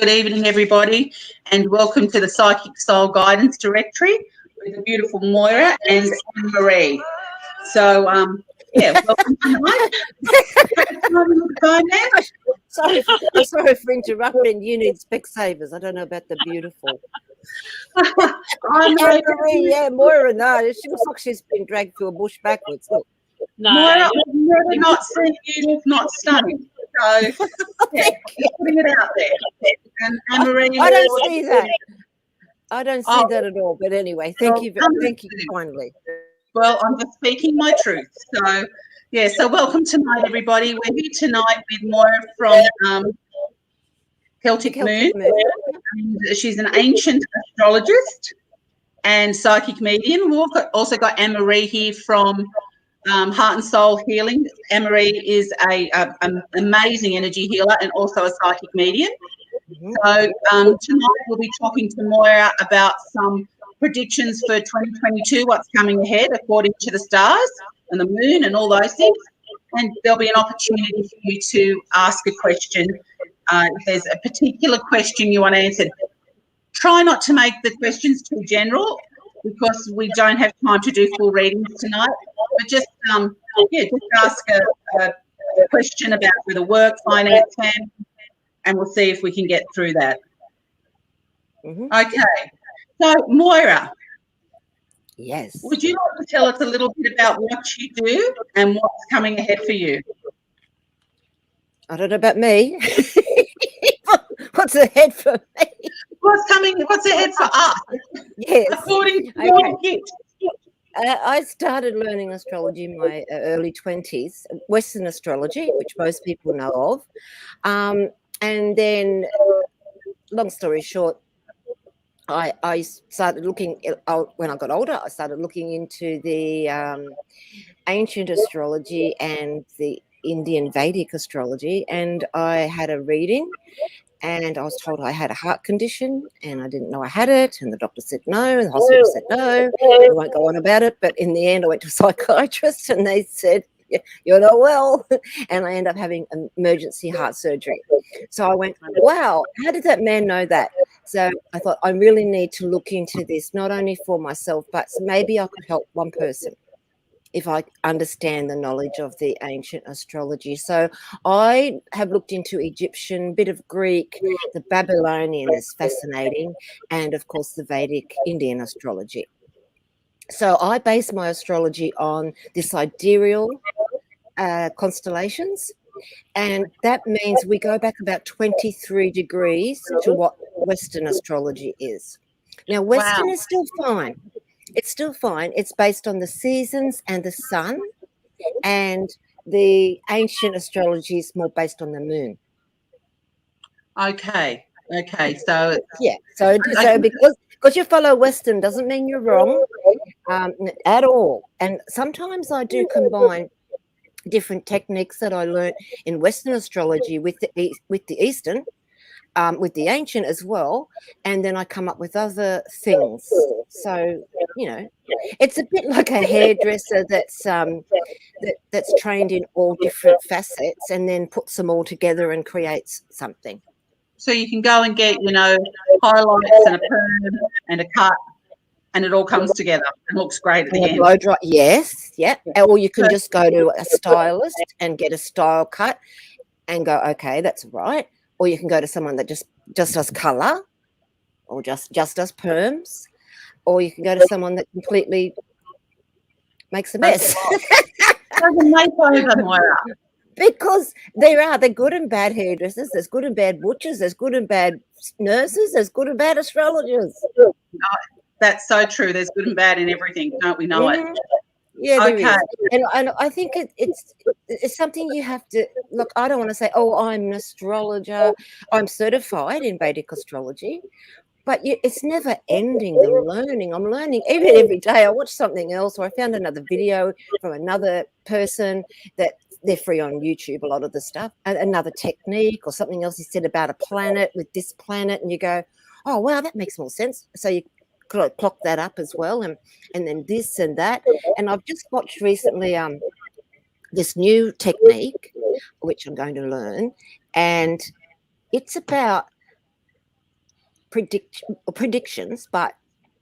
Good evening, everybody, and welcome to the Psychic Soul Guidance Directory with the beautiful Moira and Annemarie. So, welcome tonight. Sorry for interrupting. You need Specsavers. I don't know about the beautiful. Annemarie, Moira, no, she looks like she's been dragged through a bush backwards. Look. No, Moira, I've never not seen you look not stunning. So, putting it out there. And Annemarie, I don't see that. I don't see that at all. But anyway, thank you kindly. Well, I'm just speaking my truth. So, so welcome tonight, everybody. We're here tonight with Moira from Celtic Moon. And she's an ancient astrologist and psychic medium. We've also got Annemarie here from Heart and Soul Healing. Annemarie is an amazing energy healer and also a psychic medium. So tonight we'll be talking to Moira about some predictions for 2022, what's coming ahead according to the stars and the moon and all those things. And there'll be an opportunity for you to ask a question. If there's a particular question you want answered, try not to make the questions too general because we don't have time to do full readings tonight. But just ask a question about whether work, finance, and we'll see if we can get through that. Okay. So, Moira. Yes. Would you like to tell us a little bit about what you do and what's coming ahead for you? I don't know about me. What's ahead for me? What's ahead for us? Yes. According to your gift. I started learning astrology in my early 20s, Western astrology, which most people know of. And then, long story short, I started looking, when I got older, I started looking into the ancient astrology and the Indian Vedic astrology, and I had a reading. And I was told I had a heart condition and I didn't know I had it. And the doctor said no, and the hospital said no. I won't go on about it. But in the end, I went to a psychiatrist and they said, you're not well. And I ended up having an emergency heart surgery. So I went, wow, how did that man know that? So I thought I really need to look into this, not only for myself, but maybe I could help one person if I understand the knowledge of the ancient astrology. So I have looked into Egyptian, bit of Greek, the Babylonian is fascinating, and of course the Vedic Indian astrology. So I base my astrology on the sidereal constellations, and that means we go back about 23 degrees to what Western astrology is. Now, Western is still fine. It's still fine. It's based on the seasons and the sun, and the ancient astrology is more based on the moon. Okay. So So because you follow Western doesn't mean you're wrong at all. And sometimes I do combine different techniques that I learned in Western astrology with the Eastern. With the ancient as well, and then I come up with other things. So it's a bit like a hairdresser that's trained in all different facets, and then puts them all together and creates something. So you can go and get highlights and a perm and a cut, and it all comes together and looks great at the end. Blow dry, yes, yeah. Or you can just go to a stylist and get a style cut and go, okay, that's right. Or you can go to someone that just does colour, or just does perms, or you can go to someone that completely makes a mess. Because they're good and bad hairdressers, there's good and bad butchers, there's good and bad nurses, there's good and bad astrologers. No, that's so true. There's good and bad in everything, don't we know it? Yeah, there is. And I think it's something you have to look. I don't want to say, oh, I'm an astrologer. I'm certified in Vedic astrology, but it's never ending, the learning. I'm learning even every day. I watch something else, or I found another video from another person that they're free on YouTube, a lot of the stuff, and another technique or something else he said about a planet with this planet, and you go, oh, wow, that makes more sense. So you clock that up as well, and then this and that. And I've just watched recently this new technique which I'm going to learn, and it's about predictions, but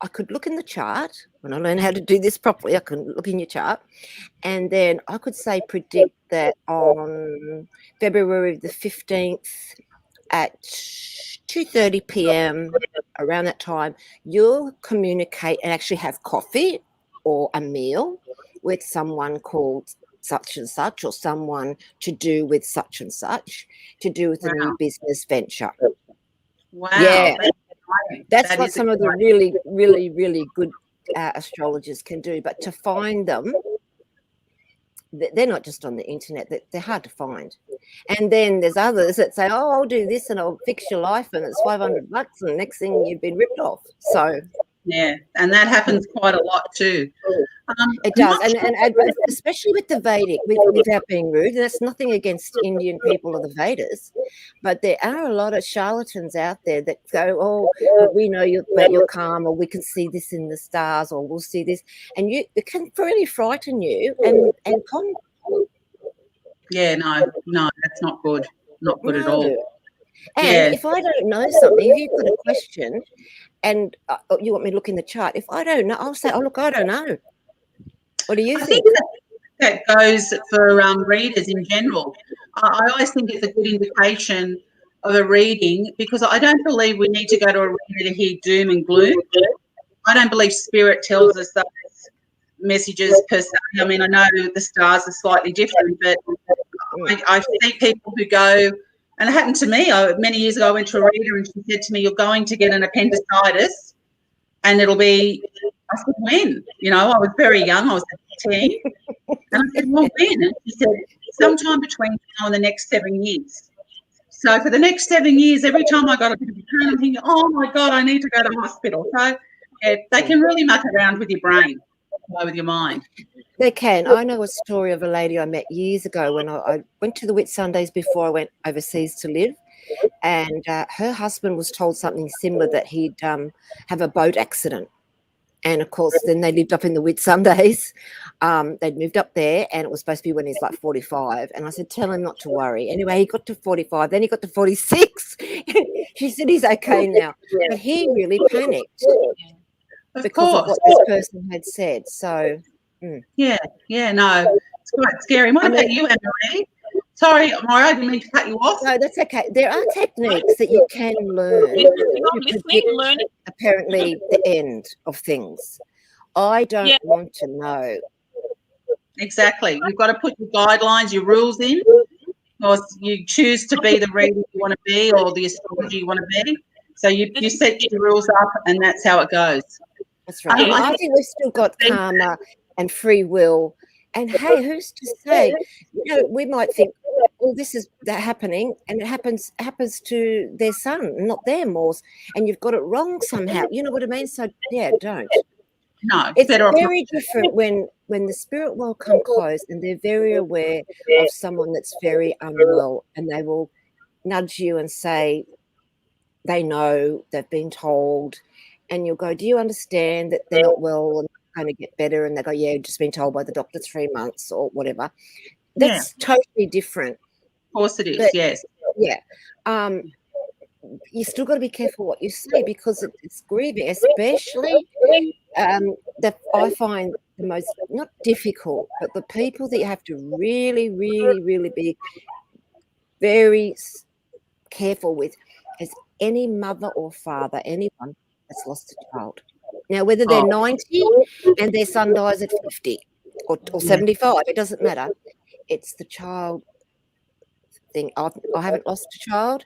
I could look in the chart. When I learned how to do this properly, I could look in your chart, and then I could say predict that on February the 15th at 2:30 p.m. around that time, you'll communicate and actually have coffee or a meal with someone called such and such, or someone to do with such and such, to do with a new business venture. Wow. Yeah. That's that what some of the really, really, really good astrologers can do. But to find them, they're not just on the internet, they're hard to find. And then there's others that say, oh, I'll do this and I'll fix your life and it's $500, and the next thing you've been ripped off. So yeah, and that happens quite a lot too. It does, and especially with the Vedic, without being rude, and that's nothing against Indian people or the Vedas, but there are a lot of charlatans out there that go, oh, well, we know about your karma, we can see this in the stars, or we'll see this, and it can really frighten you and con. Yeah, no, that's not good. Not good at all. And if I don't know something, if you've got a question and you want me to look in the chart, if I don't know, I'll say, oh, look, I don't know. What do you think? I think that goes for readers in general. I always think it's a good indication of a reading, because I don't believe we need to go to a reader to hear doom and gloom. I don't believe spirit tells us those messages per se. I mean, I know the stars are slightly different, but I see people who go, and it happened to me many years ago. I went to a reader and she said to me, you're going to get an appendicitis and it'll be, I said, when? You know, I was very young. I was 10. And I said, well, when? And she said, sometime between now and the next 7 years. So for the next 7 years, every time I got a bit of a pain, I'm thinking, oh, my God, I need to go to hospital. So yeah, they can really muck around with your brain, with your mind. They can. I know a story of a lady I met years ago when I went to the Whitsundays before I went overseas to live, and her husband was told something similar, that he'd have a boat accident. And, of course, then they lived up in the Whitsundays. They'd moved up there, and it was supposed to be when he's like 45. And I said, tell him not to worry. Anyway, he got to 45. Then he got to 46. She said he's okay now. But he really panicked because of what this person had said. So, yeah, no, it's quite scary. What about you, Annemarie? Sorry, Moira, I didn't mean to cut you off. No, that's okay. There are techniques that you can learn to predict, apparently, the end of things. I don't want to know. Exactly. You've got to put your guidelines, your rules in, or you choose to be the reader you want to be or the astrologer you want to be. So you set your rules up, and that's how it goes. That's right. I think we've still got karma and free will. And hey, who's to say? You know, we might think, well, this is happening, and it happens to their son, not them, and you've got it wrong somehow. You know what I mean? So yeah, don't. No, it's very different when the spirit world come close and they're very aware of someone that's very unwell, and they will nudge you and say they know, they've been told, and you'll go, do you understand that they're not well and they're going to get better? And they go, yeah, just been told by the doctor 3 months or whatever. That's totally different. Of course it is, yes. Yeah. You still got to be careful what you say, because it's grieving, especially that I find the most, not difficult, but the people that you have to really, really, really be very careful with is any mother or father, anyone that's lost a child. Now, whether they're 90 and their son dies at 50 or 75, it doesn't matter. It's the child thing. I haven't lost a child.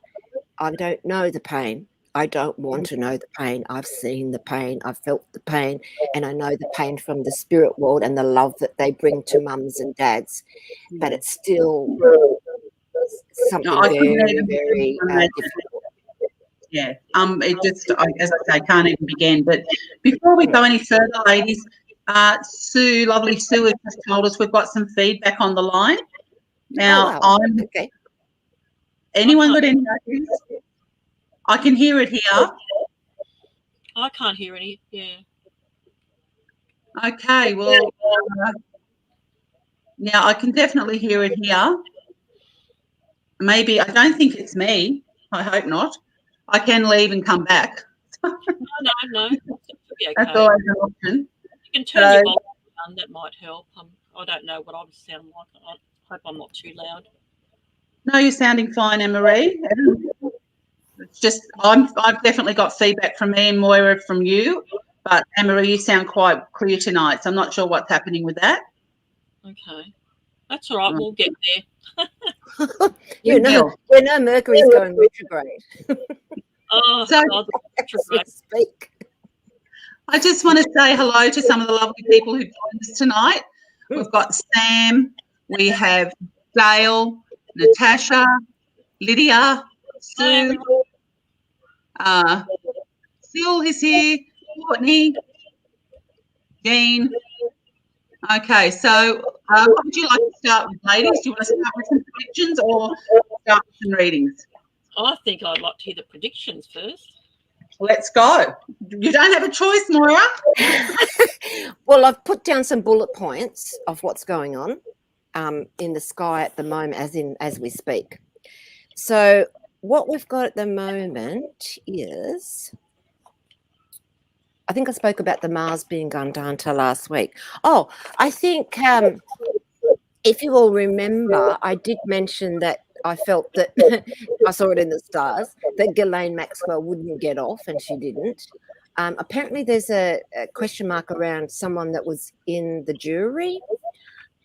I don't know the pain. I don't want to know the pain. I've seen the pain. I've felt the pain. And I know the pain from the spirit world and the love that they bring to mums and dads. But it's still something very, very difficult. Yeah. It just, as I say, can't even begin. But before we go any further, ladies, Sue, lovely Sue, has just told us we've got some feedback on the line. Now, okay. Anyone got any ideas? I can hear it here. I can't hear any. Yeah. Okay. Well, now I can definitely hear it here. Maybe I don't think it's me. I hope not. I can leave and come back. No. It should be That's okay. always an option. You can turn your volume down. That might help. I don't know what I would sound like. I hope I'm not too loud. No, you're sounding fine, Annemarie. It's just I've definitely got feedback from me and Moira from you, but Annemarie, you sound quite clear tonight, so I'm not sure what's happening with that. Okay. That's all right. We'll get there. You know, Mercury's going retrograde. Oh, So- God, As we retrograde. speak. I just want to say hello to some of the lovely people who joined us tonight. We've got Sam, we have Dale, Natasha, Lydia, Hi, Sue, everyone. Sil is here, Courtney, Jean. Okay, so what would you like to start with, ladies? Do you want to start with some predictions or start with some readings? I think I'd like to hear the predictions first. Let's go. You don't have a choice, Moira. Well, I've put down some bullet points of what's going on in the sky at the moment, as we speak. So what we've got at the moment is, I think I spoke about the Mars being gone down to last week. Oh, I think if you all remember, I did mention that I felt that I saw it in the stars that Ghislaine Maxwell wouldn't get off, and she didn't. Apparently, there's a question mark around someone that was in the jury.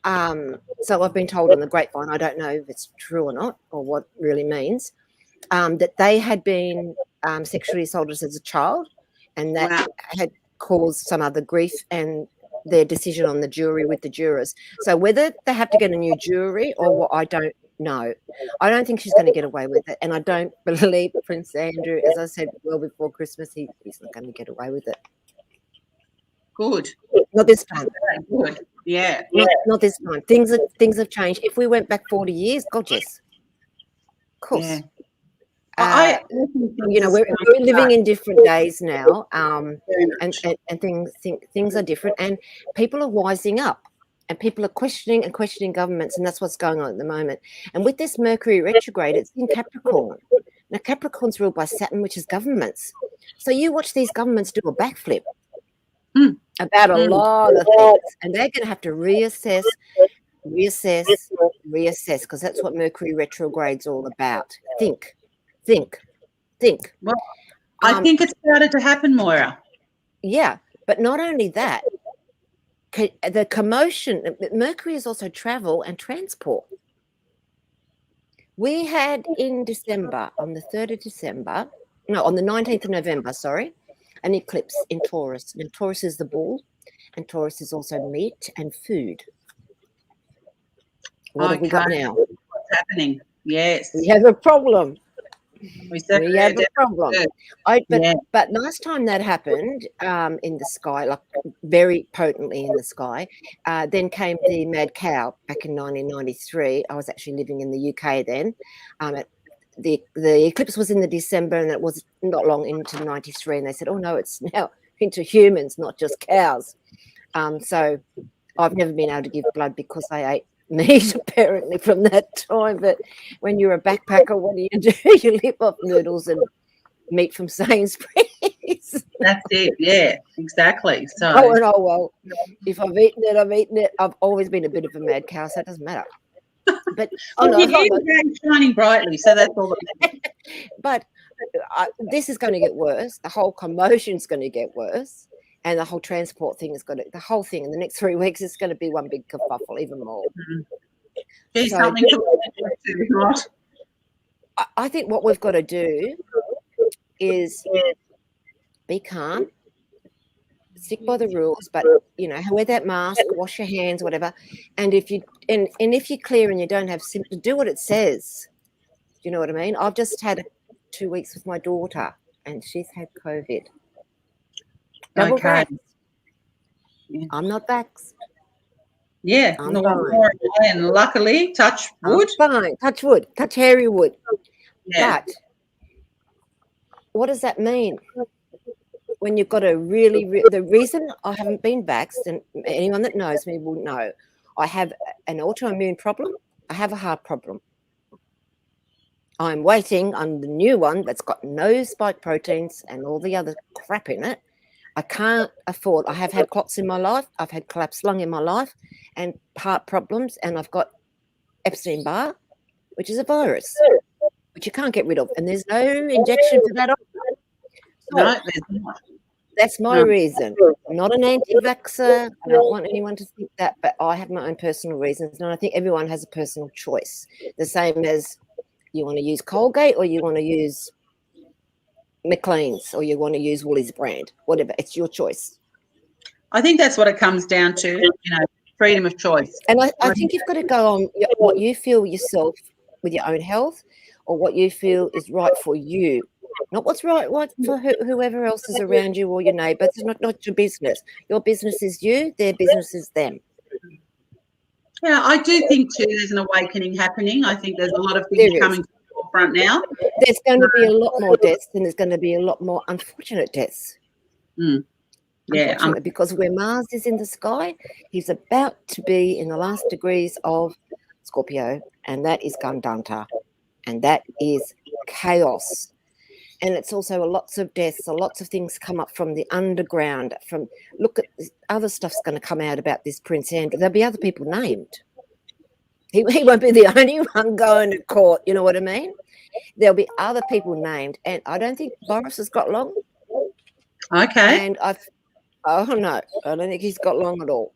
So I've been told on the grapevine, I don't know if it's true or not, or what it really means, that they had been sexually assaulted as a child, and that had caused some other grief and their decision on the jury with the jurors. So whether they have to get a new jury or what, I don't know. I don't think she's going to get away with it, and I don't believe Prince Andrew, as I said well before Christmas, he's not going to get away with it. Good. Not this time. Good. Yeah. Not this time. Things have changed. If we went back 40 years, God, yes. Of course. Yeah. You know, we're living in different days now, and things are different, and people are wising up, and people are questioning governments, and that's what's going on at the moment. And with this Mercury retrograde, it's in Capricorn. Now, Capricorn's ruled by Saturn, which is governments. So you watch these governments do a backflip about a lot of things, and they're going to have to reassess, because that's what Mercury retrograde's all about. Think. Well, I think it's started to happen, Moira. Yeah, but not only that, the commotion, Mercury is also travel and transport. We had in December, on the 3rd of December, no, on the 19th of November, sorry, an eclipse in Taurus. And Taurus is the bull, and Taurus is also meat and food. What have we got now? What's happening? Yes. We have a problem. We have a problem. Yeah. But last time that happened in the sky, like very potently in the sky, then came the mad cow back in 1993. I was actually living in the UK then. The eclipse was in the December, and it was not long into 93. And they said, oh, no, it's now into humans, not just cows. So I've never been able to give blood because I ate meat apparently from that time. But when you're a backpacker, what do? You live off noodles and meat from Sainsbury's. That's it. Yeah, exactly. So well, if I've eaten it, I've eaten it. I've always been a bit of a mad cow, so it doesn't matter. But shining brightly, so that's all that matters. But this is going to get worse. The whole commotion's going to get worse. And the whole transport thing the whole thing in the next 3 weeks is going to be one big kerfuffle, even more. Something to not. I think what we've got to do is be calm, stick by the rules, but wear that mask, wash your hands, whatever. And if you're clear and you don't have symptoms, do what it says. Do you know what I mean? I've just had 2 weeks with my daughter, and she's had COVID. Double Okay. Yeah. I'm not vaxxed. Yeah. And luckily, touch wood. I'm fine. Touch wood. Touch hairy wood. Yeah. But what does that mean? When you've got the reason I haven't been vaxxed, and anyone that knows me will know, I have an autoimmune problem. I have a heart problem. I'm waiting on the new one that's got no spike proteins and all the other crap in it. I can't afford. I have had clots in my life. I've had collapsed lung in my life and heart problems. And I've got Epstein-Barr, which is a virus, which you can't get rid of. And there's no injection for that. So No, there's not. that's my reason. I'm not an anti-vaxxer. I don't want anyone to think that, but I have my own personal reasons. And I think everyone has a personal choice. The same as you want to use Colgate or you want to use McLean's or you want to use Woolies brand, whatever. It's your choice. I think that's what it comes down to, freedom of choice. And I think you've got to go on what you feel yourself with your own health or what you feel is right for you, not what's right for whoever else is around you or your neighbour. It's not your business. Your business is you, their business is them. Yeah, I do think too there's an awakening happening. I think there's a lot of things coming to the forefront now. There's going to be a lot more deaths and there's going to be a lot more unfortunate deaths. Yeah, unfortunately, because where Mars is in the sky, he's about to be in the last degrees of Scorpio, and that is Gandanta, and that is chaos. And it's also lots of deaths, so lots of things come up from the underground. Look at other stuff's going to come out about this Prince Andrew. There'll be other people named. He won't be the only one going to court. You know what I mean? There'll be other people named, and I don't think Boris has got long. Okay. And oh no, I don't think he's got long at all.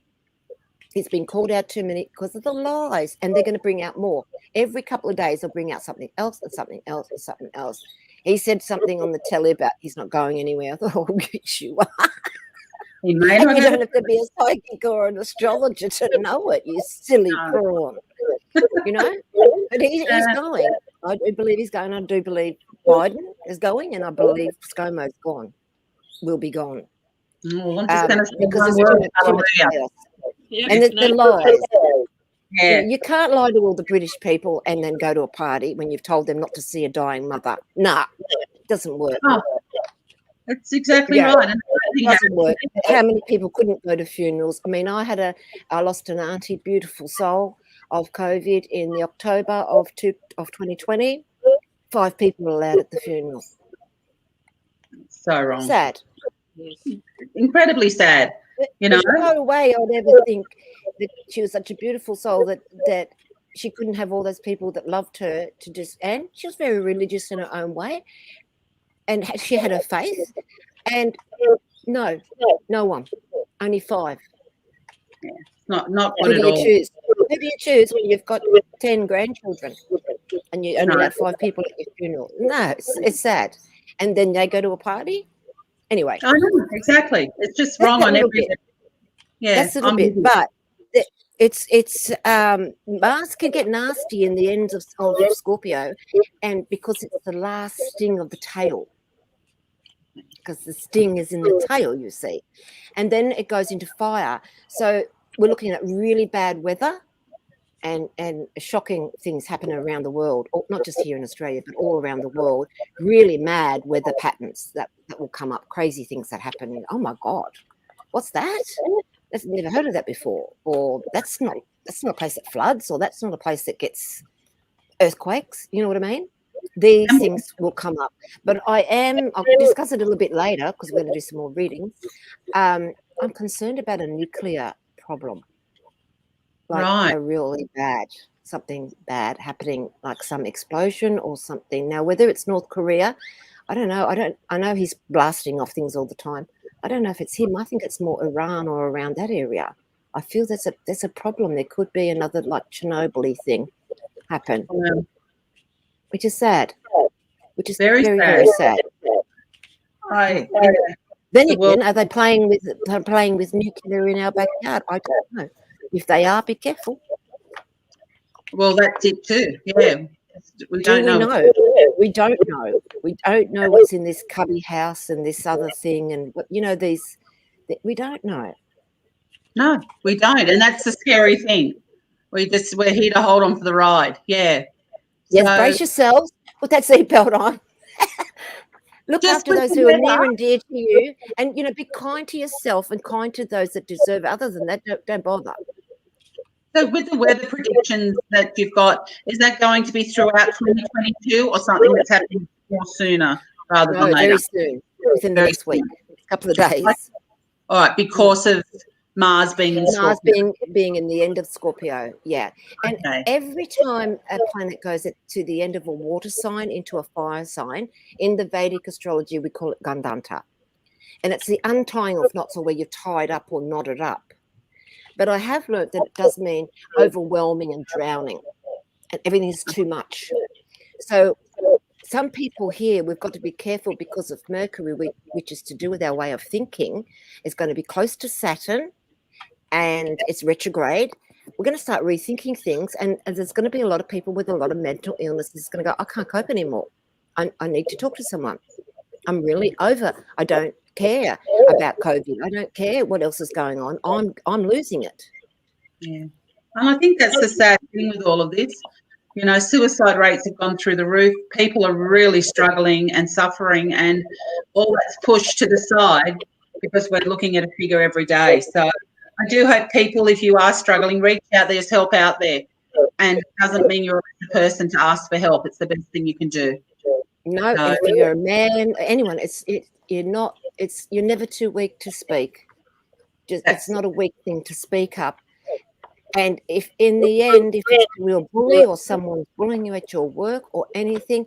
He's been called out too many because of the lies, and they're going to bring out more. Every couple of days, they'll bring out something else and something else and something else. He said something on the telly about he's not going anywhere. I thought, oh, yes, you are. He may not. You don't have to be a psychic or an astrologer to know it, you silly prawn. But he's going. I do believe he's going. I do believe Biden is going, and I believe ScoMo's gone. Will be gone. Oh, I'm just going to say because one there's word. chaos. And the lies. Yeah. You can't lie to all the British people and then go to a party when you've told them not to see a dying mother. Nah, it doesn't work. Oh, that's exactly right. And it doesn't work. How many people couldn't go to funerals? I mean, I lost an auntie, beautiful soul, of COVID in the October of 2020. 5 people were allowed at the funeral. So wrong. Sad. Incredibly sad. There's no way I'd ever think that she was such a beautiful soul that she couldn't have all those people that loved her and she was very religious in her own way, and she had her faith, and no one, only 5. Yeah, not good at all. Who do you choose when you've got 10 grandchildren and you only have 5 people at your funeral? No, it's sad. And then they go to a party. Anyway, I know, exactly. It's just wrong on every bit. Yeah, that's a little bit, but it's Mars can get nasty in the ends of Scorpio, and because it's the last sting of the tail, because the sting is in the tail, you see, and then it goes into fire. So we're looking at really bad weather, and shocking things happen around the world, or not just here in Australia, but all around the world. Really mad weather patterns that will come up, crazy things that happen. Oh my God, what's that? I've never heard of that before. Or that's not a place that floods, or that's not a place that gets earthquakes. You know what I mean? These things will come up. But I'll discuss it a little bit later because we're going to do some more readings. I'm concerned about a nuclear problem. Like a really something bad happening, like some explosion or something. Now, whether it's North Korea, I don't know. I know he's blasting off things all the time. I don't know if it's him. I think it's more Iran or around that area. I feel there's a problem. There could be another like Chernobyl-y thing happen, which is sad. Which is very, very sad. Then again, are they playing with nuclear in our backyard? I don't know. If they are, be careful. Well, that's it too. Yeah. We don't know. We don't know. We don't know what's in this cubby house and this other thing, and we don't know. No, we don't, and that's the scary thing. We're here to hold on for the ride. Yeah. Yes, brace yourselves. Put that seatbelt on. Look after those who are near and dear to you, and be kind to yourself and kind to those that deserve it. Other than that, don't bother. So with the weather predictions that you've got, is that going to be throughout 2022 or something that's happening more sooner rather than No, later? very soon, within the Very next week, soon. a couple of days. All right, because of Mars being in Mars Scorpio. being in the end of Scorpio, yeah. And Okay. every time a planet goes to the end of a water sign into a fire sign, in the Vedic astrology, we call it Gandanta. And it's the untying of knots, or where you're tied up or knotted up. But I have learnt that it does mean overwhelming and drowning, and everything is too much. So some people here, we've got to be careful because of Mercury, which is to do with our way of thinking, is going to be close to Saturn, and it's retrograde. We're going to start rethinking things, and there's going to be a lot of people with a lot of mental illnesses going to go, I can't cope anymore. I need to talk to someone. I'm really over. I don't care about COVID. I don't care what else is going on. I'm losing it. Yeah. And I think that's the sad thing with all of this. You know, suicide rates have gone through the roof. People are really struggling and suffering, and all that's pushed to the side because we're looking at a figure every day. So I do hope people, if you are struggling, reach out. There's help out there. And it doesn't mean you're the person to ask for help. It's the best thing you can do. No, So, if you're a man, anyone, you're never too weak to speak. It's not a weak thing to speak up. And if in the end, if it's a real bully or someone's bullying you at your work or anything,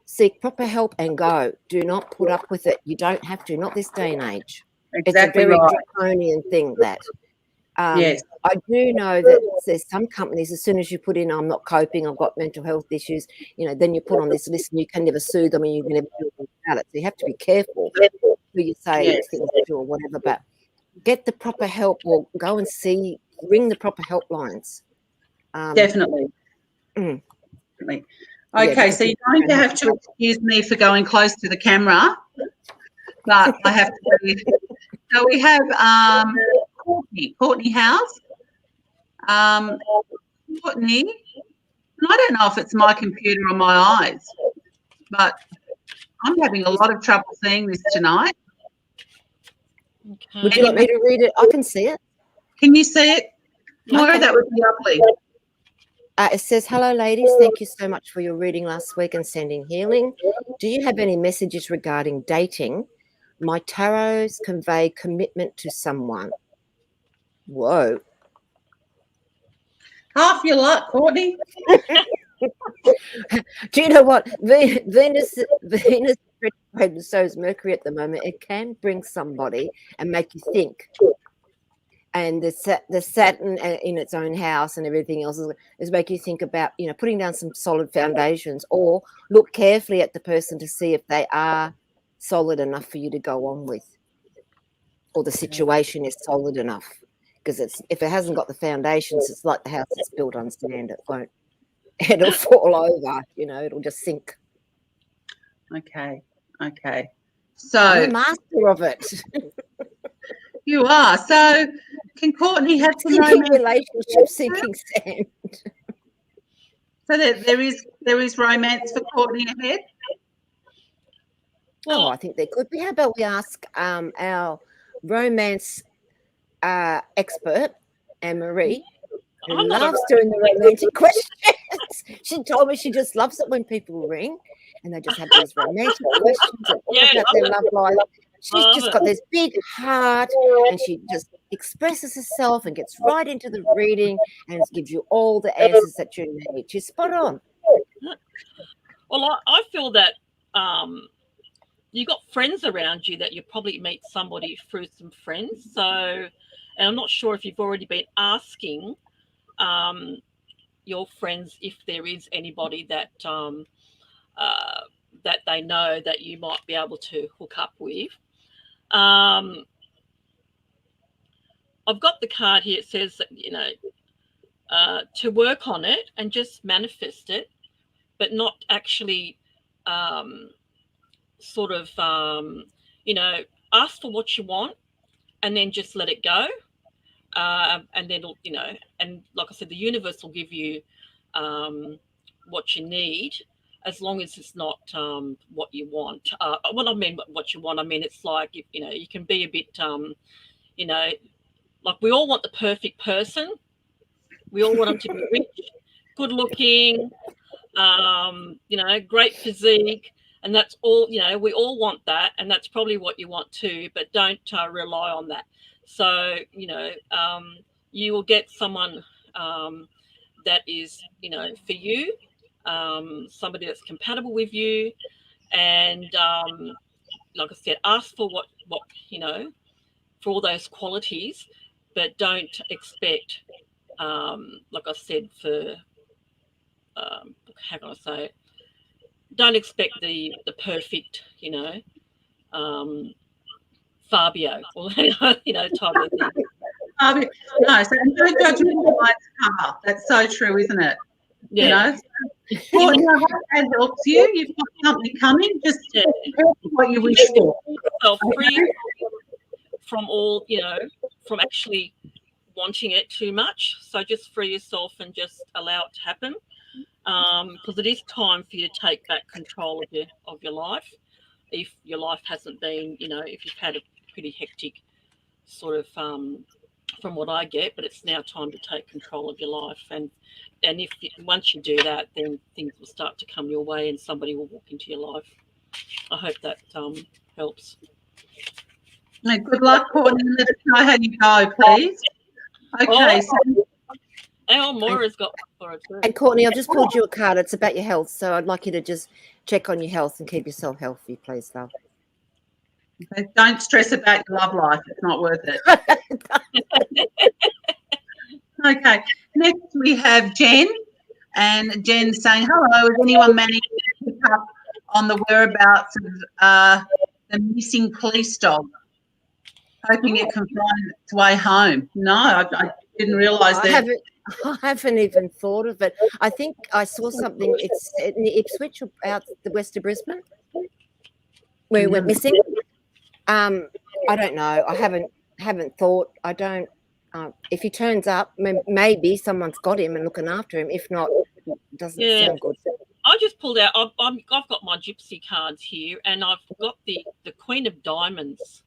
seek proper help and go. Do not put up with it. You don't have to, not this day and age. exactly It's a very right. draconian thing that. Yes. I do know that there's some companies, as soon as you put in, I'm not coping, I've got mental health issues, then you put on this list and you can never sue them and you can never do anything about it. So you have to be careful who you say things to or whatever, but get the proper help or go and ring the proper helplines. Definitely. Definitely. Okay, so you're going to have to excuse me for going close to the camera, but I have to tell you. So we have Courtney House. Courtney, and I don't know if it's my computer or my eyes, but I'm having a lot of trouble seeing this tonight. Would you like me to read it? I can see it. Can you see it? Moira, Okay. that would be lovely. It says, hello, ladies. Thank you so much for your reading last week and sending healing. Do you have any messages regarding dating? My tarots convey commitment to someone. Whoa. Half your luck, Courtney. Do you know what? Venus retrograde, so is Mercury at the moment. It can bring somebody and make you think. And the Saturn in its own house and everything else is make you think about, putting down some solid foundations, or look carefully at the person to see if they are solid enough for you to go on with, or the situation is solid enough. Because if it hasn't got the foundations, it's like the house that's built on sand. It'll fall over, it'll just sink. Okay. So I'm a master of it. You are. So can Courtney have some relationship sinking sand? So there is romance for Courtney ahead? Well, I think there could be. How about we ask our romance expert, Annemarie, who loves doing the romantic questions. She told me she just loves it when people ring and they just have these romantic questions and all about their love life. She's just got this big heart and she just expresses herself and gets right into the reading and gives you all the answers that you need. She's spot on. Well, I feel that you've got friends around you that you probably meet somebody through some friends. So, and I'm not sure if you've already been asking your friends if there is anybody that that they know that you might be able to hook up with. I've got the card here. It says that, to work on it and just manifest it, but not actually ask for what you want and then just let it go. And then, and like I said, the universe will give you what you need, as long as it's not what you want. What I mean, what you want, I mean, it's like, you can be a bit, like we all want the perfect person, We all want them to be rich, good looking, great physique, and that's all. We all want that, and that's probably what you want too. But don't rely on that. So you will get someone that is for you, somebody that's compatible with you, and like I said, ask for what for all those qualities, but don't expect, like I said, for how can I say it? Don't expect the perfect, Fabio or type of thing. No, so and don't judge me by its cover. That's so true, isn't it? Yeah. Courtney, I hope that helps you. You've got something coming. Just what you wish for. Free from all, from actually wanting it too much. So just free yourself and just allow it to happen. Because it is time for you to take back control of your life. If your life hasn't been, if you've had a pretty hectic sort of, from what I get, but it's now time to take control of your life. And if once you do that, then things will start to come your way and somebody will walk into your life. I hope that helps. Good luck, Courtney. Let us know how you go, please. Okay. Moira's got for it too. And Courtney, I've just pulled you a card. It's about your health, so I'd like you to just check on your health and keep yourself healthy, please, love. Okay, don't stress about your love life. It's not worth it. Okay. Next we have Jen, and Jen's saying, "Hello. Has anyone managed to pick up on the whereabouts of the missing police dog? Hoping it can find its way home." No, I didn't realise that. I haven't even thought of it. I think I saw something. It's in Ipswich, out the west of Brisbane, where we're missing. I don't know. I haven't thought. I don't. If he turns up, maybe someone's got him and looking after him. If not, it doesn't sound good. I just pulled out. I've got my gypsy cards here, and I've got the Queen of Diamonds,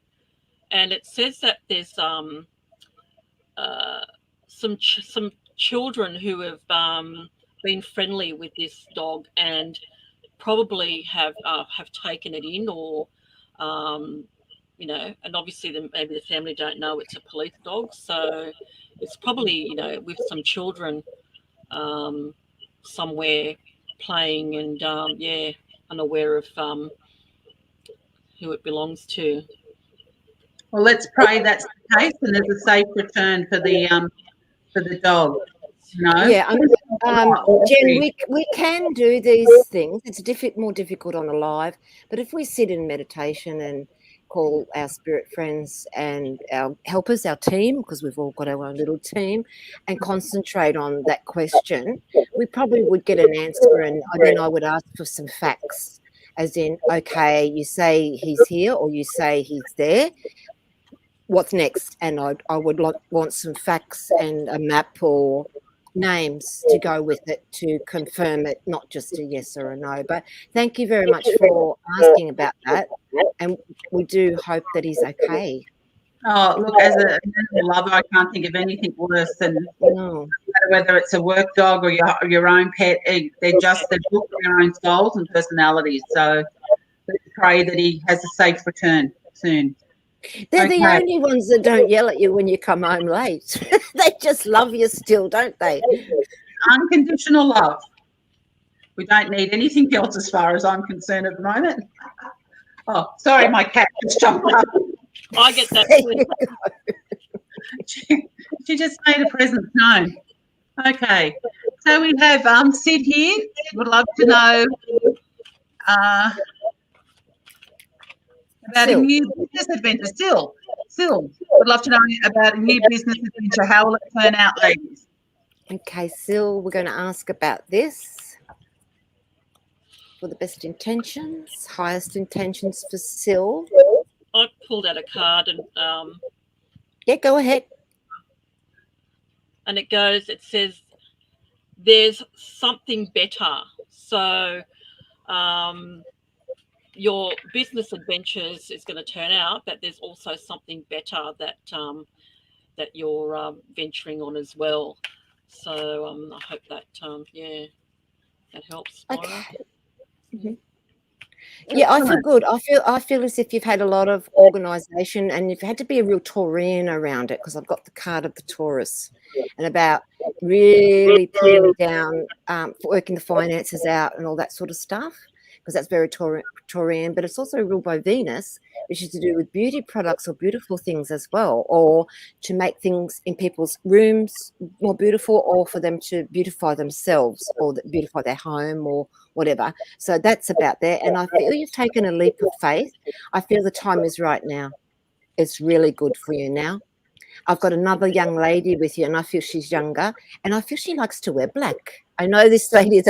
and it says that there's some children who have been friendly with this dog and probably have taken it in, or and obviously maybe the family don't know it's a police dog, so it's probably with some children somewhere playing and unaware of who it belongs to. Well, let's pray that's the case and there's a safe return for the dog. Yeah, Jen, we can do these things. It's more difficult on a live, but if we sit in meditation and call our spirit friends and our helpers, our team, because we've all got our own little team, and concentrate on that question, we probably would get an answer, and then I would ask for some facts, as in, okay, you say he's here or you say he's there. What's next? And I would want some facts and a map or names to go with it to confirm it, not just a yes or a no. But thank you very much for asking about that, and we do hope that he's okay. Oh, look, as a lover, I can't think of anything worse than whether it's a work dog or your own pet. They're built for their own souls and personalities. So let's pray that he has a safe return soon. They're the only ones that don't yell at you when you come home late. They just love you still, don't they? Unconditional love. We don't need anything else as far as I'm concerned at the moment. Oh, sorry, my cat just jumped up. I get that. She just made a presence known. Okay. So we have Sid here. Would love to know about a new business adventure. Still, would love to know about a new business adventure. How will it turn out, ladies? Okay, Sil, we're going to ask about this. For the best intentions, highest intentions for Sil. I pulled out a card and yeah, go ahead. And it says there's something better. So your business adventures is going to turn out, but there's also something better that that you're venturing on as well. So I hope that that helps, Moira. Okay. Mm-hmm. Yeah, I feel good. I feel as if you've had a lot of organisation, and you've had to be a real Taurian around it, because I've got the card of the Taurus, and about really putting down, working the finances out and all that sort of stuff, because that's very Taurian. But it's also ruled by Venus, which is to do with beauty products or beautiful things as well, or to make things in people's rooms more beautiful, or for them to beautify themselves, or beautify their home, or whatever. So that's about there. And I feel you've taken a leap of faith. I feel the time is right now. It's really good for you now. I've got another young lady with you, and I feel she's younger, and I feel she likes to wear black. I know this lady is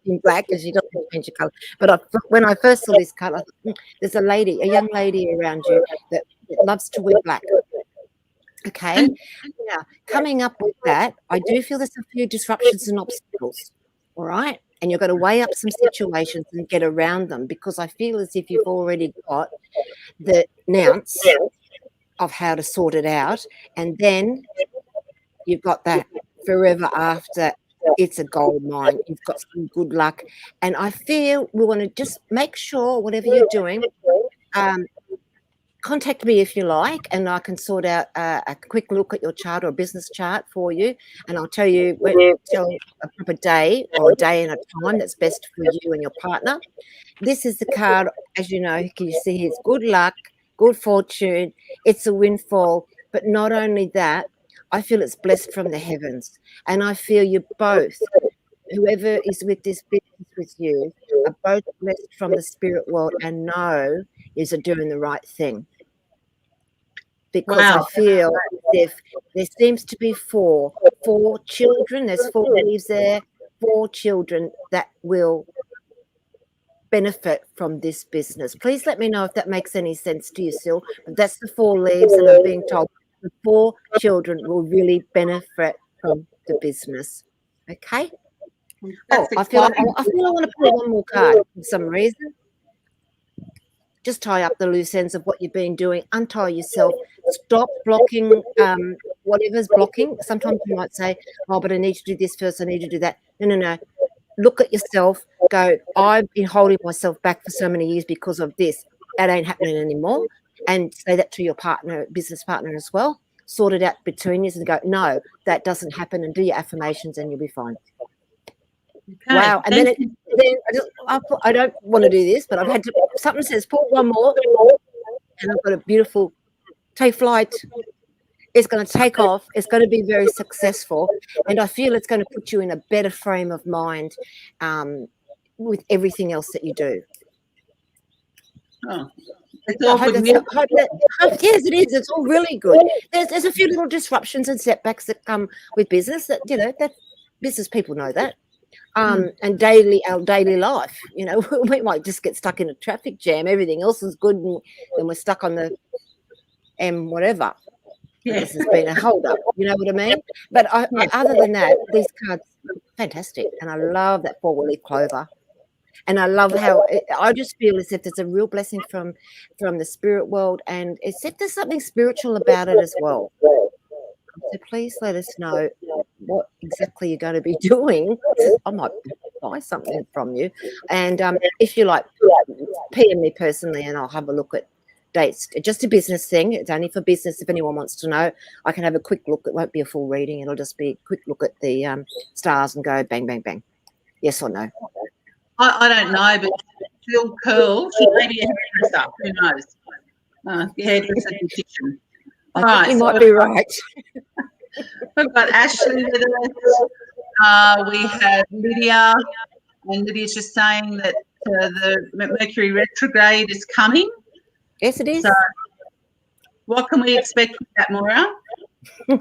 in black because she doesn't change her colour. But when I first saw this colour, I thought, there's a young lady around you that loves to wear black. Okay. Now, coming up with that, I do feel there's a few disruptions and obstacles. All right. And you've got to weigh up some situations and get around them, because I feel as if you've already got the ounce of how to sort it out. And then you've got that forever after. It's a gold mine. You've got some good luck. And I feel we want to just make sure whatever you're doing, contact me if you like, and I can sort out a quick look at your chart or a business chart for you, and I'll tell you a proper day or a day and a time that's best for you and your partner. This is the card, as you know, can you see it's good luck, good fortune, it's a windfall. But not only that, I feel it's blessed from the heavens, and I feel you both, whoever is with this business with you, are both blessed from the spirit world and know is doing the right thing. Because I feel if there seems to be four children, there's 4 leaves there, 4 children that will benefit from this business. Please let me know if that makes any sense to you, Sil. But that's the 4 leaves, and I'm being told the 4 children will really benefit from the business. Okay? I feel I want to put one more card for some reason. Just tie up the loose ends of what you've been doing. Untie yourself. Stop blocking whatever's blocking. Sometimes you might say, oh, but I need to do this first. I need to do that. No. Look at yourself. Go, I've been holding myself back for so many years because of this. That ain't happening anymore. And say that to your partner, business partner as well. Sort it out between you and go, no, that doesn't happen, and do your affirmations and you'll be fine. Okay, wow. And then I don't want to do this, but I've had to, something says put one more, and I've got a beautiful take flight. It's going to take off. It's going to be very successful, and I feel it's going to put you in a better frame of mind with everything else that you do. Oh. Yes, it is. It's all really good. There's a few little disruptions and setbacks that come with business that, that business people know that. And our daily life, we might just get stuck in a traffic jam. Everything else is good, and we're stuck on the whatever. Yeah. This has been a hold up. You know what I mean? But other than that, these cards are fantastic, and I love that 4-leaf clover. And I love how I just feel as if there's a real blessing from the spirit world, and as if there's something spiritual about it as well. So please let us know what exactly you're going to be doing. I might buy something from you. And if you like, PM me personally and I'll have a look at dates. Just a business thing. It's only for business. If anyone wants to know, I can have a quick look. It won't be a full reading. It'll just be a quick look at the stars and go bang, bang, bang. Yes or no? I don't know, but Phil Curl, she may be a hairdresser. Who knows? The hairdresser decision. I think you might be right. We've got Ashley with us. We have Lydia, and Lydia's just saying that the Mercury retrograde is coming. Yes, it is. So what can we expect with that, Moira?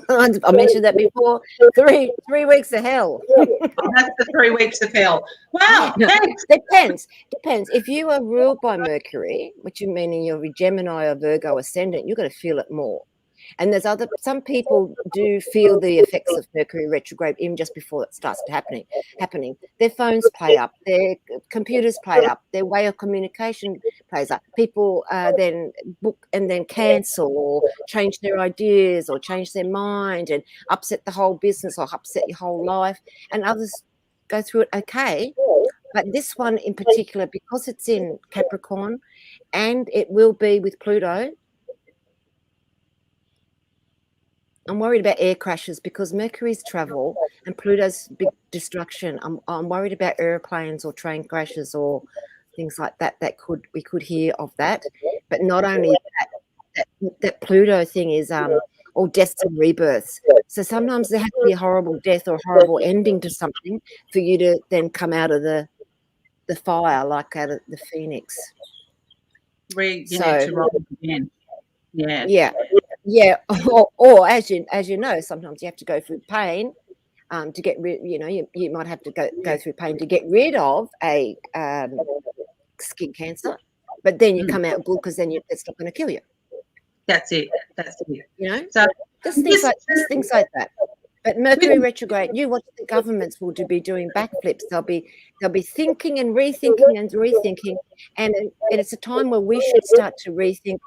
I mentioned that before. 3 weeks of hell. That's the 3 weeks of hell. Wow. No, depends. If you are ruled by Mercury, which you mean you're a Gemini or Virgo ascendant, you're going to feel it more. And there's some people do feel the effects of Mercury retrograde even just before it starts to happening. Their phones play up, their computers play up, their way of communication plays up. People then book and then cancel or change their ideas or change their mind and upset the whole business or upset your whole life. And others go through it okay. But this one in particular, because it's in Capricorn and it will be with Pluto, I'm worried about air crashes because Mercury's travel and Pluto's big destruction. I'm worried about airplanes or train crashes or things like that. We could hear of that. But not only that Pluto thing is all deaths and rebirths. So sometimes there has to be a horrible death or a horrible ending to something for you to then come out of the fire, like out of the phoenix. To rise again. Yeah. Yeah. Yeah. Or as you know, sometimes you have to go through pain to get rid. You might have to go through pain to get rid of a skin cancer, but then you come out good because then it's not going to kill you. That's it. So just things like that. But Mercury retrograde, what the governments will be doing backflips. They'll be thinking and rethinking, and it's a time where we should start to rethink.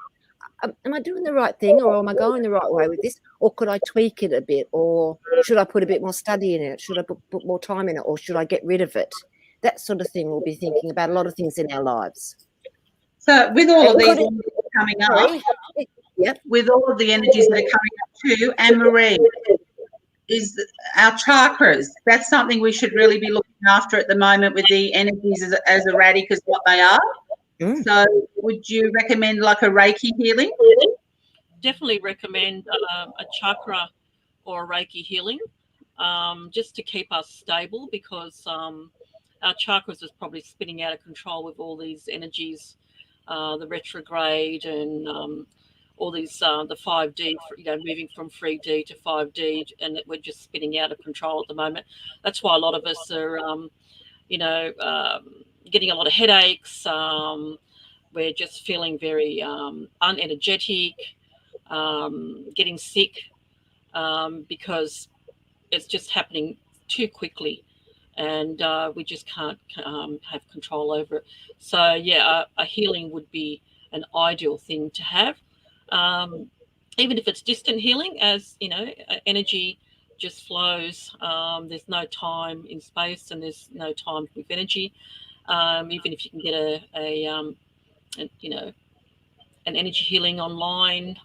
Am I doing the right thing, or am I going the right way with this, or could I tweak it a bit, or should I put a bit more study in it? Should I put more time in it, or should I get rid of it? That sort of thing. We'll be thinking about a lot of things in our lives. So with all of these coming up, yep. With all of the energies that are coming up too, Annemarie, is our chakras. That's something we should really be looking after at the moment with the energies as erratic as what they are. So would you recommend like a Reiki healing? Definitely recommend a chakra or a Reiki healing just to keep us stable, because our chakras is probably spinning out of control with all these energies, the retrograde and all these the 5D, moving from 3D to 5D, and we're just spinning out of control at the moment. That's why a lot of us are getting a lot of headaches. We're just feeling very unenergetic, getting sick, because it's just happening too quickly, and we just can't have control over it. So yeah, a healing would be an ideal thing to have, even if it's distant healing, as energy just flows. There's no time in space, and there's no time with energy. Even if you can get an energy healing online,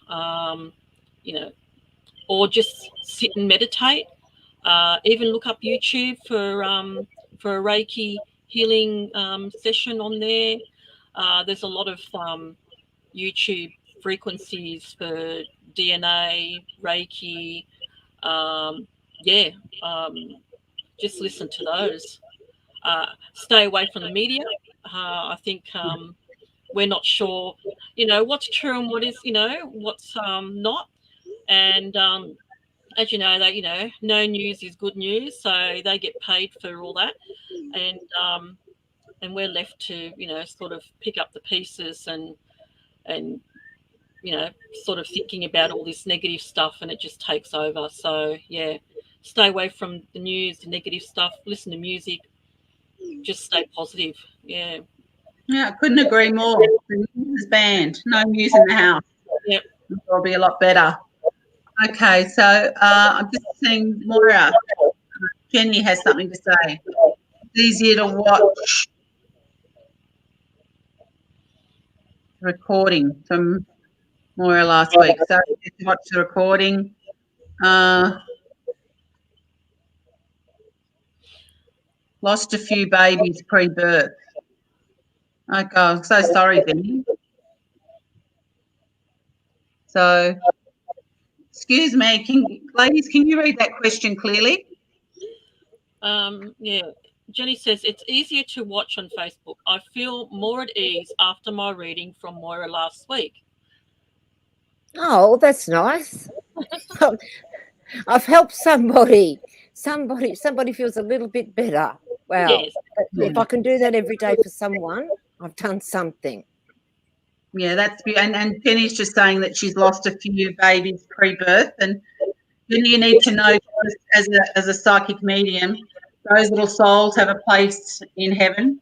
or just sit and meditate. Even look up YouTube for a Reiki healing session on there. There's a lot of YouTube frequencies for DNA, Reiki. Just listen to those. Stay away from the media. I think we're not sure, what's true and what is, what's not. And as you know, no news is good news, so they get paid for all that, and we're left to, sort of pick up the pieces and sort of thinking about all this negative stuff, and it just takes over. So yeah, stay away from the news, the negative stuff. Listen to music. Just stay positive. Yeah. Yeah, I couldn't agree more. The news is banned. No news in the house. Yep. It'll be a lot better. Okay, so I'm just seeing Moira. Jenny has something to say. It's easier to watch recording from Moira last week. So to watch the recording. Lost a few babies pre-birth. Okay, I'm so sorry, Jenny. So, excuse me, ladies, can you read that question clearly? Yeah. Jenny says, it's easier to watch on Facebook. I feel more at ease after my reading from Moira last week. Oh, that's nice. I've helped somebody. Somebody feels a little bit better. Well, yes. If I can do that every day for someone, I've done something. Yeah, that's and Jenny's just saying that she's lost a few babies pre-birth, and then you need to know as a psychic medium, those little souls have a place in heaven.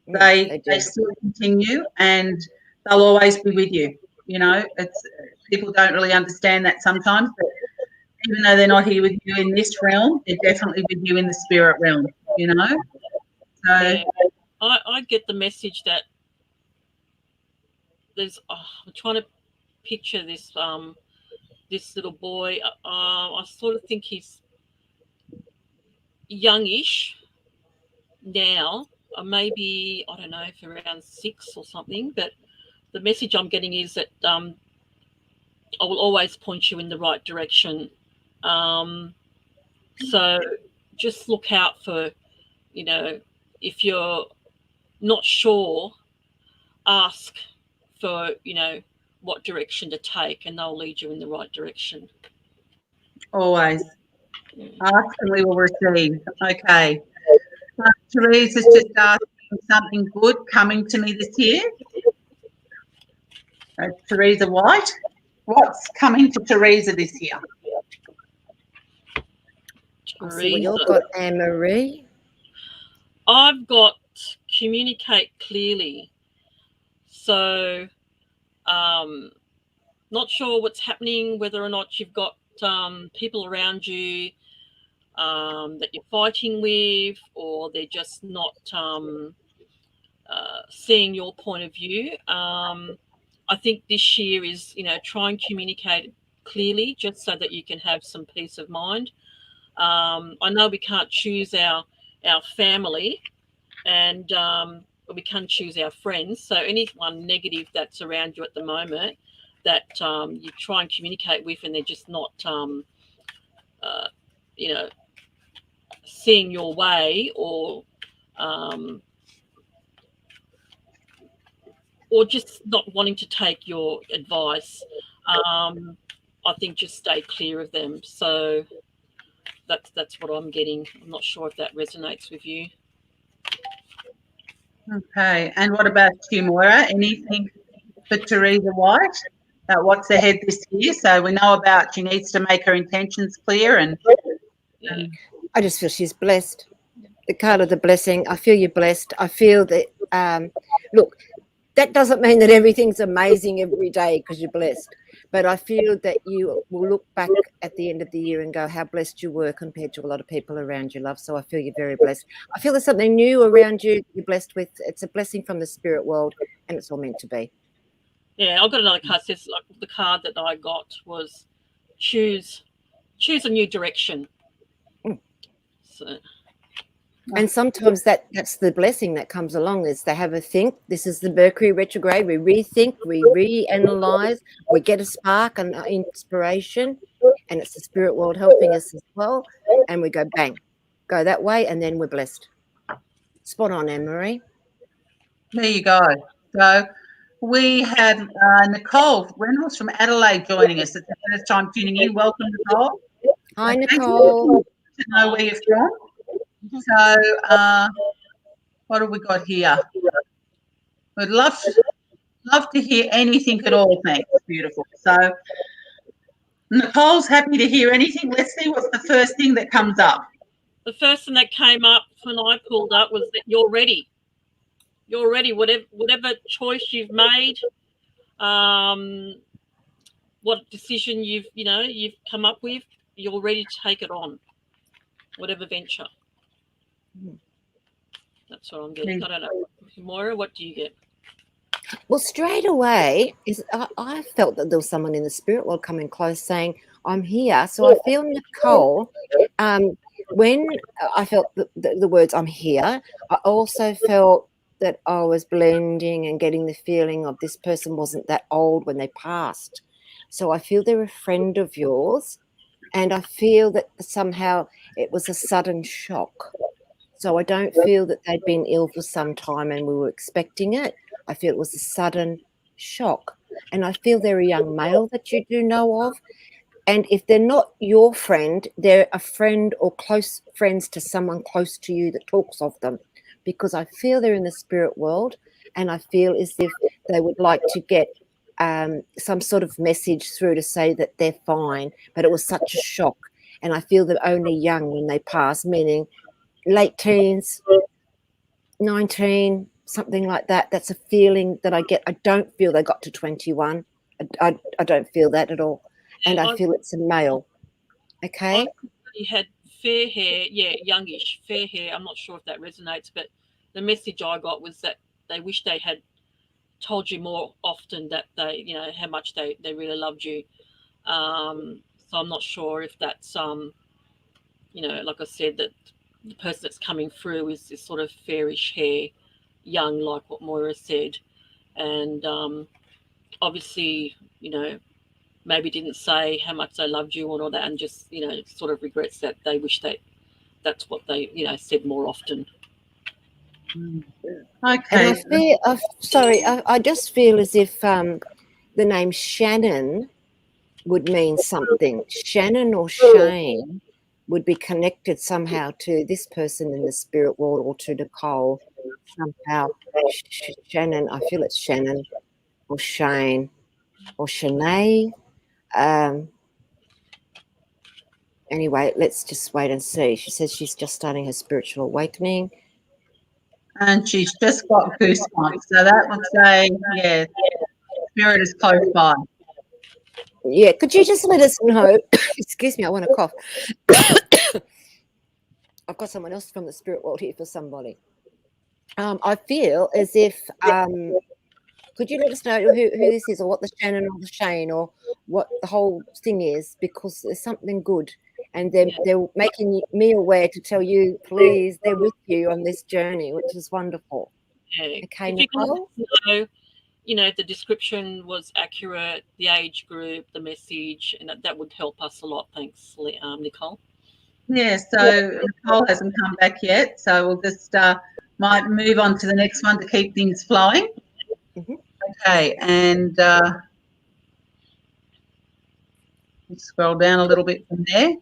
They do. still continue, and they'll always be with you. You know, it's people don't really understand that sometimes, but even though they're not here with you in this realm, they're definitely with you in the spirit realm. You know, so Yeah, I get the message that there's. I'm trying to picture this this little boy. I sort of think he's youngish now, maybe I don't know, if around 6 or something. But the message I'm getting is that I will always point you in the right direction. So just look out for, you know, if you're not sure, ask for, you know, what direction to take, and they'll lead you in the right direction. always ask and we will receive. Okay. Therese is just asking something good coming to me this year. Teresa White. What's coming to Teresa this year? I'll see what you've got, Annemarie. I've got communicate clearly. So, not sure what's happening, whether or not you've got people around you that you're fighting with, or they're just not seeing your point of view. I think this year is, you know, try and communicate clearly, just so that you can have some peace of mind. I know we can't choose our family, and we can choose our friends. So anyone negative that's around you at the moment that you try and communicate with, and they're just not, you know, seeing your way, or just not wanting to take your advice, I think just stay clear of them. So that's what I'm getting. I'm not sure if that resonates with you. Okay. And what about you, Moira? Anything for Teresa White about what's ahead this year? So we know about she needs to make her intentions clear and I just feel she's blessed. The card of the blessing. I feel you're blessed. I feel that look, that doesn't mean that everything's amazing every day because you're blessed. But I feel that you will look back at the end of the year and go, how blessed you were compared to a lot of people around you, love. So I feel you're very blessed. I feel there's something new around you you're blessed with. It's a blessing from the spirit world, and it's all meant to be. Yeah, I've got another card. It says, like, the card that I got was choose a new direction. So. And sometimes that's the blessing that comes along, is they have a think. This is the Mercury retrograde. We rethink, we reanalyze, we get a spark and inspiration, and it's the spirit world helping us as well. And we go bang, go that way, and then we're blessed. Spot on, Annemarie. there you go. So we had Nicole Reynolds from Adelaide joining us. It's the first time tuning in. Welcome, Nicole. Hi, Nicole. To know where you're from. So, what have we got here? We'd love to hear anything at all. Thanks. Beautiful. So, Nicole's happy to hear anything. Let's see what's the first thing that comes up. The first thing that came up when I pulled up was that you're ready. You're ready. Whatever choice you've made, what decision you've come up with, you're ready to take it on. Whatever venture. That's what I'm getting. I don't know. Moira, what do you get? Well, straight away, I felt that there was someone in the spirit world coming close saying, I'm here. So I feel, Nicole, when I felt the words I'm here, I also felt that I was blending and getting the feeling of this person wasn't that old when they passed. So I feel they're a friend of yours, and I feel that somehow it was a sudden shock. So I don't feel that they'd been ill for some time and we were expecting it. I feel it was a sudden shock. And I feel they're a young male that you do know of. And if they're not your friend, they're a friend or close friends to someone close to you that talks of them. Because I feel they're in the spirit world, and I feel as if they would like to get some sort of message through to say that they're fine, but it was such a shock. And I feel they're only young when they pass, meaning late teens, 19, something like that. That's a feeling that I get. I don't feel they got to 21. I don't feel that at all. And I feel it's a male. Okay. He had fair hair, youngish, fair hair. I'm not sure if that resonates, but the message I got was that they wish they had told you more often that they, how much they really loved you. So I'm not sure if that's, like I said, that the person that's coming through is this sort of fairish hair, young, like what Moira said. And obviously, maybe didn't say how much they loved you and all that, and just, sort of regrets that they wish that's what they, said more often. Okay. And I just feel as if the name Shannon would mean something. Shannon or Shane would be connected somehow to this person in the spirit world, or to Nicole somehow. Shannon, I feel it's Shannon or Shane or Shanae. Anyway, let's just wait and see. She says she's just starting her spiritual awakening. And she's just got goosebumps. So that would say, yeah, spirit is close by. Yeah, could you just let us know? Excuse me, I want to cough. I've got someone else from the spirit world here for somebody. I feel as if, could you let us know who this is, or what the Shannon or the Shane, or what the whole thing is, because there's something good. And they're making me aware to tell you, please, they're with you on this journey, which is wonderful. Yeah. Okay, Nicole? If the description was accurate, the age group, the message, and that would help us a lot. Thanks, Nicole. Yeah, so Nicole hasn't come back yet, so we'll just might move on to the next one to keep things flowing. Mm-hmm. Okay, and scroll down a little bit from there.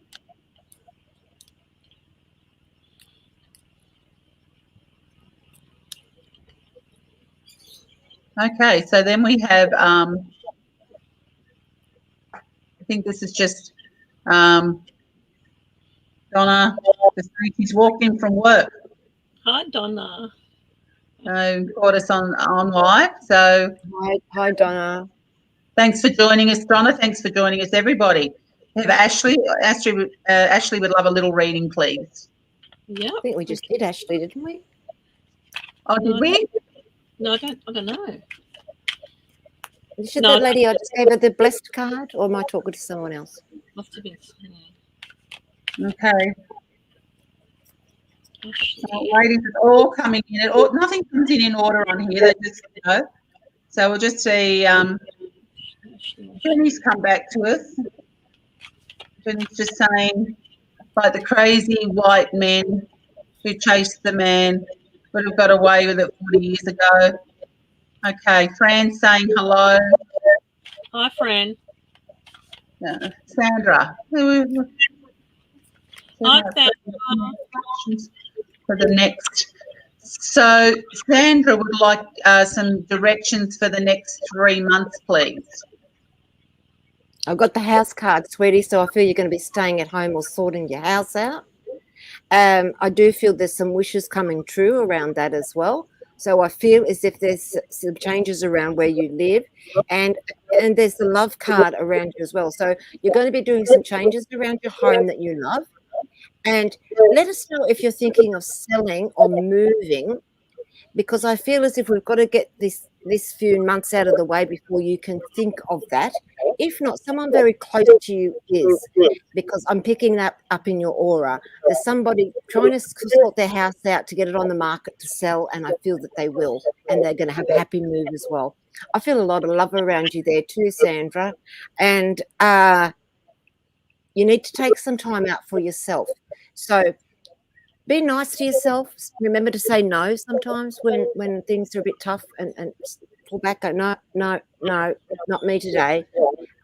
Okay, so then we have, I think this is just Donna. She's walked in from work. Hi, Donna. Got us on live. So hi, Donna. Thanks for joining us, Donna. Thanks for joining us, everybody. We have Ashley. Ashley would love a little reading, please. Yeah. I think we just did Ashley, didn't we? Oh, did we? No, I don't know. Should that lady I just gave her the blessed card, or am I talking to someone else? Must have been. Okay. Waiting for it all coming in. Nothing comes in order on here. They just So we'll just see. Jenny's come back to us. Jenny's just saying, like the crazy white men who chased the man would have got away with it 40 years ago. Okay, Fran's saying hello. Hi, Fran. Sandra. Hi, Sandra. For the next. So Sandra would like some directions for the next 3 months, please. I've got the house card, sweetie, so I feel you're going to be staying at home or sorting your house out. I do feel there's some wishes coming true around that as well. So I feel as if there's some changes around where you live, and there's the love card around you as well. So you're going to be doing some changes around your home that you love. And let us know if you're thinking of selling or moving, because I feel as if we've got to get this few months out of the way before you can think of that. If not, someone very close to you is, because I'm picking that up in your aura. There's somebody trying to sort their house out to get it on the market to sell, and I feel that they will, and they're going to have a happy move as well. I feel a lot of love around you there too, Sandra, and you need to take some time out for yourself. So be nice to yourself. Remember to say no sometimes when things are a bit tough, and pull back, go, no, not me today.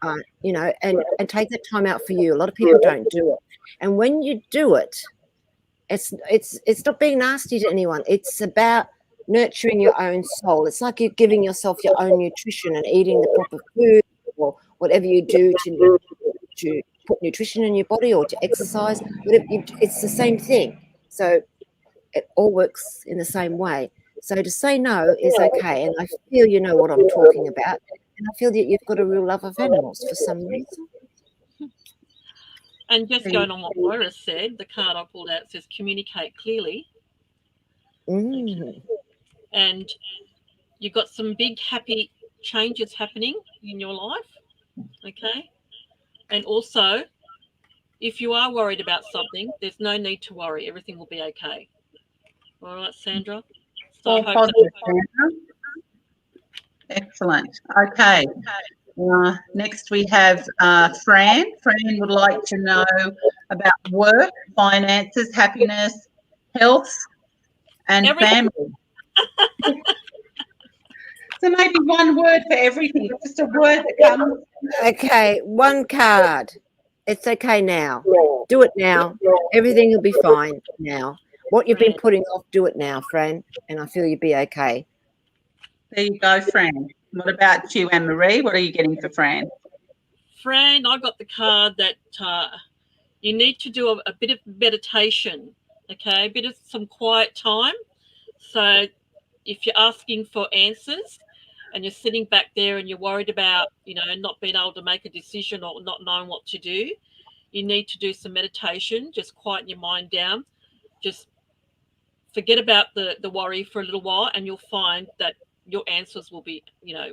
And take that time out for you. A lot of people don't do it. And when you do it, it's not being nasty to anyone. It's about nurturing your own soul. It's like you're giving yourself your own nutrition and eating the proper food or whatever you do to put nutrition in your body or to exercise. But it's the same thing. So it all works in the same way. So to say no is okay. And I feel you know what I'm talking about. And I feel that you've got a real love of animals for some reason. And just going on what Moira said, the card I pulled out says communicate clearly. Mm. And you've got some big happy changes happening in your life. Okay. And also, if you are worried about something, there's no need to worry. Everything will be okay. All right, Sandra. So All positive, Sandra. Excellent. Okay. Next we have Fran. Fran would like to know about work, finances, happiness, health, and family. So maybe one word for everything, just a word that comes. Okay, one card. It's okay now. Do it now. Everything will be fine now. What you've been putting off, do it now, Fran, and I feel you'll be okay. There you go, Fran. What about you, Anne-Marie? What are you getting for Fran? Fran, I got the card that you need to do a bit of meditation, okay, a bit of some quiet time. So if you're asking for answers and you're sitting back there and you're worried about, not being able to make a decision or not knowing what to do, you need to do some meditation, just quieten your mind down, just forget about the worry for a little while, and you'll find that your answers will be,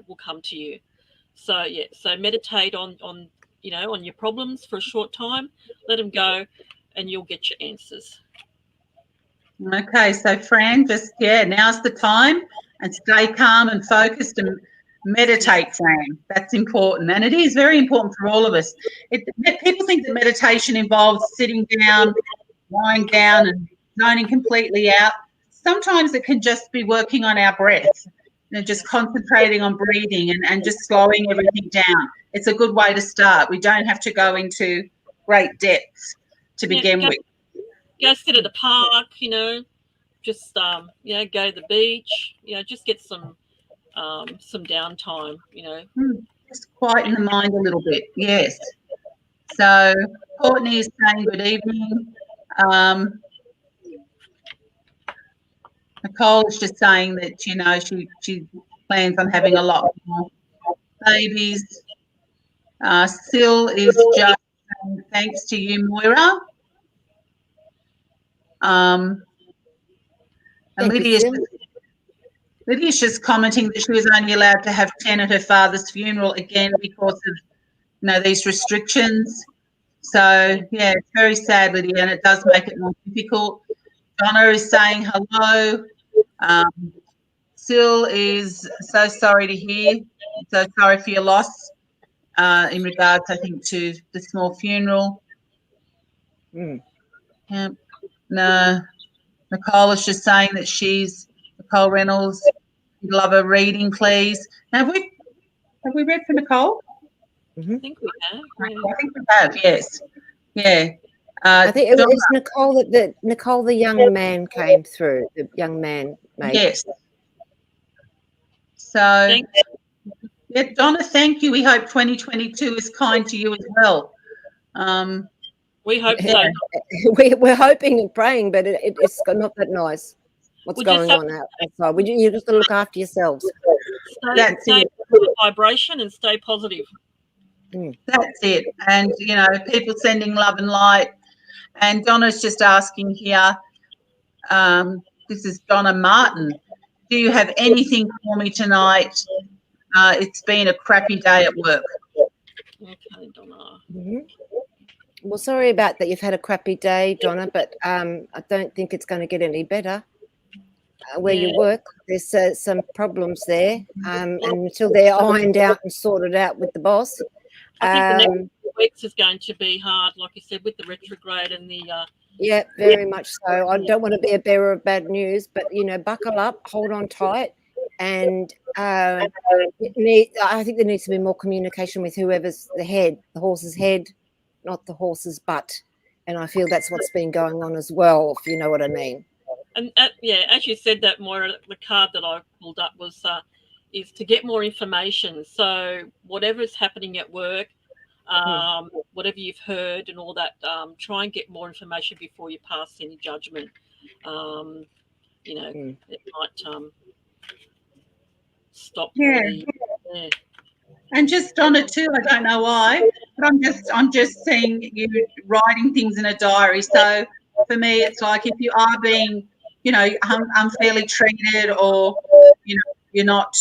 will come to you. So so meditate on your problems for a short time, let them go, and you'll get your answers. Okay, so Fran, just now's the time, and stay calm and focused and meditate, Fran. That's important, and it is very important for all of us. People think that meditation involves sitting down, lying down, and zoning completely out. Sometimes it can just be working on our breath, just concentrating on breathing and just slowing everything down. It's a good way to start. We don't have to go into great depths to begin with. Go sit at the park, just go to the beach, just get some downtime, Just quieten the mind a little bit, yes. So Courtney is saying good evening. Nicole is just saying that, she plans on having a lot more babies. Sil is just saying thanks to you, Moira. And Lydia's just commenting that she was only allowed to have 10 at her father's funeral again because of, these restrictions. So, it's very sad, Lydia, and it does make it more difficult. Donna is saying hello. Sil is so sorry to hear. So sorry for your loss in regards, I think, to the small funeral. Yeah. No, Nicole is just saying that Nicole Reynolds. We'd love a reading, please. Now, have we read for Nicole? Mm-hmm. I think we have. I think we have, yes. Yeah. I think it was Nicole that Nicole, the young man, came through. The young man made. Yes. So, Donna, thank you. We hope 2022 is kind to you as well. We hope so. We're hoping and praying, but it's not that nice. What's going on outside? You just got to look after yourselves. Stay vibration and stay positive. That's it. And, people sending love and light. And Donna's just asking here, this is Donna Martin, do you have anything for me tonight? It's been a crappy day at work. Okay, Donna. Mm-hmm. Well, sorry about that. You've had a crappy day, Donna, but I don't think it's going to get any better. Where you work, there's some problems there, and until they're ironed out and sorted out with the boss. I think the next weeks is going to be hard, like you said, with the retrograde and the. Yeah, very much so. I don't want to be a bearer of bad news, but buckle up, hold on tight, and I think there needs to be more communication with whoever's the head, the horse's head, not the horse's butt, and I feel that's what's been going on as well, if you know what I mean. And yeah, as you said that, Moira, the card that I pulled up was is to get more information. So whatever's happening at work, whatever you've heard and all that, try and get more information before you pass any judgment. You know, it might stop the. Yeah. And just Donna too, I don't know why, but I'm just seeing you writing things in a diary. So for me, it's like if you are being, you know, unfairly treated, or you know, you're not,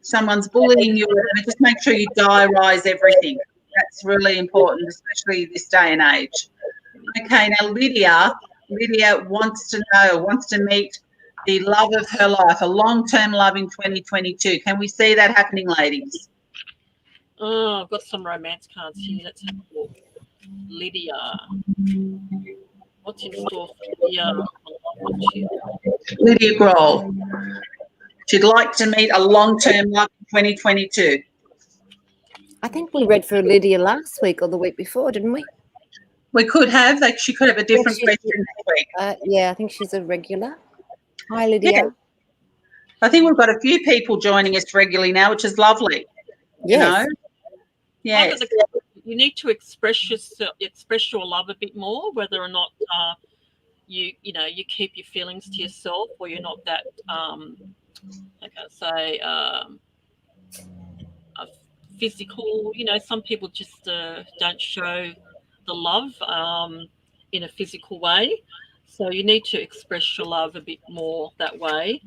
someone's bullying you, just make sure you diarise everything. That's really important, especially this day and age. Okay, now Lydia wants to meet the love of her life, a long-term love in 2022. Can we see that happening, ladies? Oh, I've got some romance cards here. Let's have a look. Lydia. What's in store for Lydia? Lydia Grohl. She'd like to meet a long-term love in 2022. I think we read for Lydia last week or the week before, didn't we? We could have. Like, she could have a different question next week. Yeah, I think she's a regular. Hi, Lydia. Yeah. I think we've got a few people joining us regularly now, which is lovely. Yes. You know? Yes. You need to express your love a bit more, whether or not you keep your feelings to yourself, or you're not that physical. You know, some people just don't show the love in a physical way. So you need to express your love a bit more that way.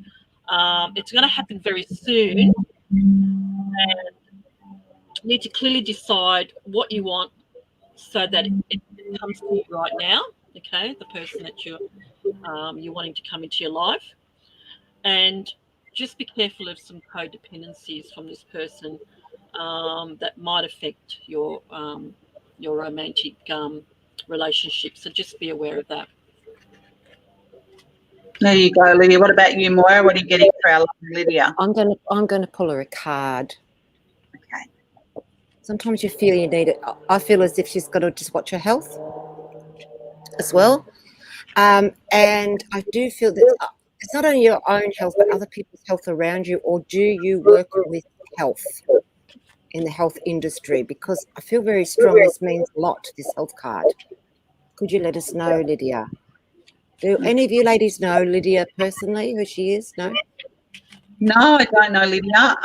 It's going to happen very soon, and you need to clearly decide what you want so that it comes to you right now. Okay, the person that you're wanting to come into your life, and just be careful of some codependencies from this person that might affect your romantic relationship. So just be aware of that. There you go, Lydia. What about you, Moira? What are you getting for our lovely Lydia? I'm going to pull her a card. Okay. Sometimes you feel you need it. I feel as if she's got to just watch her health as well. And I do feel that it's not only your own health, but other people's health around you. Or do you work with health in the health industry? Because I feel very strong. This means a lot, this health card. Could you let us know, Lydia? Do any of you ladies know Lydia personally, who she is? No? No, I don't know Lydia.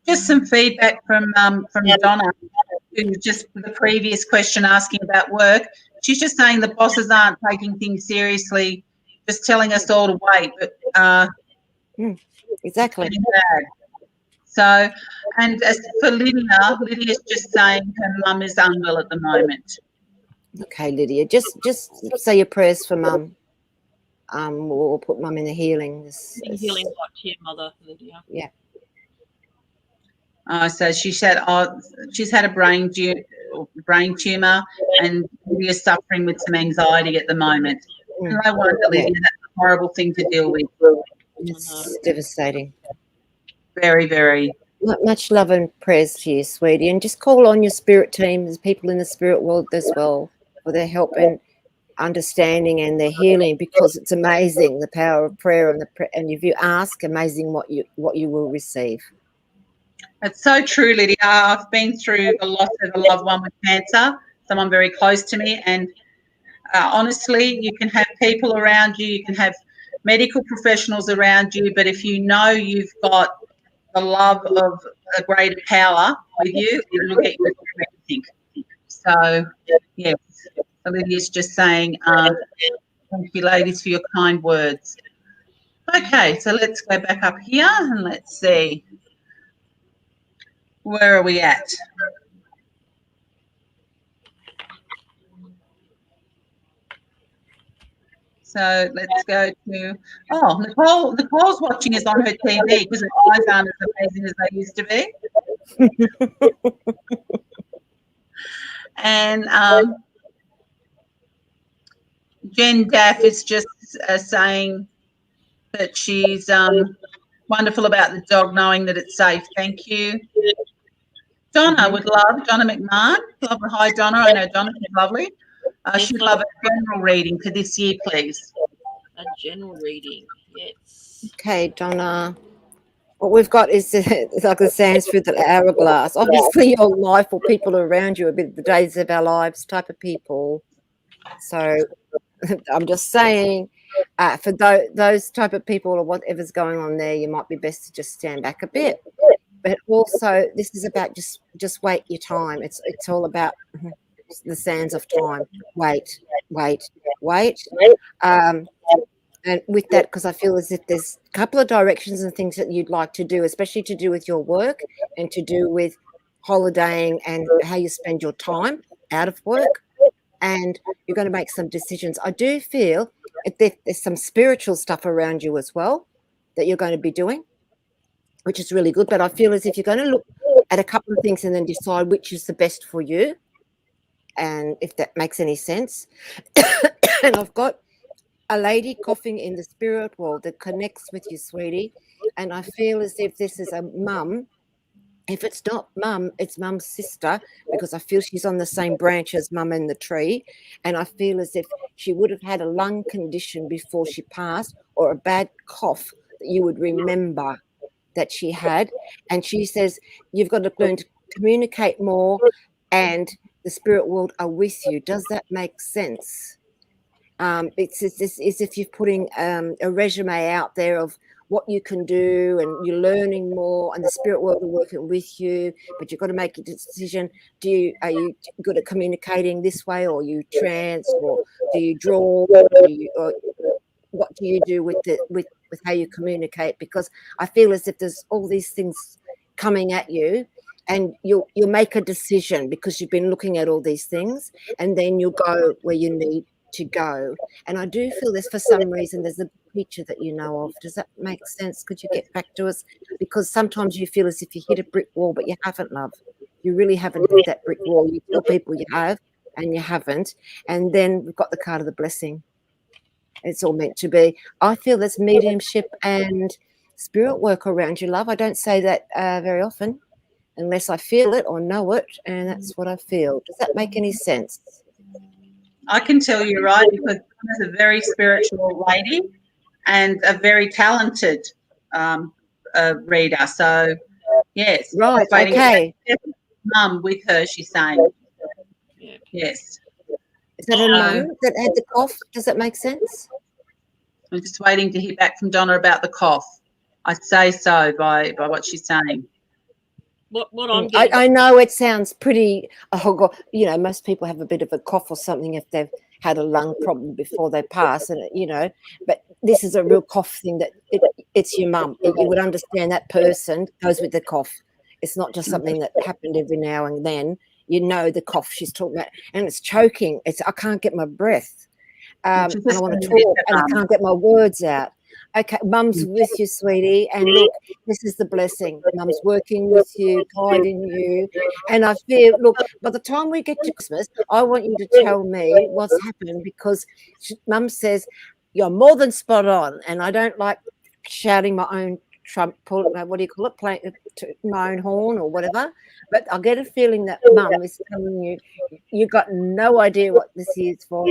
Just some feedback from Donna, who just the previous question asking about work. She's just saying the bosses aren't taking things seriously, just telling us all to wait. But exactly. So, and as for Lydia's just saying her mum is unwell at the moment. Okay, Lydia, just say your prayers for mum. We'll put mum in the healing. Healing light to your mother, Lydia. Yeah. So she said, she's had a brain tumor, and Lydia's suffering with some anxiety at the moment. And I wonder, Lydia, that's a horrible thing to deal with. It's devastating. Very, very. Much love and prayers to you, sweetie, and just call on your spirit team. There's people in the spirit world as well for their help and understanding and their healing, because it's amazing the power of prayer and if you ask, amazing what you will receive. It's so true, Lydia. I've been through the loss of a loved one with cancer, someone very close to me, and honestly, you can have people around you, you can have medical professionals around you, but if you know you've got the love of a greater power with you, it will get you through everything. So, yes, Lydia's just saying, thank you, ladies, for your kind words. Okay, so let's go back up here and let's see. Where are we at? So let's go to, Nicole's watching us on her TV because her eyes aren't as amazing as they used to be. And Jen Daff is just saying that she's wonderful about the dog, knowing that it's safe. Thank you. Donna would love, Donna McMahon. Hi, Donna. I know Donna is lovely. Yes, She'd love. love a general reading for this year, please. A general reading. Yes. Okay, Donna. What we've got is it's like the sands through the hourglass. Obviously, your life or people around you are a bit the days of our lives type of people. So I'm just saying, for those type of people or whatever's going on there, you might be best to just stand back a bit. But also, this is about just wait your time. It's all about the sands of time. Wait, wait, wait. And with that, because I feel as if there's a couple of directions and things that you'd like to do, especially to do with your work and to do with holidaying and how you spend your time out of work. And you're going to make some decisions. I do feel there's some spiritual stuff around you as well that you're going to be doing, which is really good. But I feel as if you're going to look at a couple of things and then decide which is the best for you, and if that makes any sense. And I've got a lady coughing in the spirit world that connects with you, sweetie. And I feel as if this is a mum. If it's not mum, it's mum's sister, because I feel she's on the same branch as mum in the tree. And I feel as if she would have had a lung condition before she passed, or a bad cough that you would remember that she had. And she says, you've got to learn to communicate more, and the spirit world are with you. Does that make sense? It's as if you're putting a resume out there of what you can do, and you're learning more, and the spirit world are working with you, but you've got to make a decision. Are you good at communicating this way, or you trance, or do you draw, or what do you do with how you communicate? Because I feel as if there's all these things coming at you, and you'll make a decision because you've been looking at all these things, and then you'll go where you need to go. And I do feel there's, for some reason, there's a picture that you know of. Does that make sense? Could you get back to us? Because sometimes you feel as if you hit a brick wall, but you haven't, love. You really haven't hit that brick wall. You tell people you have, and you haven't. And then we've got the card of the blessing. It's all meant to be. I feel there's mediumship and spirit work around you, love. I don't say that very often unless I feel it or know it, and that's what I feel. Does that make any sense? I can tell you, right, because she's a very spiritual lady and a very talented reader. So, yes. Right, okay. Mum with her, she's saying. Yeah. Yes. Is that her mum that had the cough? Does that make sense? I'm just waiting to hear back from Donna about the cough. I'd say so by what she's saying. What I'm getting, I know it sounds pretty, most people have a bit of a cough or something if they've had a lung problem before they pass, and but this is a real cough thing that it's your mum. You would understand that person goes with the cough. It's not just something that happened every now and then. You know the cough she's talking about, and it's choking. I can't get my breath, and I want to talk, and I can't get my words out. Okay, mum's with you, sweetie, and look, this is the blessing. Mum's working with you, guiding you, and I feel, look, by the time we get to Christmas, I want you to tell me what's happened, because mum says you're more than spot on, and I don't like shouting my own what do you call it, playing my own horn or whatever, but I get a feeling that mum is telling you, you got no idea what this is for.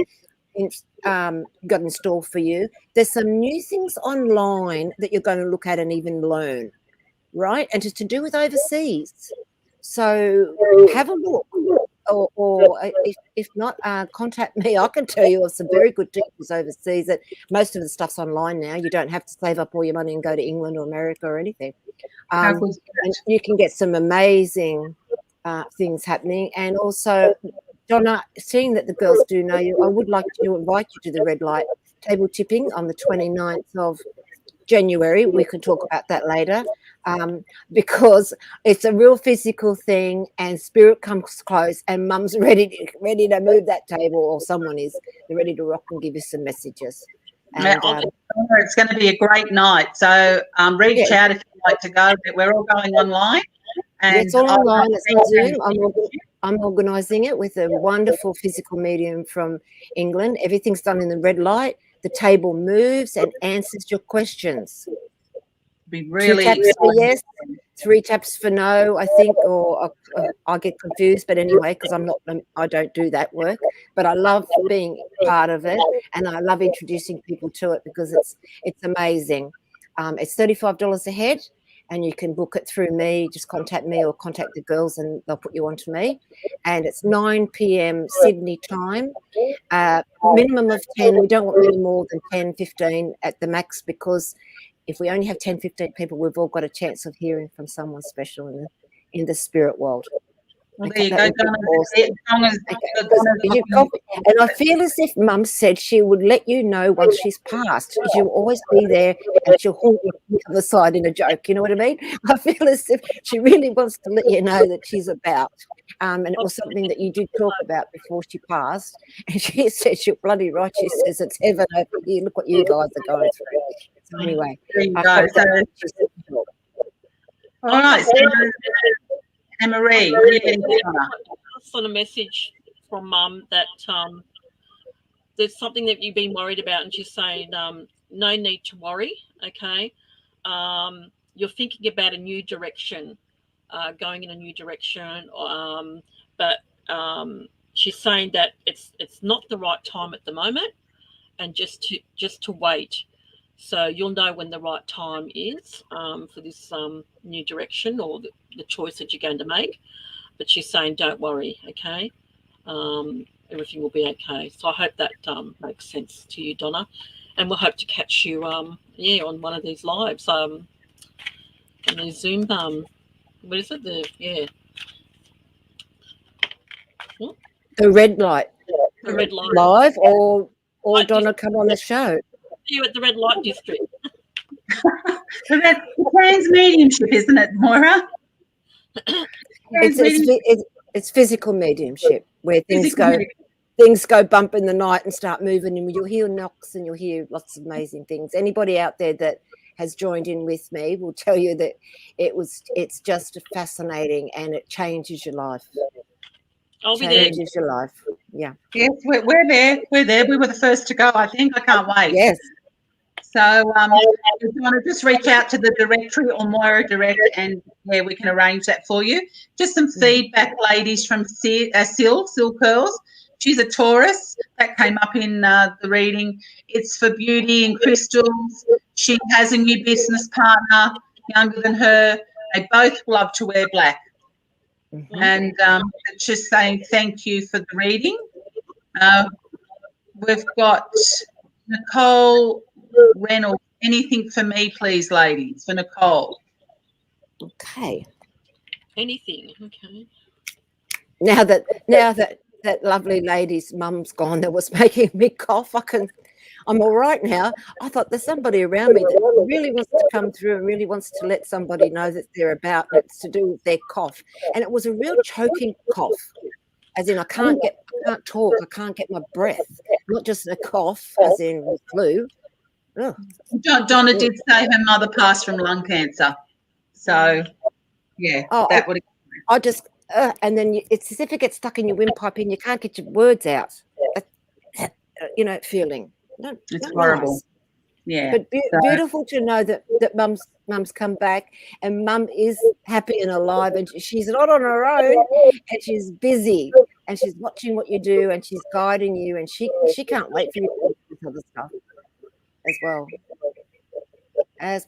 Got in store for you. There's some new things online that you're going to look at and even learn, right? And it's to do with overseas. So have a look, or if not, contact me. I can tell you of some very good teachers overseas. That most of the stuff's online now. You don't have to save up all your money and go to England or America or anything. And you can get some amazing things happening. And also, Donna, seeing that the girls do know you, I would like to invite you to the red light table tipping on the 29th of January. We can talk about that later, because it's a real physical thing, and spirit comes close, and mum's ready to move that table, or someone is. They're ready to rock and give you some messages. And, it's going to be a great night. So reach out if you'd like to go. We're all going online. And it's all online. It's on Zoom. I'm organising it with a wonderful physical medium from England. Everything's done in the red light. The table moves and answers your questions. Be really 2 taps for yes, 3 taps for no, I think, or I get confused. But anyway, because I don't do that work. But I love being part of it, and I love introducing people to it because it's amazing. It's $35 a head, and you can book it through me. Just contact me or contact the girls, and they'll put you on to me. And it's 9 p.m. Sydney time. Minimum of 10. We don't want any more than 10, 15 at the max, because if we only have 10, 15 people, we've all got a chance of hearing from someone special in the spirit world. Well, there you go, Donna. And I feel as if Mum said she would let you know once she's passed. She'll always be there, and she'll haunt you on the other side in a joke. You know what I mean? I feel as if she really wants to let you know that she's about. And it was something that you did talk about before she passed. And she said, she'll bloody right. She says, it's heaven over here. Look what you guys are going through. So anyway, there you go. All right. So, Annemarie, what are you getting from her? I got a message from Mum that there's something that you've been worried about, and she's saying no need to worry. Okay, you're thinking about a new direction, going in a new direction, but she's saying that it's not the right time at the moment, and just to wait. So you'll know when the right time is for this new direction or the choice that you're going to make. But she's saying, don't worry, okay? Everything will be okay. So I hope that makes sense to you, Donna. And we'll hope to catch you, on one of these lives, on the Zoom. What is it? The red light. The red light. Live or Donna come on the show. You at the red light district. So that's trans mediumship, isn't it, Moira? It's physical mediumship where things go bump in the night and start moving, and you'll hear knocks and you'll hear lots of amazing things. Anybody out there that has joined in with me will tell you that it's just fascinating, and it changes your life. I'll be there. Changes your life. Yeah. Yes, we're there. We're there. We were the first to go, I think. I can't wait. Yes. So if you want to just reach out to the directory or Moira Direct, and we can arrange that for you. Just some feedback, ladies, from Sil Curls. She's a Taurus. That came up in the reading. It's for beauty and crystals. She has a new business partner, younger than her. They both love to wear black. Mm-hmm. And just saying thank you for the reading. We've got Nicole Reynolds. Anything for me, please, ladies, for Nicole. Okay. Anything. Okay. Now that lovely lady's mum's gone that was making me cough, I'm all right now. I thought there's somebody around me that really wants to come through and really wants to let somebody know that they're about, and it's to do with their cough. And it was a real choking cough, as in I can't talk, I can't get my breath. Not just a cough, as in flu. Oh. Donna did say her mother passed from lung cancer. So, yeah, that would. I just, and then it's as if it gets stuck in your windpipe and you can't get your words out. Feeling. It's horrible. Nice. Yeah. But beautiful to know that mum's come back, and mum is happy and alive, and she's not on her own, and she's busy, and she's watching what you do, and she's guiding you, and she can't wait for you to do this other stuff as well. And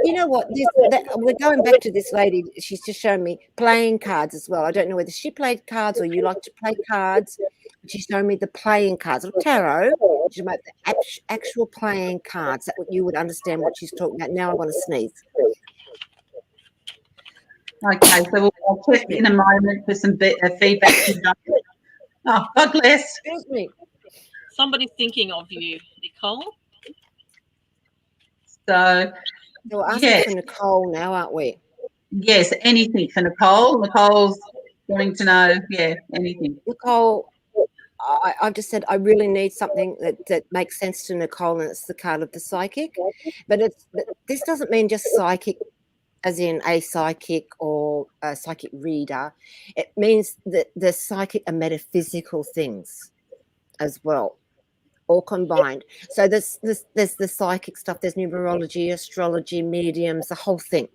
you know what? We're going back to this lady. She's just shown me playing cards as well. I don't know whether she played cards or you like to play cards. She's showing me the playing cards of tarot. She's about the actual playing cards. That you would understand what she's talking about. Now I want to sneeze. Okay, so I'll check in a moment for some feedback. Oh, God bless. Excuse me. Somebody's thinking of you, Nicole. So we're asking for Nicole now, aren't we? Yes, anything for Nicole. Nicole's wanting to know, anything. Nicole, I've just said I really need something that makes sense to Nicole, and it's the card of the psychic. But this doesn't mean just psychic as in a psychic or a psychic reader. It means that the psychic are metaphysical things as well, all combined. So there's the psychic stuff, there's numerology, astrology, mediums, the whole thing.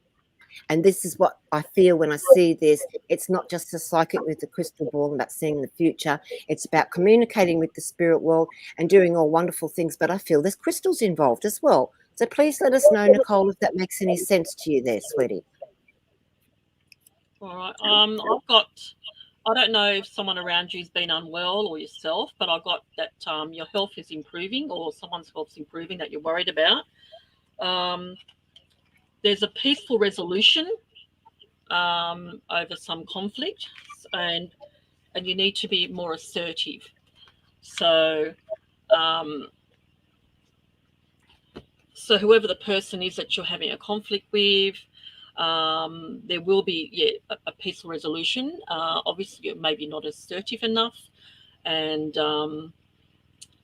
And this is what I feel when I see this. It's not just a psychic with the crystal ball about seeing the future. It's about communicating with the spirit world and doing all wonderful things. But I feel there's crystals involved as well. So please let us know, Nicole, if that makes any sense to you there, sweetie. All right. I don't know if someone around you's been unwell or yourself, but I got that your health is improving or someone's health's improving that you're worried about. There's a peaceful resolution over some conflict, and you need to be more assertive. So, so whoever the person is that you're having a conflict with, there will be a peaceful resolution. Obviously, you're maybe not assertive enough, and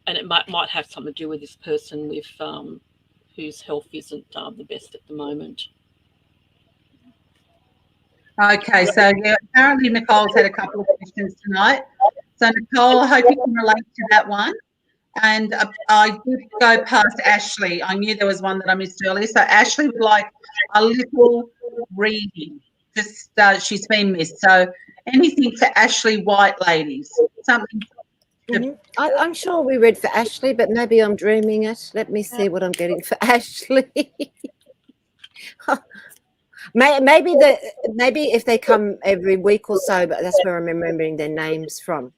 it might have something to do with this person with whose health isn't the best at the moment. Okay, so yeah, apparently Nicole's had a couple of questions tonight. So Nicole, I hope you can relate to that one. And I did go past Ashley. I knew there was one that I missed earlier. So Ashley would like a little reading. Just she's been missed. So anything for Ashley White, ladies? Something. I'm sure we read for Ashley, but maybe I'm dreaming it. Let me see what I'm getting for Ashley. maybe if they come every week or so, but that's where I'm remembering their names from.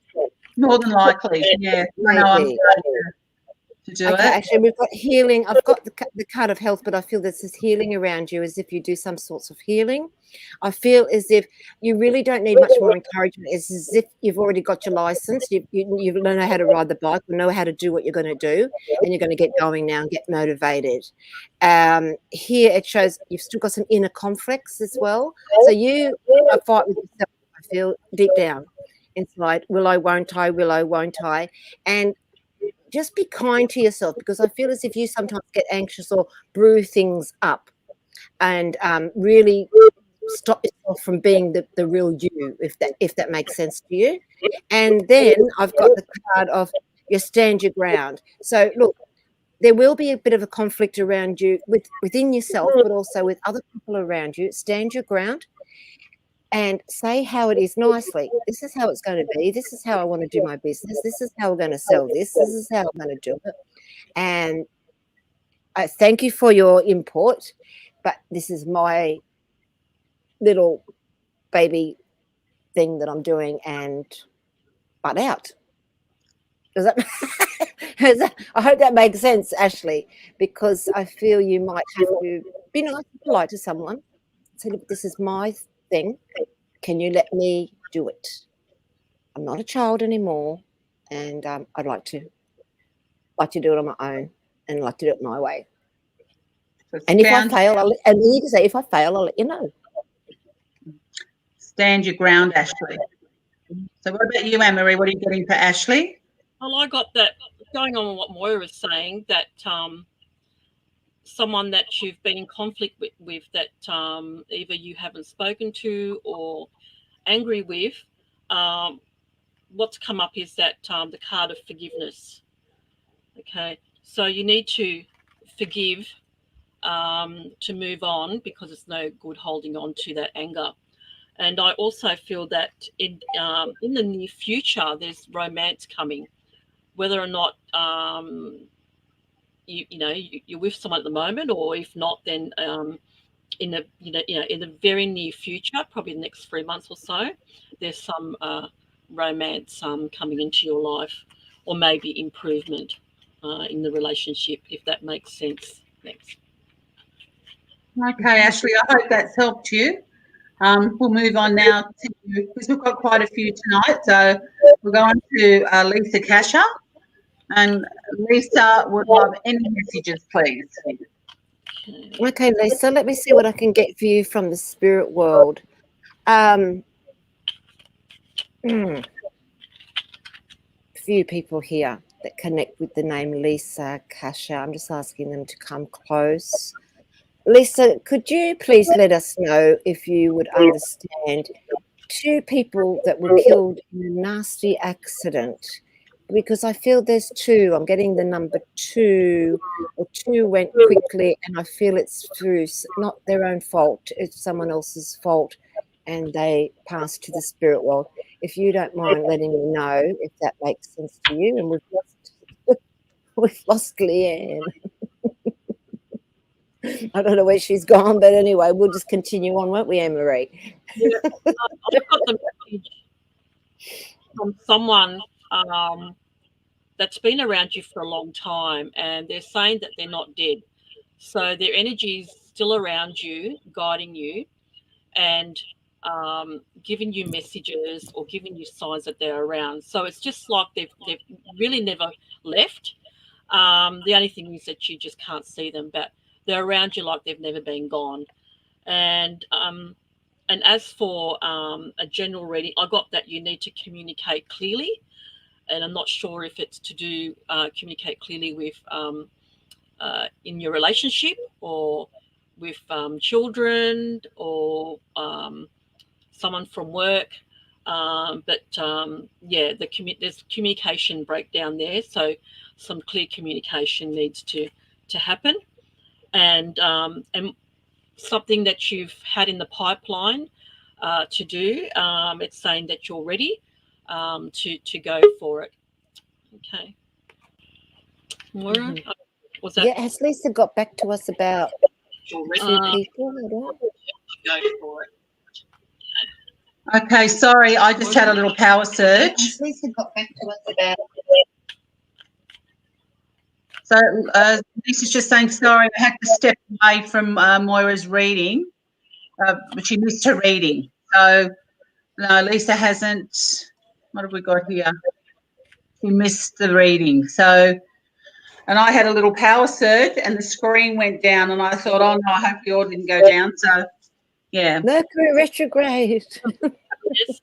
More than likely, yeah. Maybe. To do okay, it. actually, we've got healing. I've got the card of health, but I feel this is healing around you as if you do some sorts of healing. I feel as if you really don't need much more encouragement. It's as if you've already got your license. You know how to ride the bike, you know how to do what you're going to do, and you're going to get going now and get motivated. Here it shows you've still got some inner conflicts as well. So you fight with yourself, I feel, deep down inside. Will I, won't I? Will I, won't I? And just be kind to yourself, because I feel as if you sometimes get anxious or brew things up, and really stop yourself from being the real you, if that makes sense to you. And then I've got the card of you stand your ground. So look, there will be a bit of a conflict around you within yourself, but also with other people around you. Stand your ground and say how it is nicely. This is how it's going to be. This is how I want to do my business. This is how we're going to sell this. This is how I'm going to do it. And I thank you for your input, but this is my little baby thing that I'm doing, and butt out. Does that I hope that makes sense, Ashley, because I feel you might have to be nice and polite to someone. Say, look, this is my thing. Can you let me do it? I'm not a child anymore, and I'd like to do it on my own, and like to do it my way. So and if I fail, and you can say, if I fail, I'll let you know. Stand your ground, Ashley. So what about you, Annemarie? What are you getting for Ashley? Well, I got that going on with what Moira was saying, that someone that you've been in conflict with that either you haven't spoken to or angry with, what's come up is that the card of forgiveness. Okay, so you need to forgive to move on, because it's no good holding on to that anger. And I also feel that in the near future, there's romance coming, whether or not you're with someone at the moment, or if not, then in the very near future, probably the next 3 months or so, there's some romance coming into your life, or maybe improvement in the relationship, if that makes sense. Thanks. Okay, Ashley, I hope that's helped you. We'll move on now to, because we've got quite a few tonight, so we'll go on to Lisa Kasha. And Lisa would love any messages, please. Okay, Lisa, let me see what I can get for you from the spirit world. Few people here that connect with the name Lisa Kasha. I'm just asking them to come close. Lisa, could you please let us know if you would understand 2 people that were killed in a nasty accident because I feel there's two. I'm getting the number 2, or 2 went quickly, and I feel it's through not their own fault, it's someone else's fault, and they passed to the spirit world. If you don't mind letting me know if that makes sense to you. And we've lost Leanne. I don't know where she's gone, but anyway, we'll just continue on, won't we, Annemarie? Yeah. I've got the message from someone that's been around you for a long time, and they're saying that they're not dead. So their energy is still around you, guiding you, and giving you messages or giving you signs that they're around. So it's just like they've really never left. The only thing is that you just can't see them, but they're around you like they've never been gone. And as for a general reading, I got that you need to communicate clearly, and I'm not sure if it's to do communicate clearly with in your relationship, or with children, or someone from work. But yeah, there's communication breakdown there, so some clear communication needs to happen, and something that you've had in the pipeline to do. It's saying that you're ready to go for it. Okay, Moira, was that? Yeah, has Lisa got back to us about You're 2 people? I don't. Go for it. Okay, sorry, I just had a little power surge. Has Lisa got back to us about? So Lisa's just saying, sorry, I had to step away from Moira's reading, but she missed her reading. So no, Lisa hasn't. What have we got here? She missed the reading. So, and I had a little power surge, and the screen went down, and I thought, oh no, I hope yours didn't go down. So, yeah. Mercury retrograde. Yes.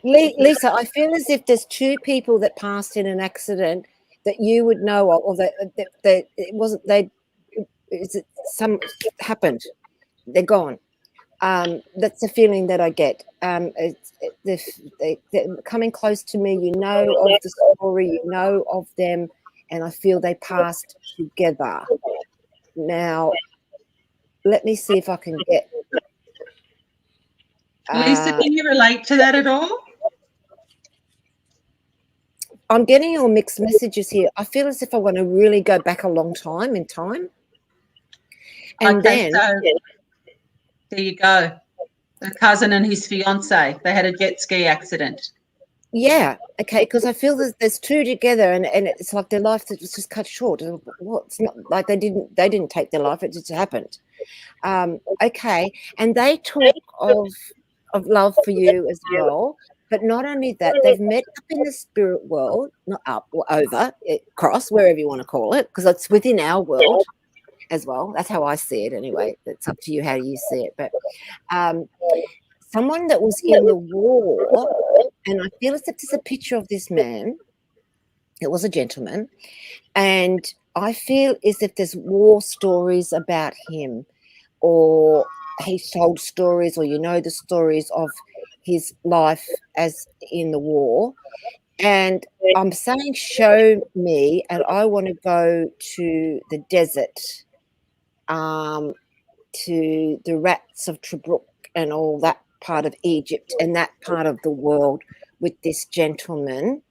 Lisa, I feel as if there's 2 people that passed in an accident that you would know of, or that it wasn't some happened. They're gone. That's the feeling that I get. They're coming close to me. You know of the story. You know of them, and I feel they passed together. Now, let me see if I can get. Lisa, can you relate to that at all? I'm getting all mixed messages here. I feel as if I want to really go back a long time in time. And okay, then, so there you go. The cousin and his fiance, they had a jet ski accident. yeah, okay, because I feel there's 2 together, and it's like their life was just cut short. Well, it's not like they didn't take their life; it just happened. Okay, and they talk of love for you as well. But not only that, they've met up in the spirit world, not up or over, cross, wherever you want to call it, because it's within our world as well. That's how I see it anyway. It's up to you how you see it. But someone that was in the war, and I feel as if there's a picture of this man. It was a gentleman. And I feel as if there's war stories about him, or he told stories, or you know the stories of his life as in the war. And I'm saying show me, and I want to go to the desert, to the rats of Tobruk and all that part of Egypt and that part of the world with this gentleman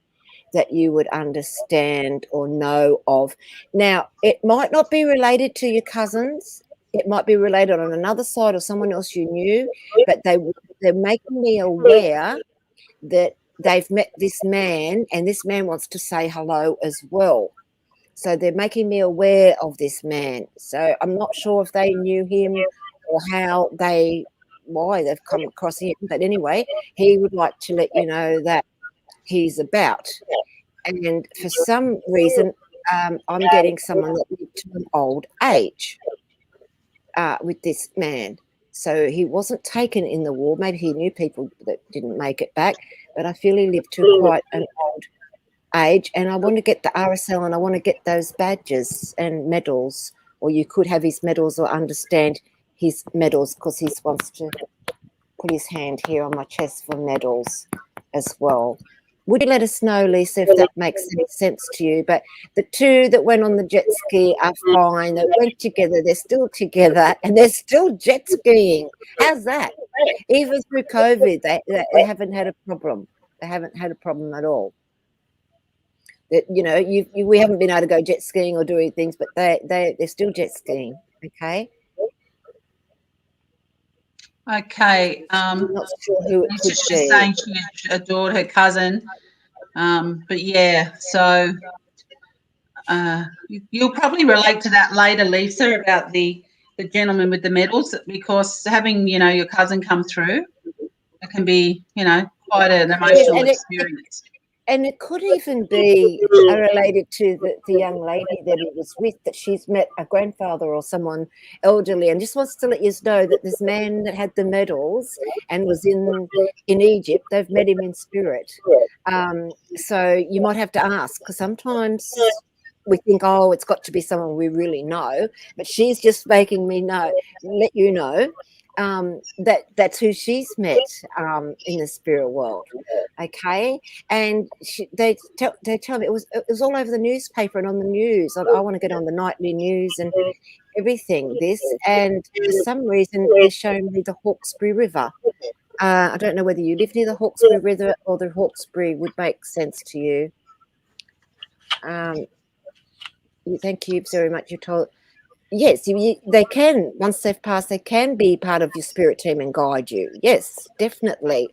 that you would understand or know of. Now, it might not be related to your cousins. It might be related on another side or someone else you knew, but they're making me aware that they've met this man, and this man wants to say hello as well. So they're making me aware of this man. So I'm not sure if they knew him or why they've come across him. But anyway, he would like to let you know that he's about. And for some reason, I'm getting someone that lived to an old age with this man. So he wasn't taken in the war. Maybe he knew people that didn't make it back, but I feel he lived to quite an old age. And I want to get the RSL, and I want to get those badges and medals, or you could have his medals or understand his medals, because he wants to put his hand here on my chest for medals as well. would you let us know, Lisa, if that makes any sense to you? But the two that went on the jet ski are fine. They went together. They're still together, and they're still jet skiing. How's that? Even through COVID, they haven't had a problem. They haven't had a problem at all. That we haven't been able to go jet skiing or doing things, but they're still jet skiing. Okay. Okay. I'm not sure who it could Lisa's be. just saying she adored her cousin. But yeah, so you'll probably relate to that later, Lisa, about the gentleman with the medals, because having your cousin come through, it can be quite an emotional experience. And it could even be related to the young lady that he was with, that she's met a grandfather or someone elderly, and just wants to let you know that this man that had the medals and was in Egypt, they've met him in spirit. So you might have to ask, because sometimes we think, oh, it's got to be someone we really know, but she's just making me let you know that's who she's met in the spirit world. Okay, and they tell me it was all over the newspaper and on the news. I want to get on the nightly news and everything. And for some reason they're showing me the Hawkesbury River. I don't know whether you live near the Hawkesbury River or the Hawkesbury would make sense to you. Thank you very much. You told. Yes, they can. Once they've passed, they can be part of your spirit team and guide you. Yes, definitely.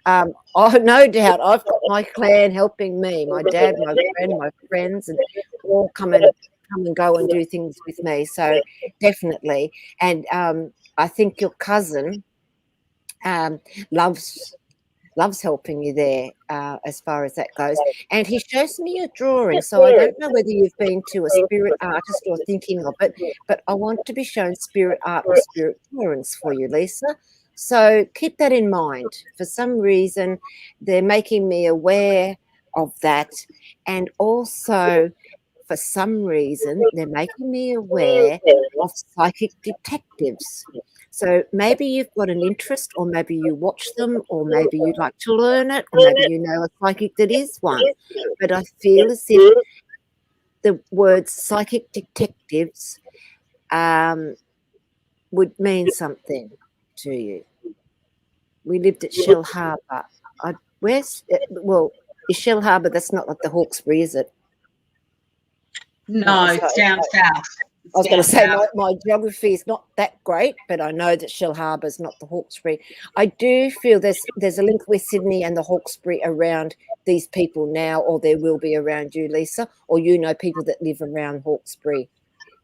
Oh, no doubt. I've got my clan helping me. My dad, my friends, and all come and go and do things with me. So definitely. And I think your cousin loves helping you there as far as that goes. And he shows me your drawing, so I don't know whether you've been to a spirit artist or thinking of it, but I want to be shown spirit art or spirit drawings for you, Lisa. So keep that in mind. For some reason, they're making me aware of that. And also, for some reason, they're making me aware of psychic detectives. So maybe you've got an interest, or maybe you watch them, or maybe you'd like to learn it, or maybe you know a psychic that is one. But I feel as if the words psychic detectives would mean something to you. We lived at Shell Harbour. Is Shell Harbour, that's not like the Hawkesbury, is it? No, it's down south. I was going to say my geography is not that great, but I know that Shell Harbour is not the Hawkesbury. I do feel there's a link with Sydney and the Hawkesbury around these people now, or there will be around you, Lisa, or people that live around Hawkesbury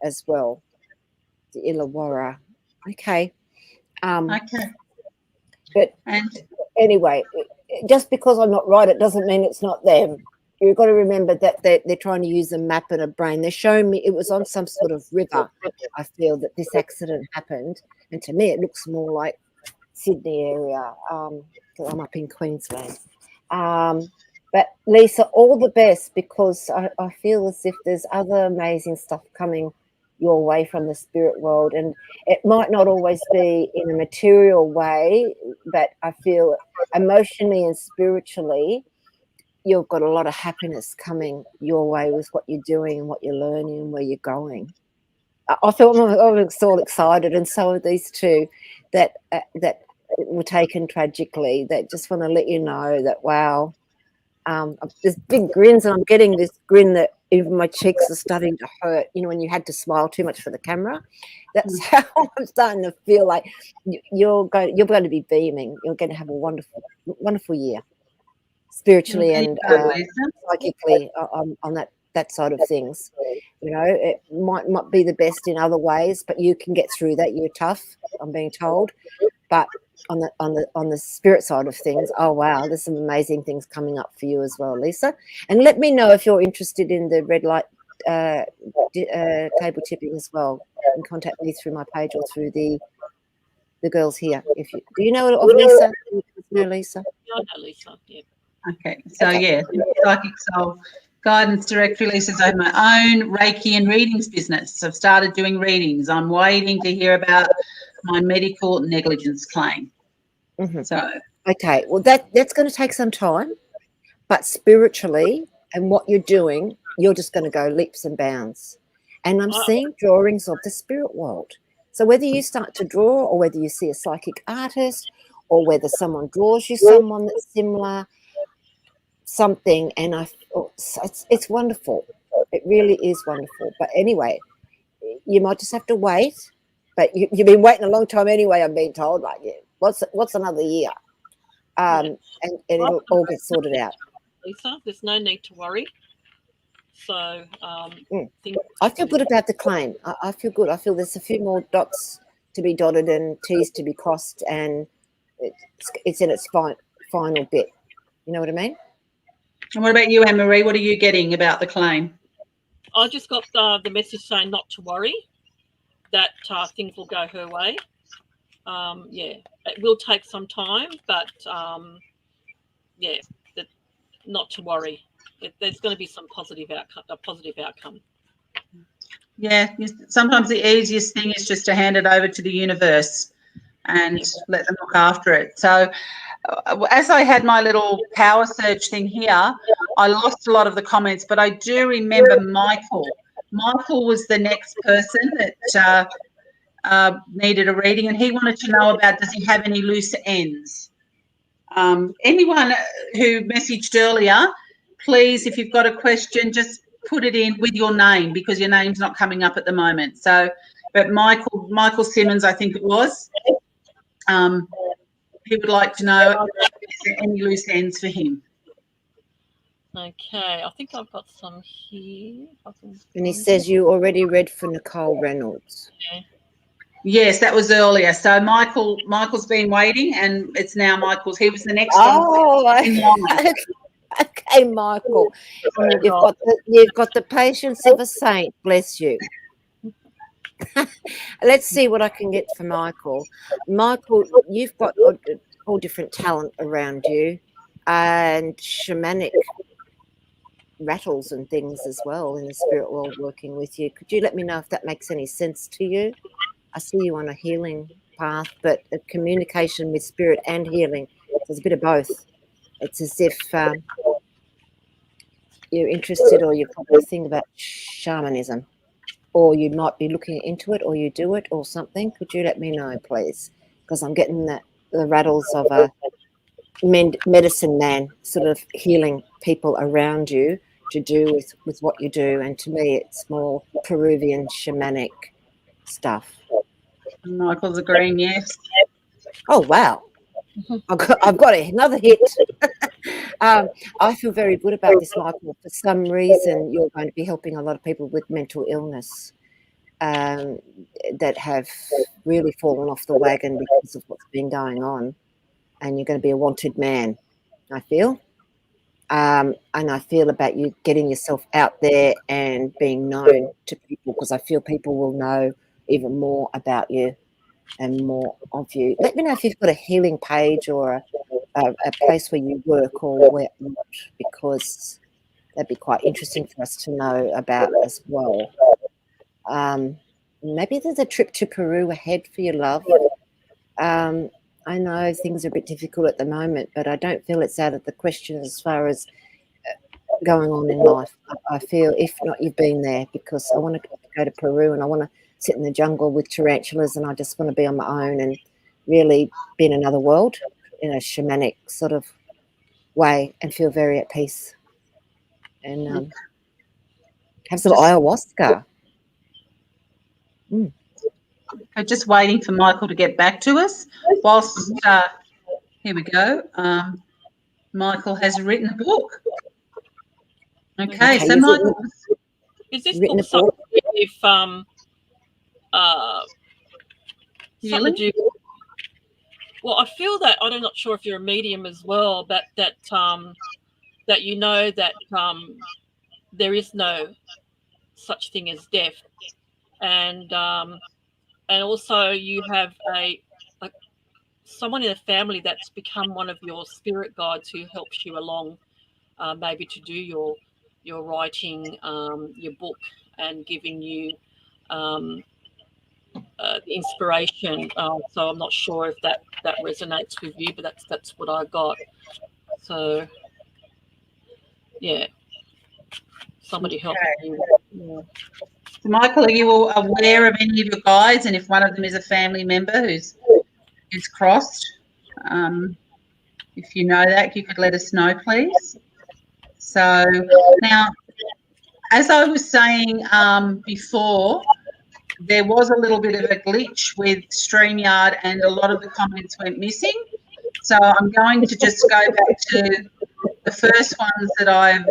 as well, the Illawarra. Okay. Okay. But anyway, just because I'm not right, it doesn't mean it's not them. You've got to remember that they're trying to use a map and a brain. They're showing me it was on some sort of river. I feel that this accident happened, and to me it looks more like Sydney area, because I'm up in Queensland. But Lisa, all the best, because I feel as if there's other amazing stuff coming your way from the spirit world, and it might not always be in a material way, but I feel emotionally and spiritually you've got a lot of happiness coming your way with what you're doing and what you're learning and where you're going. I feel I'm so excited, and so are these two that were taken tragically. That just want to let you know that, wow, there's big grins, and I'm getting this grin that even my cheeks are starting to hurt. When you had to smile too much for the camera, that's how I'm starting to feel like you're going to be beaming. You're going to have a wonderful, wonderful year, spiritually and psychically on that side of things. It might not be the best in other ways, but you can get through that. You're tough, I'm being told, but on the spirit side of things, oh wow, there's some amazing things coming up for you as well, Lisa. And let me know if you're interested in the red light table tipping as well. You can contact me through my page or through the girls here. Do you know of Lisa? Do you know Lisa? I know Lisa, yeah. Okay, so yeah, Psychic Soul Guidance Directory. Lisa's owned my own Reiki and readings business. I've started doing readings. I'm waiting to hear about my medical negligence claim. Mm-hmm. So okay, well that's going to take some time, but spiritually and what you're doing, you're just going to go leaps and bounds. And I'm seeing drawings of the spirit world. So whether you start to draw, or whether you see a psychic artist, or whether someone draws you someone that's similar, something, and it's wonderful. It really is wonderful. But anyway, you might just have to wait. But you've been waiting a long time anyway, I'm being told. Like, yeah, what's another year? And it'll all get sorted out. Lisa, there's no need to worry. So I feel good about the claim. I feel good. I feel there's a few more dots to be dotted and T's to be crossed, and it's in its final bit. You know what I mean? And what about you, Annemarie? What are you getting about the claim? I just got the message saying not to worry, that things will go her way. Yeah, it will take some time, but yeah, not to worry. There's going to be some positive outcome. A positive outcome. Yeah, sometimes the easiest thing is just to hand it over to the universe and let them look after it. So as I had my little power search thing here, I lost a lot of the comments, but I do remember Michael. Michael was the next person that needed a reading, and he wanted to know about, does he have any loose ends? Anyone who messaged earlier, please, if you've got a question, just put it in with your name, because your name's not coming up at the moment. So, but Michael Simmons, I think it was, he would like to know if there any loose ends for him. Okay, I think I've got some here. And he says you already read for Nicole Reynolds. Yeah. Yes, that was earlier. So Michael's been waiting, and it's now Michael's. He was the next one in line. Okay, Michael, you've got the patience of a saint. Bless you. Let's see what I can get for Michael. Michael, you've got all different talent around you, and shamanic rattles and things as well in the spirit world working with you. Could you let me know if that makes any sense to you? I see you on a healing path, but a communication with spirit and healing. There's a bit of both. It's as if you're interested, or you've got a thing about shamanism, or you might be looking into it, or you do it, or something. Could you let me know, please? Because I'm getting the rattles of a medicine man sort of healing people around you to do with what you do. And to me, it's more Peruvian shamanic stuff. Michael's agreeing, yes. Oh, wow. I've got another hit. I feel very good about this, Michael. For some reason, you're going to be helping a lot of people with mental illness that have really fallen off the wagon because of what's been going on. And you're going to be a wanted man, I feel. And I feel about you getting yourself out there and being known to people, because I feel people will know even more about you and more of you. Let me know if you've got a healing page or a place where you work, or where, because that'd be quite interesting for us to know about as well. Maybe there's a trip to Peru ahead for your love. I know things are a bit difficult at the moment, but I don't feel it's out of the question as far as going on in life. I feel, if not, you've been there, because I want to go to Peru and I want to sit in the jungle with tarantulas, and I just want to be on my own and really be in another world in a shamanic sort of way and feel very at peace, and have some ayahuasca. Just waiting for Michael to get back to us. Whilst here we go. Michael has written a book. Okay, so Michael, is this book something if something to do? Well, I feel that I'm not sure if you're a medium as well, but that you know that there is no such thing as death, and also you have someone in the family that's become one of your spirit guides who helps you along, maybe to do your writing, your book, and giving you the inspiration. So I'm not sure if that resonates with you, but that's what I got. So Yeah. Somebody help me. Yeah. So Michael, are you all aware of any of your guides? And if one of them is a family member who's crossed, if you know that, you could let us know, please. So now, as I was saying before, there was a little bit of a glitch with StreamYard and a lot of the comments went missing. So I'm going to just go back to the first ones that I've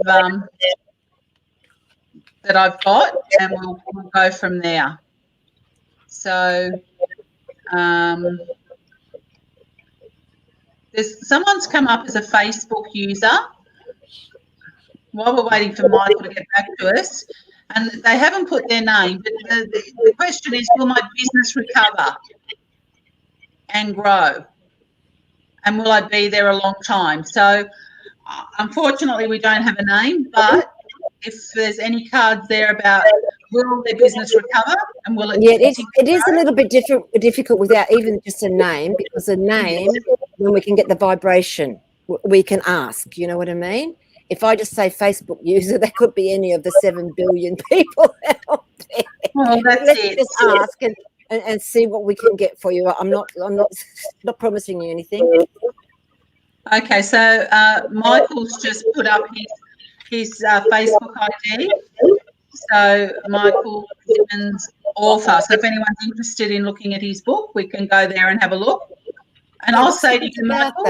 got, and we'll go from there. So someone's come up as a Facebook user. While we're waiting for Michael to get back to us, and they haven't put their name, but the question is, will my business recover and grow? And will I be there a long time? So unfortunately, we don't have a name, but if there's any cards there about will their business recover and will it? Yeah, it is a little bit difficult without even just a name, because a name, when we can get the vibration, we can ask. You know what I mean? If I just say Facebook user, that could be any of the 7 billion people out there. Well, that's it. Just ask and see what we can get for you. I'm not promising you anything. Okay, so Michael's just put up his Facebook ID. So Michael Simmons, author. So if anyone's interested in looking at his book, we can go there and have a look. And I'll say to you, Michael,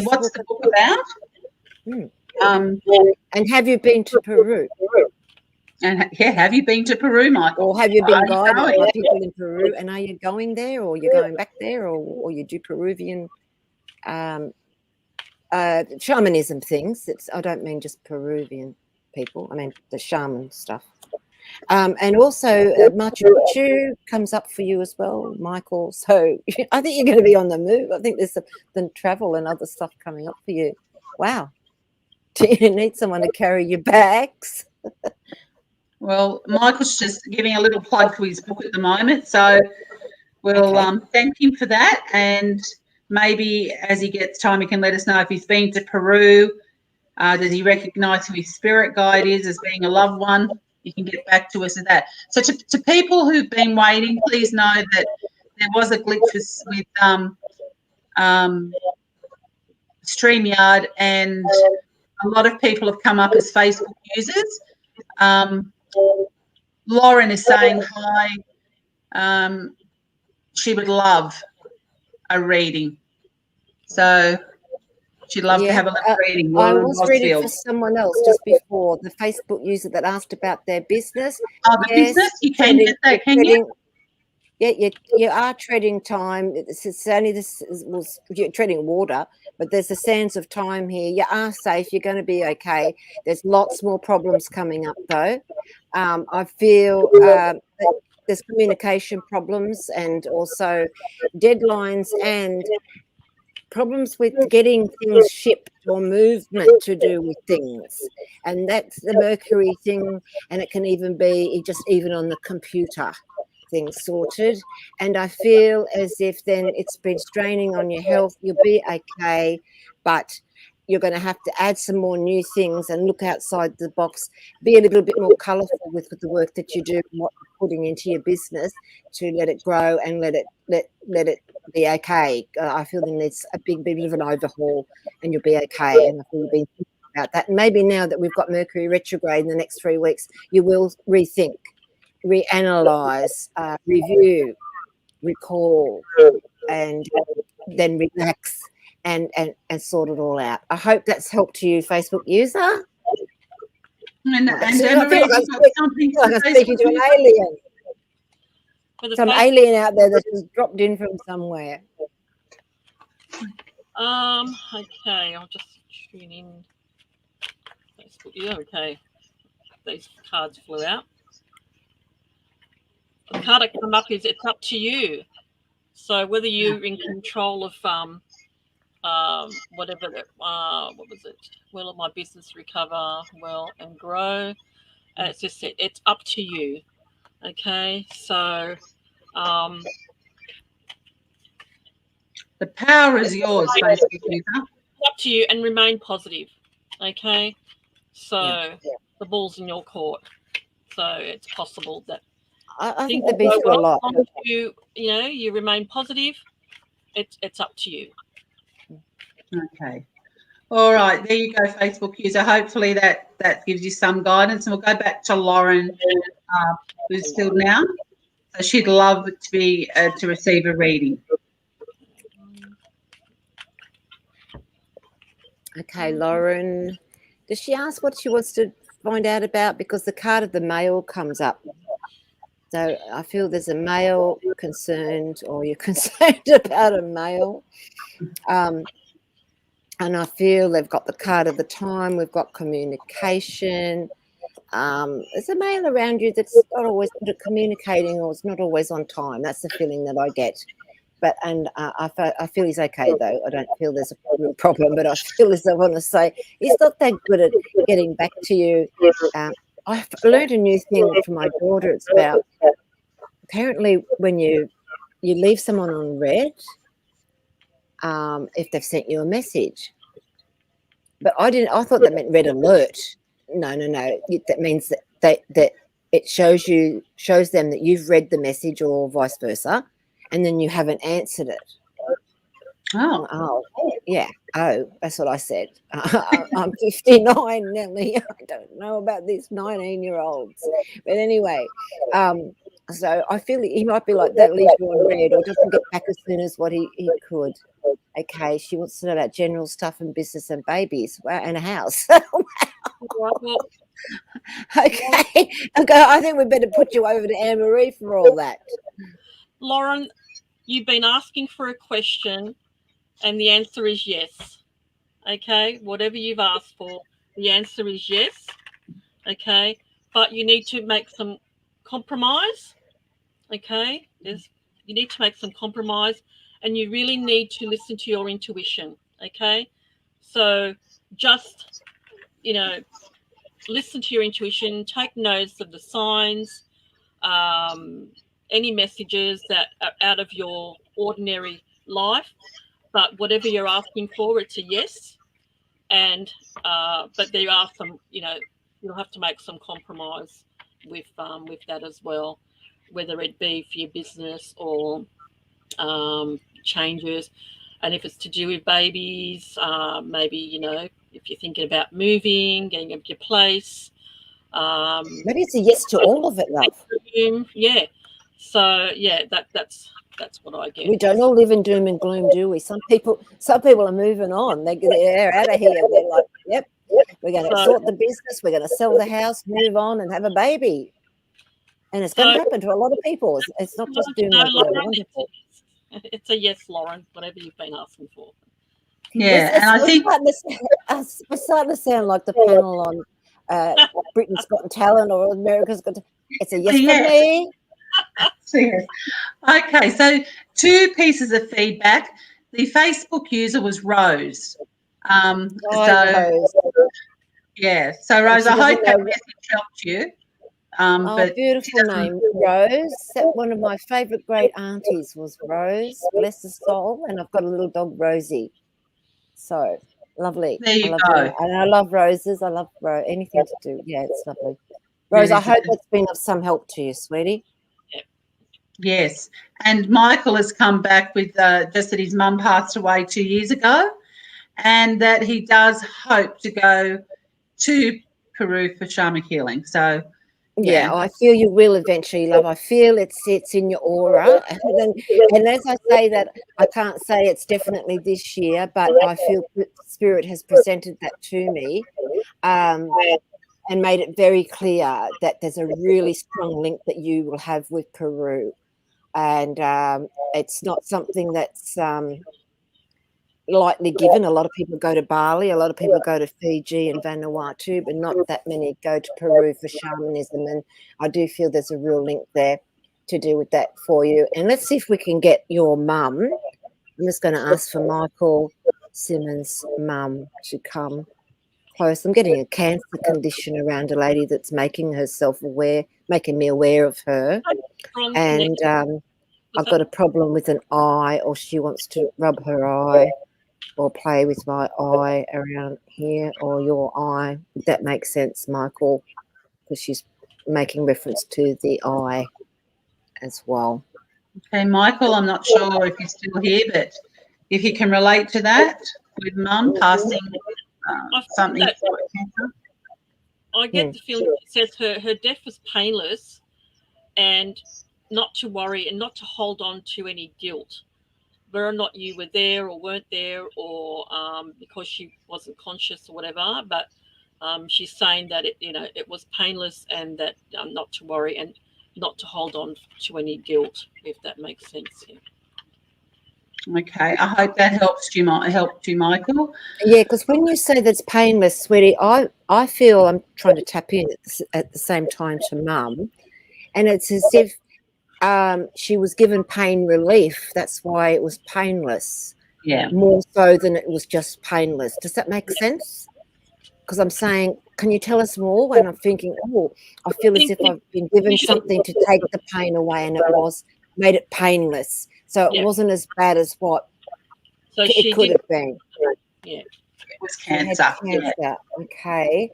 what's the book about? And have you been to Peru? And have you been to Peru, Michael? Or have you been guided by people in Peru? And are you going there, or you're going back there, or you do Peruvian shamanism things? I don't mean just Peruvian people. I mean the shaman stuff. And also Machu Picchu comes up for you as well, Michael. So I think you're going to be on the move. I think there's some travel and other stuff coming up for you. Wow. Do you need someone to carry your bags? Well, Michael's just giving a little plug to his book at the moment. So we'll thank him for that. And maybe as he gets time, he can let us know if he's been to Peru. Does he recognise who his spirit guide is as being a loved one? You can get back to us with that. So to people who've been waiting, please know that there was a glitch with StreamYard, and a lot of people have come up as Facebook users. Lauren is saying hi. She would love a reading. So she'd love to have a little reading. I was reading for someone else just before, the Facebook user that asked about their business. Oh, the business? You can get that, can you? Yeah, you are treading time. It's only you're treading water, but there's the sands of time here. You are safe. You're going to be okay. There's lots more problems coming up, though. I feel that there's communication problems and also deadlines and problems with getting things shipped or movement to do with things. And that's the Mercury thing. And it can even be just even on the computer. Things sorted, and I feel as if then it's been straining on your health. You'll be okay, but you're going to have to add some more new things and look outside the box. Be a little bit more colourful with the work that you do and what you're putting into your business to let it grow and let it be okay. I feel there needs a big bit of an overhaul, and you'll be okay. And I feel you've been thinking about that. And maybe now that we've got Mercury retrograde in the next 3 weeks, you will rethink, reanalyze, review, recall, and then relax and sort it all out. I hope that's helped you, Facebook user. And I feel like I'm speaking to an alien. Some alien out there that has dropped in from somewhere. Okay, I'll just tune in. Facebook. Yeah, okay. These cards flew out. The card that come up is it's up to you. So whether you're in control of whatever what was it? Will my business recover well and grow? And it's just it's up to you. Okay, so the power is yours, Facebook user. Up to you, and remain positive. Okay, so Yeah. the ball's in your court. So it's possible that I think things they've will been go through a well lot. as long as you remain positive. It's up to you. Okay. All right, there you go, Facebook user. Hopefully that gives you some guidance. And we'll go back to Lauren, who's still now. So she'd love to receive a reading. Okay, Lauren. Does she ask what she wants to find out about? Because the card of the male comes up. So I feel there's a male concerned, or you're concerned about a male. And I feel they've got the card of the time. We've got communication. There's a male around you that's not always good at communicating, or is not always on time. That's the feeling that I get. But I feel he's okay though. I don't feel there's a real problem, but I feel as I want to say he's not that good at getting back to you. I've learned a new thing from my daughter. It's about apparently when you leave someone on red, if they've sent you a message. But I didn't. I thought that meant red alert. No. That means that it shows them that you've read the message, or vice versa, and then you haven't answered it. Oh, yeah. Oh, that's what I said. I'm 59, Nelly. I don't know about these 19-year-olds. But anyway, so I feel he might be like that, leaves you on red, or doesn't get back as soon as what he could. Okay, she wants to know about general stuff and business and babies. Wow, and a house. Okay. I think we better put you over to Annemarie for all that. Lauren, you've been asking for a question, and the answer is yes. Okay, whatever you've asked for, the answer is yes. Okay, but you need to make some compromise. Okay, you need to make some compromise, and you really need to listen to your intuition. Okay, so just listen to your intuition, take notes of the signs, any messages that are out of your ordinary life. But whatever you're asking for, it's a yes. And but there are some, you'll have to make some compromise with that as well, whether it be for your business or changes. And if it's to do with babies, maybe if you're thinking about moving, getting up your place. Maybe it's a yes to all of it, love. Yeah. So yeah, that's what I get. We don't all live in doom and gloom, do we? Some people are moving on. They're out of here. They're like, yep, we're going to sort the business. We're going to sell the house, move on, and have a baby. And it's going to happen to a lot of people. It's not just doom and gloom. Wonderful. It's a yes, Lauren. Whatever you've been asking for. Yeah, and I think we're starting to sound like the panel on Britain's Got Talent or America's Got. It's a yes for me. Yes. Okay, so 2 pieces of feedback. The Facebook user was Rose. Rose. Yeah, so Rose, I hope that message helped you. But beautiful name, Rose. One of my favourite great aunties was Rose. Bless her soul. And I've got a little dog, Rosie. So lovely. There you go. And I love roses. I love anything to do. Yeah, it's lovely. Rose, I hope that's been of some help to you, sweetie. Yes. And Michael has come back with just that his mum passed away 2 years ago, and that he does hope to go to Peru for shamanic healing. So yeah, I feel you will eventually, love. I feel it sits in your aura. And as I say that, I can't say it's definitely this year, but I feel Spirit has presented that to me and made it very clear that there's a really strong link that you will have with Peru. And it's not something that's lightly given. A lot of people go to Bali, a lot of people go to Fiji and Vanuatu, but not that many go to Peru for shamanism. And I do feel there's a real link there to do with that for you. And let's see if we can get your mum. I'm just going to ask for Michael Simmons' mum to come close. I'm getting a cancer condition around a lady that's making me aware of her. And I've got a problem with an eye, or she wants to rub her eye. or play with my eye around here or your eye. If that makes sense, Michael, because she's making reference to the eye as well. Okay, Michael, I'm not sure if you're still here, but if you can relate to that with Mum passing something for cancer. I get the feeling it says her death was painless, and not to worry and not to hold on to any guilt, whether or not you were there or weren't there, or because she wasn't conscious or whatever. But she's saying that it was painless, and that not to worry and not to hold on to any guilt, if that makes sense. Yeah. Okay, I hope that helped you, Michael. Yeah, because when you say that's painless, sweetie, I feel I'm trying to tap in at the same time to Mum, and it's as if she was given pain relief. That's why it was painless. Yeah. More so than it was just painless. Does that make sense? Because I'm saying, can you tell us more? And I'm thinking, oh, I feel as if I've been given something to take the pain away, and it made it painless. So it wasn't as bad as what it could have been. Yeah. It was cancer. Yeah. Okay.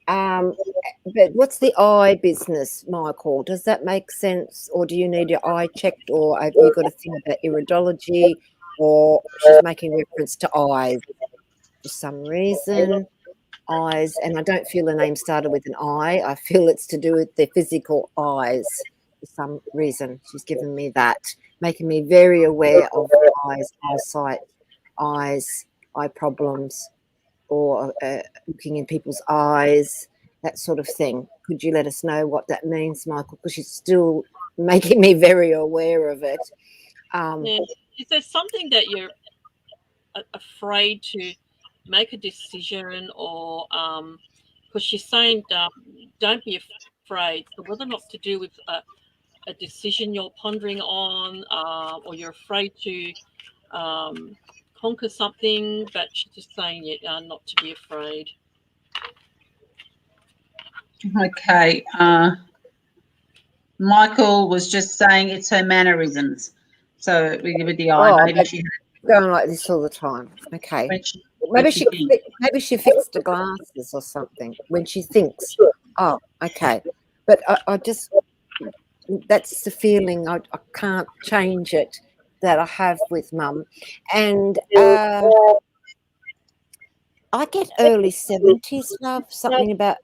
But what's the eye business, Michael? Does that make sense? Or do you need your eye checked? Or have you got a thing about iridology? Or she's making reference to eyes for some reason. Eyes. And I don't feel the name started with an I. I feel it's to do with the physical eyes for some reason. She's given me that, making me very aware of eyes, eyesight, eyes, eye problems, or looking in people's eyes, that sort of thing. Could you let us know what that means, Michael? Because she's still making me very aware of it. Is there something that you're afraid to make a decision, or because she's saying don't be afraid, so whether or not it's to do with a decision you're pondering on, or you're afraid to conquer something, but she's just saying not to be afraid. Okay. Michael was just saying it's her mannerisms. So with the eye, maybe she going like this all the time. Okay. Maybe she fixed the glasses or something when she thinks. Oh, okay. But I just, that's the feeling. I can't change it, that I have with Mum. And I get early 70s, love, something about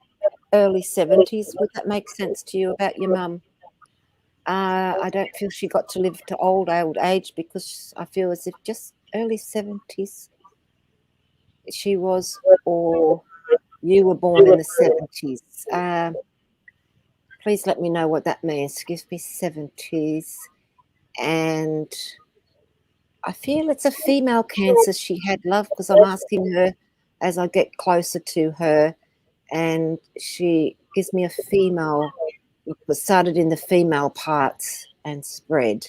early 70s. Would that make sense to you about your Mum? I don't feel she got to live to old age, because I feel as if just early 70s she was, or you were born in the 70s. Please let me know what that means. Give me 70s. And I feel it's a female cancer she had, love, because I'm asking her as I get closer to her, and she gives me a female. It was started in the female parts and spread,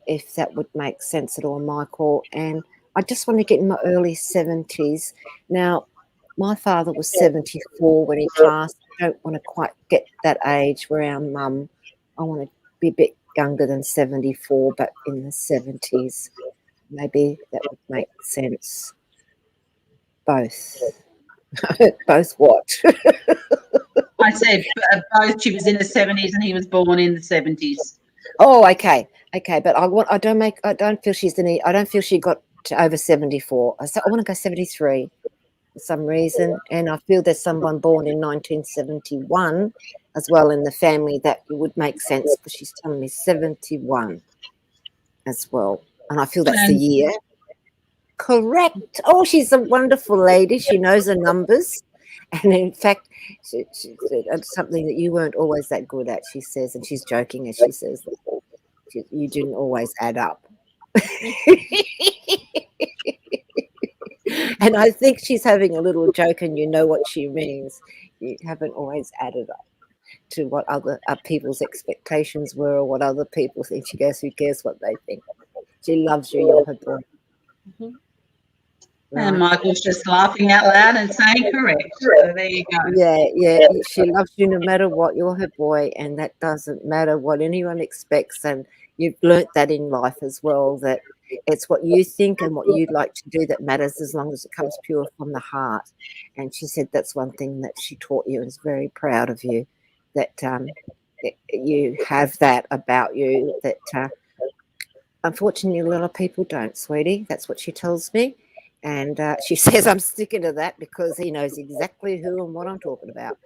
if that would make sense at all, Michael. And I just want to get in my early 70s. Now, my father was 74 when he passed. I don't want to quite get that age where our Mum, I want to be a bit younger than 74, but in the 70s. Maybe that would make sense. Both. Both what? I said both. She was in the 70s and he was born in the 70s. Oh, okay, but I don't feel she got to over 74. I want to go 73 for some reason, and I feel there's someone born in 1971 as well in the family that would make sense, because she's telling me 71 as well, and I feel that's the year. Correct. Oh, she's a wonderful lady. She knows her numbers. And in fact, she said something that you weren't always that good at, she says, and she's joking as she says that you didn't always add up. And I think she's having a little joke, and you know what she means. You haven't always added up to what other people's expectations were, or what other people think. She goes, who cares what they think? She loves you. You're her boy. Mm-hmm. Right. And Michael's just laughing out loud and saying correct. So there you go. Yeah. She loves you no matter what. You're her boy, and that doesn't matter what anyone expects. And you've learnt that in life as well, that It's what you think and what you'd like to do that matters, as long as it comes pure from the heart. And she said that's one thing that she taught you, and is very proud of you, that you have that about you that unfortunately a lot of people don't, sweetie. That's what she tells me. And she says I'm sticking to that because he knows exactly who and what I'm talking about.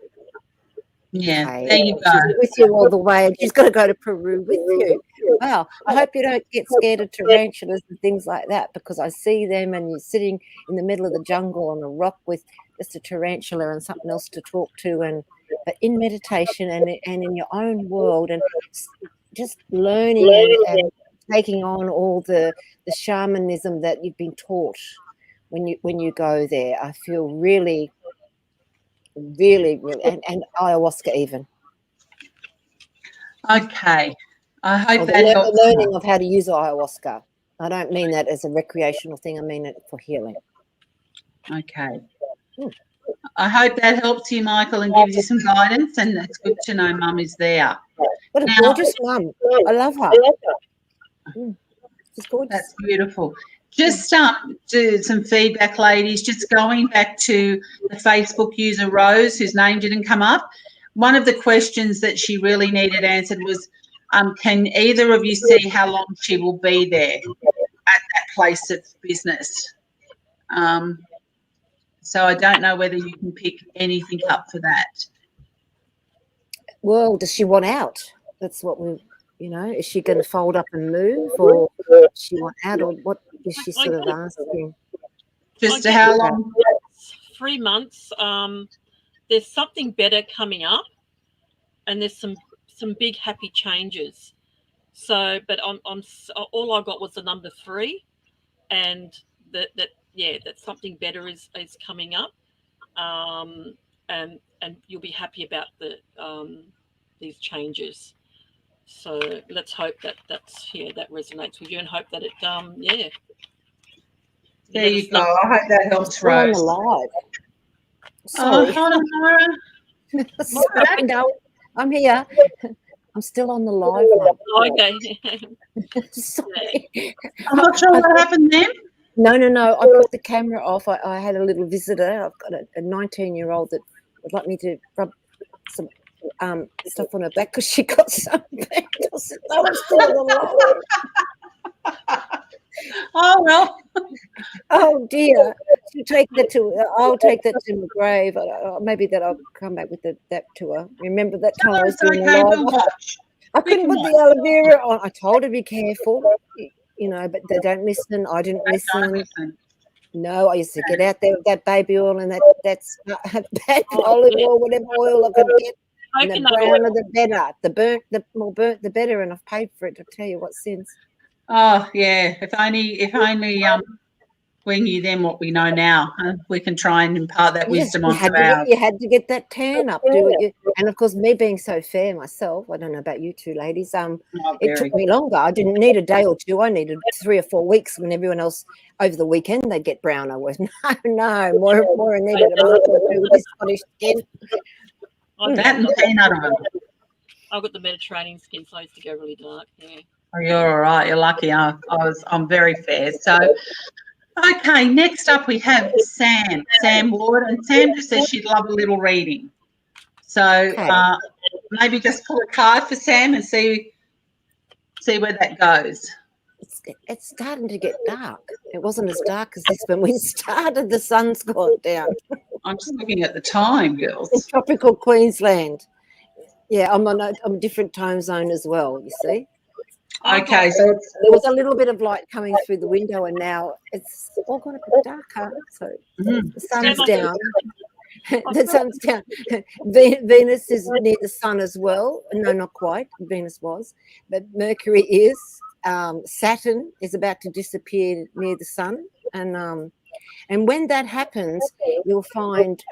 Yeah, Okay. there you go. She's with you all the way, and she's got to go to Peru with you. Wow. I hope you don't get scared of tarantulas and things like that, because I see them and you're sitting in the middle of the jungle on a rock with just a tarantula and something else to talk to, but in meditation and in your own world, and just learning and taking on all the shamanism that you've been taught when you go there. I feel really, really, really, and ayahuasca even. Okay. I hope that The helps. learning of how to use ayahuasca. I don't mean that as a recreational thing. I mean it for healing. Okay. I hope that helps you, Michael, and gives you some guidance. And it's good to know Mum is there. What a gorgeous mum. I love her. She's gorgeous. That's beautiful. Just do some feedback, ladies. Just going back to the Facebook user Rose, whose name didn't come up. One of the questions that she really needed answered was, can either of you see how long she will be there at that place of business? So I don't know whether you can pick anything up for that. Well, does she want out? That's what we, is she going to fold up and move, or does she want out, or what is she sort of asking? Just how long? 3 months. There's something better coming up, and there's some big happy changes. So, but on all I got was the number 3, and that something better is coming up, and you'll be happy about these changes. So let's hope that resonates with you, and hope that it There you go. I hope that helps, Rose. On the live. Sorry. Oh, Moira. Sorry, no, I'm here. I'm still on the live. Okay. Sorry. I'm not sure what happened then. No. I put the camera off. I had a little visitor. I've got a 19-year-old that would like me to rub some stuff on her back because she got sunburned. I said, no, I'm still on the live. Oh, well. Oh, dear. I'll take that to my grave. Maybe that I'll come back with that to her. Remember that time I was doing the live? I couldn't put the aloe vera on. I told her to be careful, but they don't listen. I didn't listen. No, I used to get out there with that baby oil and that's bad olive oil, whatever oil I could get. And the browner the better. The more burnt the better, and I've paid for it. To tell you what since. Oh yeah, if only we knew then what we know now. We can try and impart that wisdom onto ours. You had to get that tan up, do it. And of course, me being so fair myself, I don't know about you two ladies. It took me longer. I didn't need a day or two. I needed 3 or 4 weeks when everyone else over the weekend they'd get brown. I was no more needed a month or two with this Scottish skin. That and peanut oil. I've got the Mediterranean skin, so I used to go really dark. Yeah. Oh, you're all right. You're lucky. I'm very fair. So, okay. Next up, we have Sam Ward, and Sam just says she'd love a little reading. So maybe just pull a card for Sam and see where that goes. It's starting to get dark. It wasn't as dark as this when we started. The sun's gone down. I'm just looking at the time, girls. In tropical Queensland. Yeah, I'm on a different time zone as well, you see. Okay, so there was a little bit of light coming through the window, and now it's all got a bit darker. So the sun's down. The sun's down. Venus is near the sun as well. No, not quite. Venus was, but Mercury is. Saturn is about to disappear near the sun, and when that happens, you'll find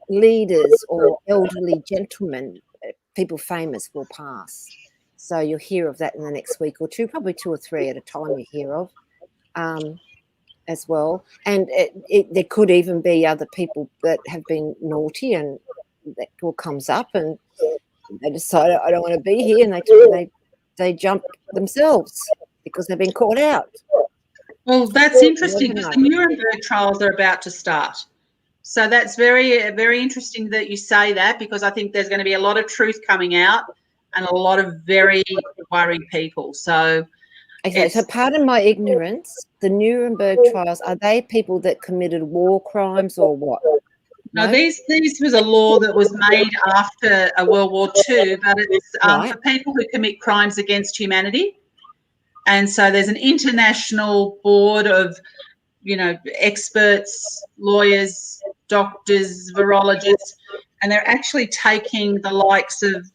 leaders or elderly gentlemen, people famous, will pass. So you'll hear of that in the next week or two, probably 2 or 3 at a time you hear of as well. And there could even be other people that have been naughty and that all comes up and they decide, I don't want to be here, and they jump themselves because they've been caught out. Well, that's interesting Never because know. the Nuremberg trials are about to start. So that's very, very interesting that you say that, because I think there's going to be a lot of truth coming out and a lot of very worried people. So Okay, so pardon my ignorance. The Nuremberg trials, are they people that committed war crimes or what? no, this was a law that was made after World War II, but it's Right. for people who commit crimes against humanity. And so there's an international board of, experts, lawyers, doctors, virologists, and they're actually taking the likes of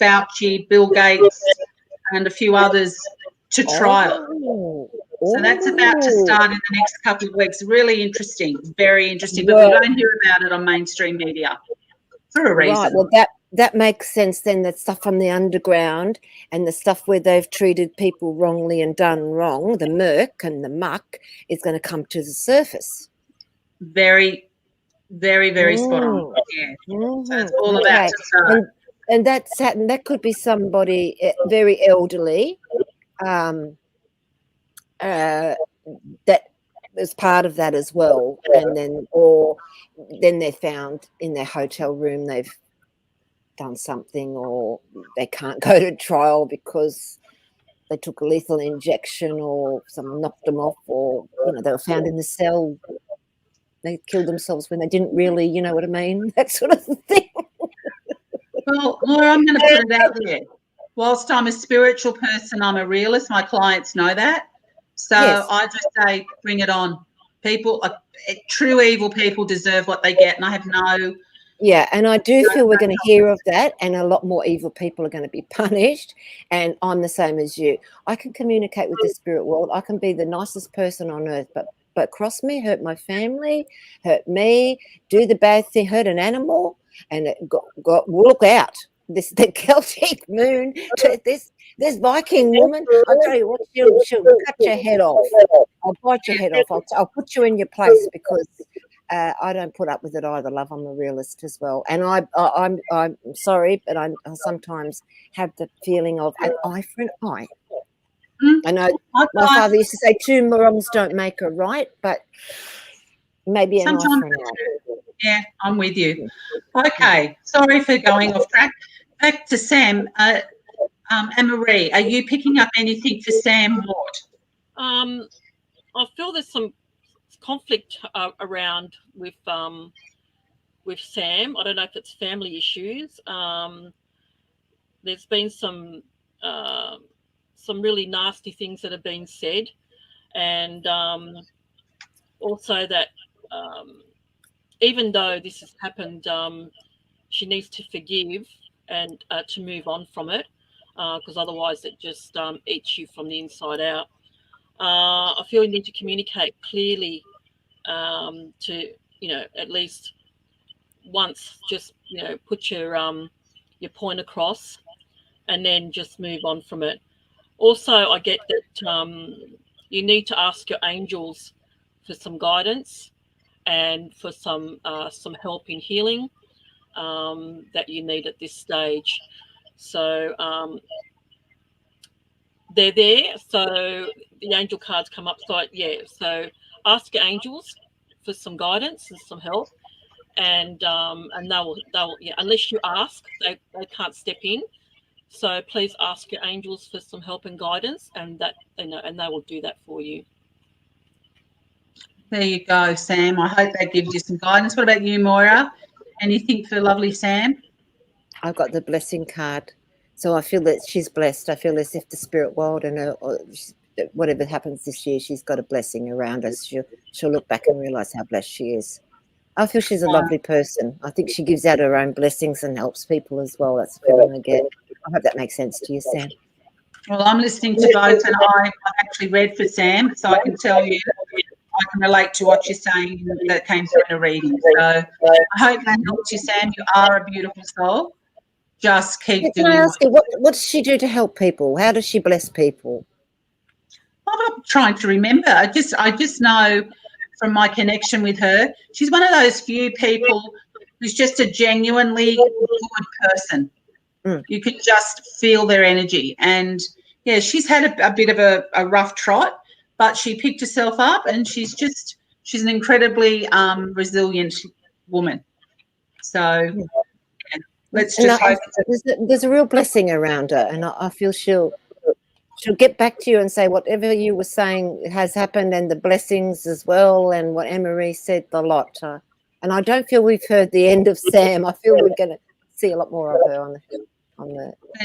Fauci, Bill Gates, and a few others to trial. So that's about to start in the next couple of weeks. Really interesting, very interesting. But we don't hear about it on mainstream media for a reason. Right. Well, that makes sense then. That stuff from the underground and the stuff where they've treated people wrongly and done wrong, the murk and the muck, is going to come to the surface. Very, very, very spot on. Yeah. So it's all about to start. And that could be somebody very elderly that was part of that as well. And then they're found in their hotel room, they've done something, or they can't go to trial because they took a lethal injection or someone knocked them off, or they were found in the cell, they killed themselves when they didn't really, you know what I mean, that sort of thing. Well, Laura, I'm going to put it out there. Whilst I'm a spiritual person, I'm a realist. My clients know that. So yes. I just say, bring it on. People, true evil people deserve what they get, and I have no... Yeah, and I do feel we're going to hear of that, and a lot more evil people are going to be punished, and I'm the same as you. I can communicate with the spirit world. I can be the nicest person on earth, but cross me, hurt my family, hurt me, do the bad thing, hurt an animal, and look out. The Celtic moon, this Viking woman, I'll tell you what, she'll cut your head off. I'll bite your head off. I'll put you in your place, because I don't put up with it either, love. I'm a realist as well. And I'm sorry, but I sometimes have the feeling of an eye for an eye. I know my father used to say 2 wrongs don't make a right, but maybe an eye for an eye. Yeah, I'm with you. Okay, sorry for going off track. Back to Sam. Annemarie, are you picking up anything for Sam Ward? I feel there's some conflict around with Sam. I don't know if it's family issues. There's been some really nasty things that have been said, and also that even though this has happened, she needs to forgive and to move on from it, because otherwise it just eats you from the inside out. I feel you need to communicate clearly to, at least once, just, put your point across, and then just move on from it. Also, I get that you need to ask your angels for some guidance and for some help in healing that you need at this stage. So they're there. So the angel cards come up. So yeah. So ask your angels for some guidance and some help, and they'll unless you ask, they can't step in. So please ask your angels for some help and guidance, and that and they will do that for you. There you go, Sam. I hope that gives you some guidance. What about you, Moira? Anything for lovely Sam? I've got the blessing card. So I feel that she's blessed. I feel as if the spirit world and whatever happens this year, she's got a blessing around us. She'll look back and realise how blessed she is. I feel she's a lovely person. I think she gives out her own blessings and helps people as well. That's the feeling I get. I hope that makes sense to you, Sam. Well, I'm listening to both, and I've actually read for Sam, so I can tell you I can relate to what you're saying that came through in a reading. So I hope that helps you, Sam. You are a beautiful soul. Just keep doing it. Can I ask you, what does she do to help people? How does she bless people? I'm trying to remember. I just know from my connection with her, she's one of those few people who's just a genuinely good person. You can just feel their energy. And, yeah, she's had a bit of a rough trot, but she picked herself up, and she's an incredibly resilient woman. So yeah, let's just hope. There's a real blessing around her, and I feel she'll get back to you and say whatever you were saying has happened, and the blessings as well, and what Annemarie said, the lot. And I don't feel we've heard the end of Sam. I feel we're going to see a lot more of her on the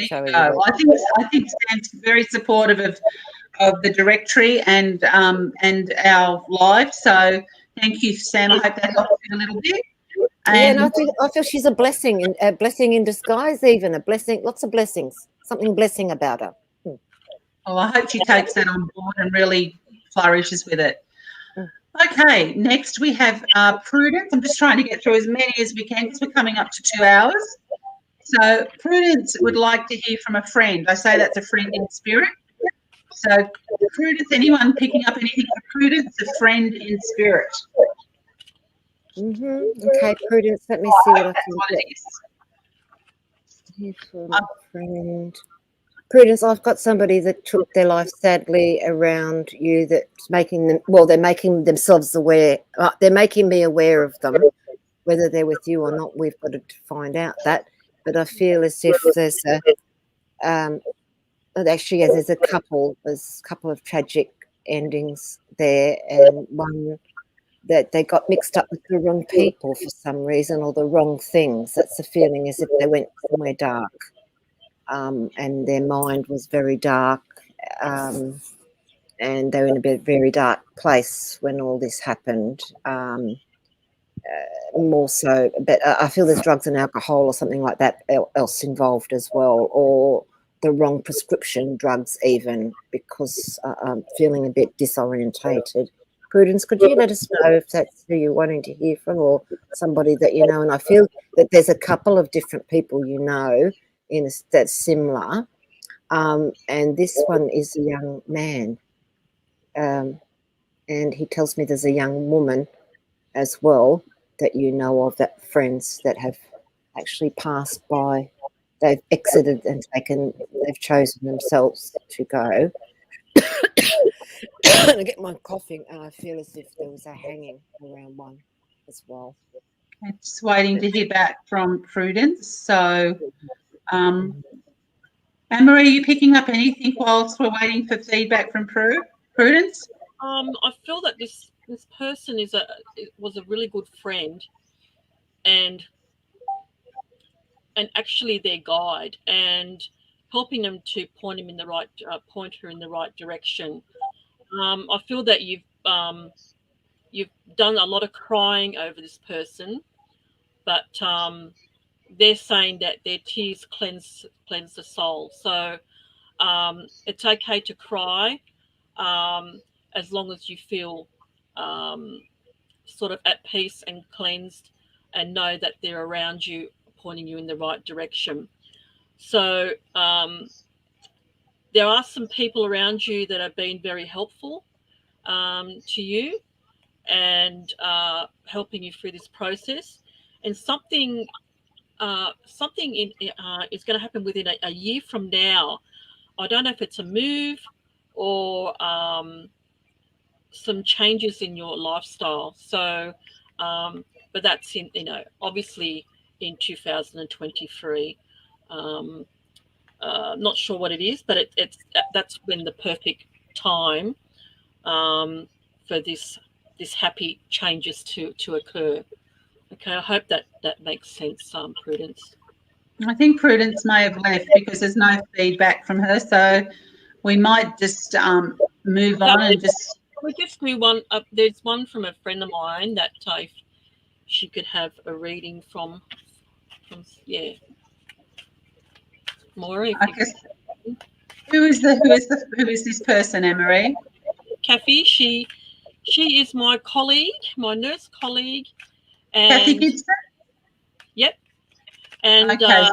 show. I think Sam's very supportive of the directory and our live. So thank you, Sam. I hope that helps you a little bit. And I feel she's a blessing in disguise, even a blessing, lots of blessings, something blessing about her. Oh, I hope she takes that on board and really flourishes with it. Okay, next we have Prudence. I'm just trying to get through as many as we can because we're coming up to 2 hours. So Prudence would like to hear from a friend. I say that's a friend in spirit. So Prudence, anyone picking up anything for Prudence, a friend in spirit. Okay, Prudence, let me see what I can get. Here for a friend. Prudence, I've got somebody that took their life sadly around you that's making them, well, they're making themselves aware. They're making me aware of them. Whether they're with you or not, we've got to find out that. But I feel as if there's there's a couple of tragic endings there, and one that they got mixed up with the wrong people for some reason, or the wrong things. That's the feeling, as if they went somewhere dark. And their mind was very dark, and they were in a very dark place when all this happened. More so, but I feel there's drugs and alcohol or something like that else involved as well, or the wrong prescription drugs even, because I'm feeling a bit disorientated. Prudence, could you let us know if that's who you're wanting to hear from, or somebody that you know? And I feel that there's a couple of different people you know that's similar, and this one is a young man, and he tells me there's a young woman as well that you know of, that friends that have actually passed by. They've exited and they've chosen themselves to go. And I get my coughing, and I feel as if there was a hanging around one as well. I'm just waiting to hear back from Prudence. So, Annemarie, are you picking up anything whilst we're waiting for feedback from Prudence? I feel that this person was a really good friend, and actually their guide, and helping them to point her in the right direction. I feel that you've done a lot of crying over this person, but they're saying that their tears cleanse the soul. So it's okay to cry, as long as you feel sort of at peace and cleansed, and know that they're around you, pointing you in the right direction. So there are some people around you that have been very helpful to you, and helping you through this process. And something is going to happen within a year from now. I don't know if it's a move or some changes in your lifestyle. So, but that's obviously in 2023. Not sure what it is, but that's when the perfect time for this happy changes to occur. Okay, I hope that makes sense, Prudence. I think Prudence may have left because there's no feedback from her, so we might just move on and just. We just do one. There's one from a friend of mine that if she could have a reading from yeah. Moira. Who is this person, Annemarie? Kathy. She is my colleague, my nurse colleague. And Kathy Gibson? Yep. And okay.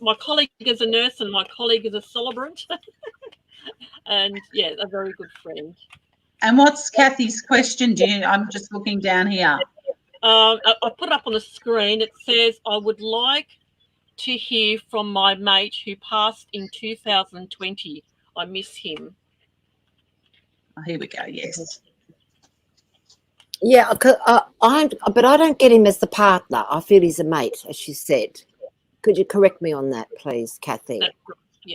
My colleague is a nurse and my colleague is a celebrant. And yeah, a very good friend. And what's Kathy's question? I'm just looking down here. I put it up on the screen. It says, I would like to hear from my mate who passed in 2020. I miss him. Oh, here we go. Yes. Yeah, but I don't get him as the partner. I feel he's a mate, as she said. Could you correct me on that, please, Kathy?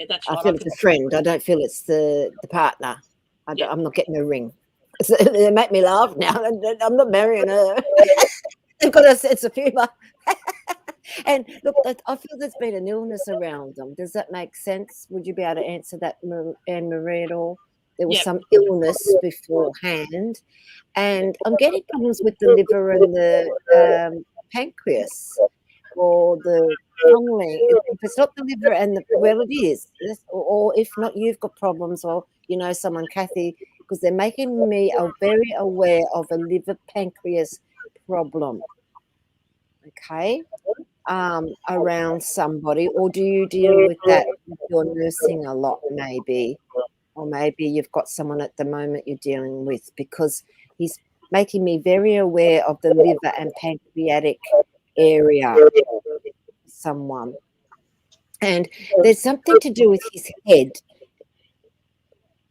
That's I right. feel it's a friend. I don't feel it's the partner. Yeah. I'm not getting a ring. They make me laugh now. I'm not marrying her. They've got a sense of humour. And look, I feel there's been an illness around them. Does that make sense? Would you be able to answer that, Anne-Marie, at all? There was some illness beforehand. And I'm getting problems with the liver and the pancreas or the tongue. If it's not the liver and well, it is. Or if not, you've got problems, or you know someone, Kathy, because they're making me very aware of a liver pancreas problem. Okay, around somebody, or do you deal with that if you're nursing a lot, maybe? Or maybe you've got someone at the moment you're dealing with, because he's making me very aware of the liver and pancreatic area, someone. And there's something to do with his head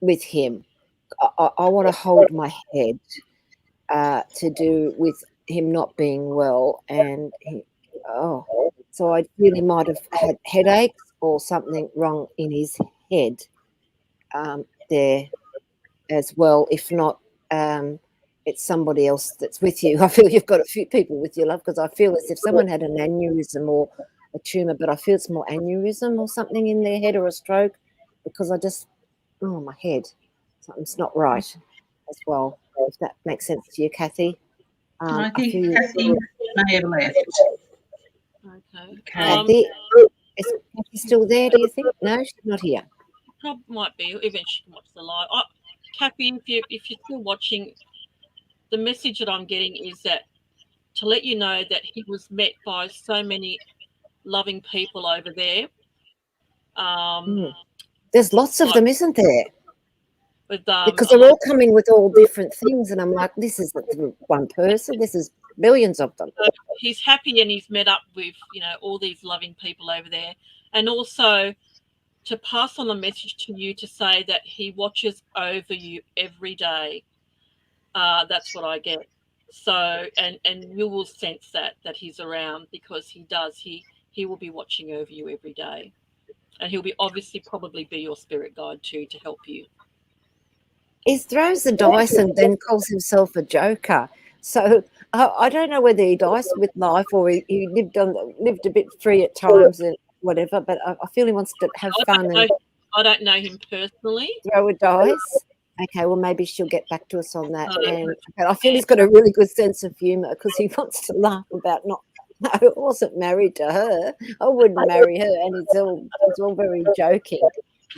with him. I want to hold my head to do with him not being well. And so I feel he might have had headaches or something wrong in his head there as well. If not, it's somebody else that's with you. I feel you've got a few people with you, love, because I feel as if someone had an aneurysm or a tumour, but I feel it's more aneurysm or something in their head, or a stroke, because my head, something's not right as well, if that makes sense to you, Kathy. I think Kathy may have left. Okay. Kathy, is Kathy still there, do you think? No, she's not here. Probably might be, even she can watch the live. Kathy, if you're still watching, the message that I'm getting is that to let you know that he was met by so many loving people over there. There's lots of them, isn't there? With, because they're all coming with all different things, and I'm like, this isn't one person, this is millions of them. So he's happy, and he's met up with all these loving people over there, and also to pass on a message to you to say that he watches over you every day. That's what I get. So and you will sense that he's around, because he does. He will be watching over you every day, and he'll be probably be your spirit guide too, to help you. He throws the dice and then calls himself a joker. So I don't know whether he diced with life or he lived a bit free at times and whatever. But I feel he wants to have fun. I don't know him personally. Throw a dice. Okay, well, maybe she'll get back to us on that. But I feel he's got a really good sense of humour, because he wants to laugh about No, I wasn't married to her. I wouldn't marry her, and it's all very joking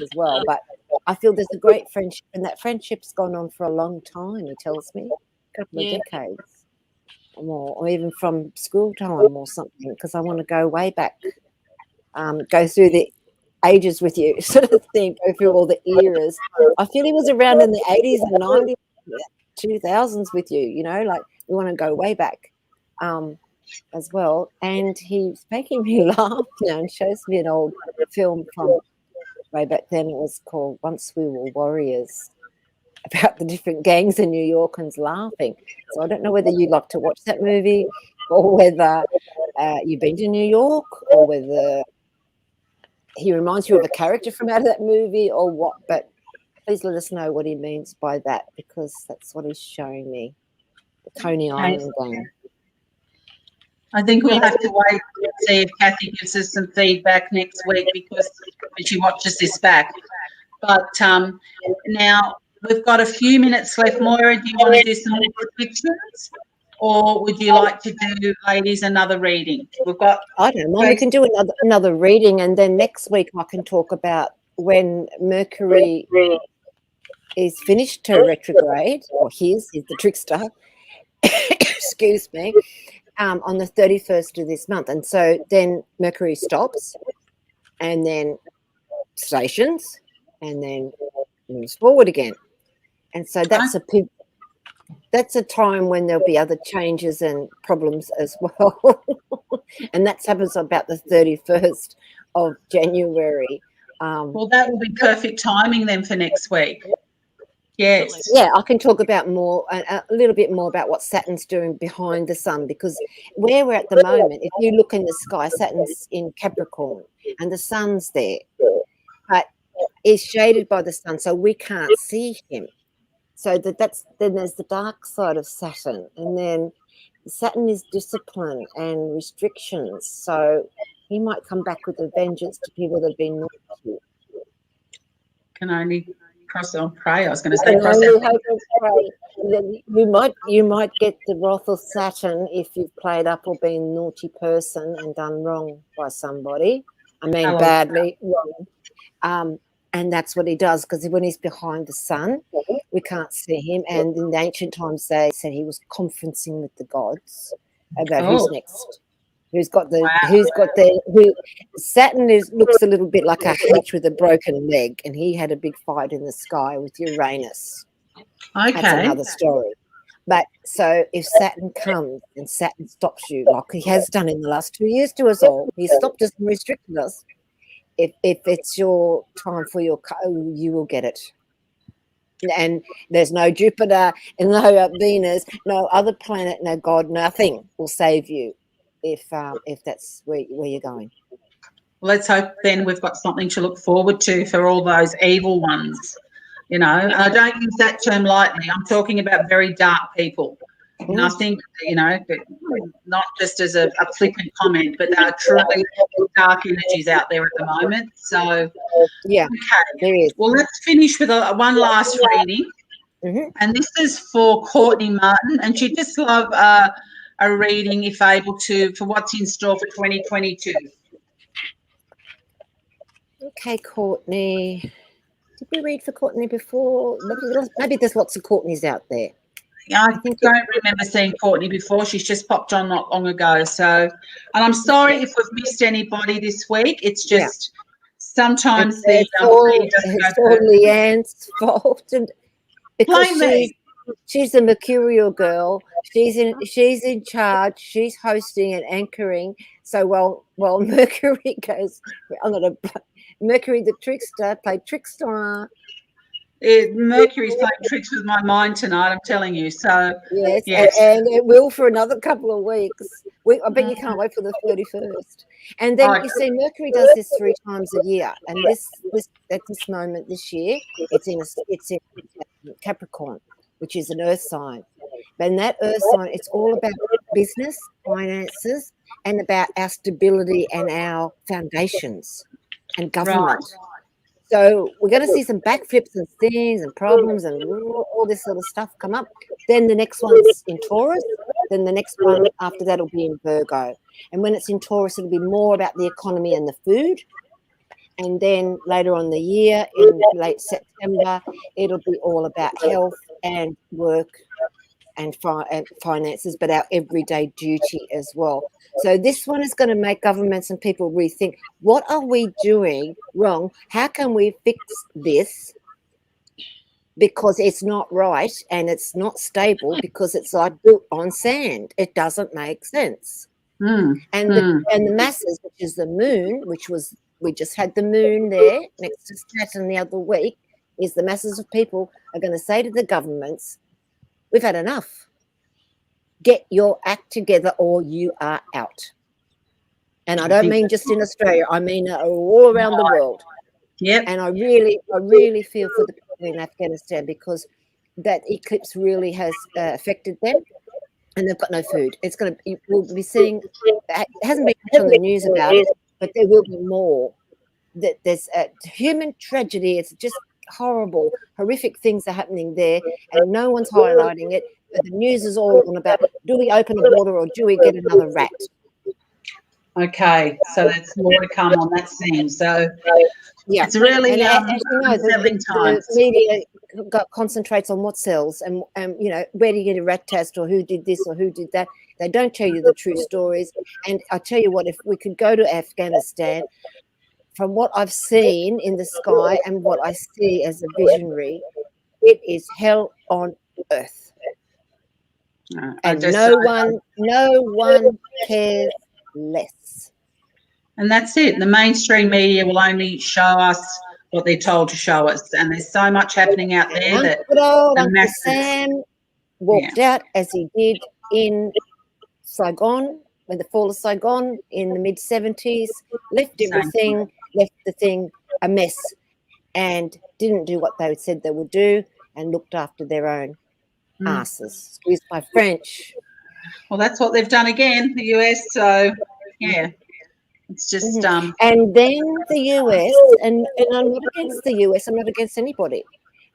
as well. But I feel there's a great friendship, and that friendship's gone on for a long time. He tells me, a couple of decades or more, or even from school time or something. Because I want to go way back, go through the ages with you, sort of thing, go through all the eras. I feel he was around in the 80s and 90s, 2000s with you. Like we want to go way back. As well, and he's making me laugh now and shows me an old film from way back then. It was called Once We Were Warriors, about the different gangs in New York, and laughing. So I don't know whether you like to watch that movie, or whether you've been to New York, or whether he reminds you of a character from out of that movie, or what. But please let us know what he means by that, because that's what he's showing me, the Coney Island gang. I think we'll have to wait and see if Kathy gives us some feedback next week, because when she watches this back. But now we've got a few minutes left. Moira, do you want to do some more predictions, or would you like to do, ladies, another reading? We've got. I don't know. We can do another reading, and then next week I can talk about when Mercury is finished her retrograde, or he's the trickster. Excuse me. On the 31st of this month, and so then Mercury stops, and then stations, and then moves forward again, and so that's a time when there'll be other changes and problems as well, and that happens about the 31st of January. Well, that will be perfect timing then for next week. Yes. Yeah, I can talk about more, a little bit more about what Saturn's doing behind the sun, because where we're at the moment, if you look in the sky, Saturn's in Capricorn and the sun's there, but it's shaded by the sun, so we can't see him. So then there's the dark side of Saturn, and then Saturn is discipline and restrictions. So he might come back with a vengeance to people that have been naughty. Can only cross and pray. I was going to say And cross only out. hope and pray. You might get the wrath of Saturn if you've played up or been a naughty person and done wrong by somebody. I mean, badly wrong. And that's what he does, because when he's behind the sun, we can't see him. And in the ancient times, they said he was conferencing with the gods about who's next. Saturn looks a little bit like a H with a broken leg, and he had a big fight in the sky with Uranus. Okay. That's another story. But so if Saturn comes and Saturn stops you, like he has done in the last 2 years to us all, he stopped us and restricted us. If it's your time for you will get it. And there's no Jupiter and no Venus, no other planet, no God, nothing will save you if that's where you're going. Well, let's hope then we've got something to look forward to for all those evil ones. You know, and I don't use that term lightly. I'm talking about very dark people. And I think, you know, not just as a flippant comment, but there are truly dark energies out there at the moment. So, yeah, okay. there is. Well, let's finish with one last reading. And this is for Courtney Martin, and she'd just love a reading, if able to, for what's in store for 2022. Okay, Courtney. Did we read for Courtney before? Maybe there's lots of Courtneys out there. Yeah, I don't remember seeing Courtney before. She's just popped on not long ago. So, and I'm sorry if we've missed anybody this week. It's just sometimes it's all Leanne's fault, and because she's a mercurial girl. She's in charge. She's hosting and anchoring. So well, Mercury goes. Mercury the trickster played trickster. Mercury's playing tricks with my mind tonight, I'm telling you. So yes. And it will for another couple of weeks. I bet you can't wait for the 31st. And then you see, Mercury does this 3 times a year. And this at this moment this year, it's in Capricorn, which is an Earth sign. And that Earth sign, it's all about business, finances, and about our stability and our foundations and government. Right. So we're going to see some backflips and things and problems and all this sort of stuff come up. Then the next one's in Taurus. Then the next one after that will be in Virgo. And when it's in Taurus, it'll be more about the economy and the food. And then later on the year, in late September, it'll be all about health and work and finances, but our everyday duty as well. So this one is going to make governments and people rethink, what are we doing wrong? How can we fix this? Because it's not right and it's not stable, because it's like built on sand. It doesn't make sense. And the masses, which is the moon, we just had the moon there next to Saturn the other week, is the masses of people are going to say to the governments, we've had enough. Get your act together or you are out. And I don't mean just in Australia. I mean all around the world. Yep. And I really feel for the people in Afghanistan, because that eclipse really has affected them, and they've got no food. We'll be seeing, it hasn't been much on the news about it, but there will be more. There's a human tragedy. It's just horrific things are happening there, and no one's highlighting it. But the news is all on about, do we open the border or do we get another rat? Okay, so that's more to come on that scene. So yeah, it's really the media concentrates on what sells, and you know, where do you get a rat test, or who did this or who did that. They don't tell you the true stories. And I tell you what, if we could go to Afghanistan, from what I've seen in the sky and what I see as a visionary, it is hell on earth. And no one cares less. And that's it. The mainstream media will only show us what they're told to show us. And there's so much happening out there that good old the Uncle masses, Sam walked out as he did in Saigon, when the fall of Saigon in the mid-70s, left everything, left the thing a mess, and didn't do what they said they would do, and looked after their own asses. Excuse my French. Well, that's what they've done again, the US. So, yeah, it's just And then the US, and I'm not against the US. I'm not against anybody,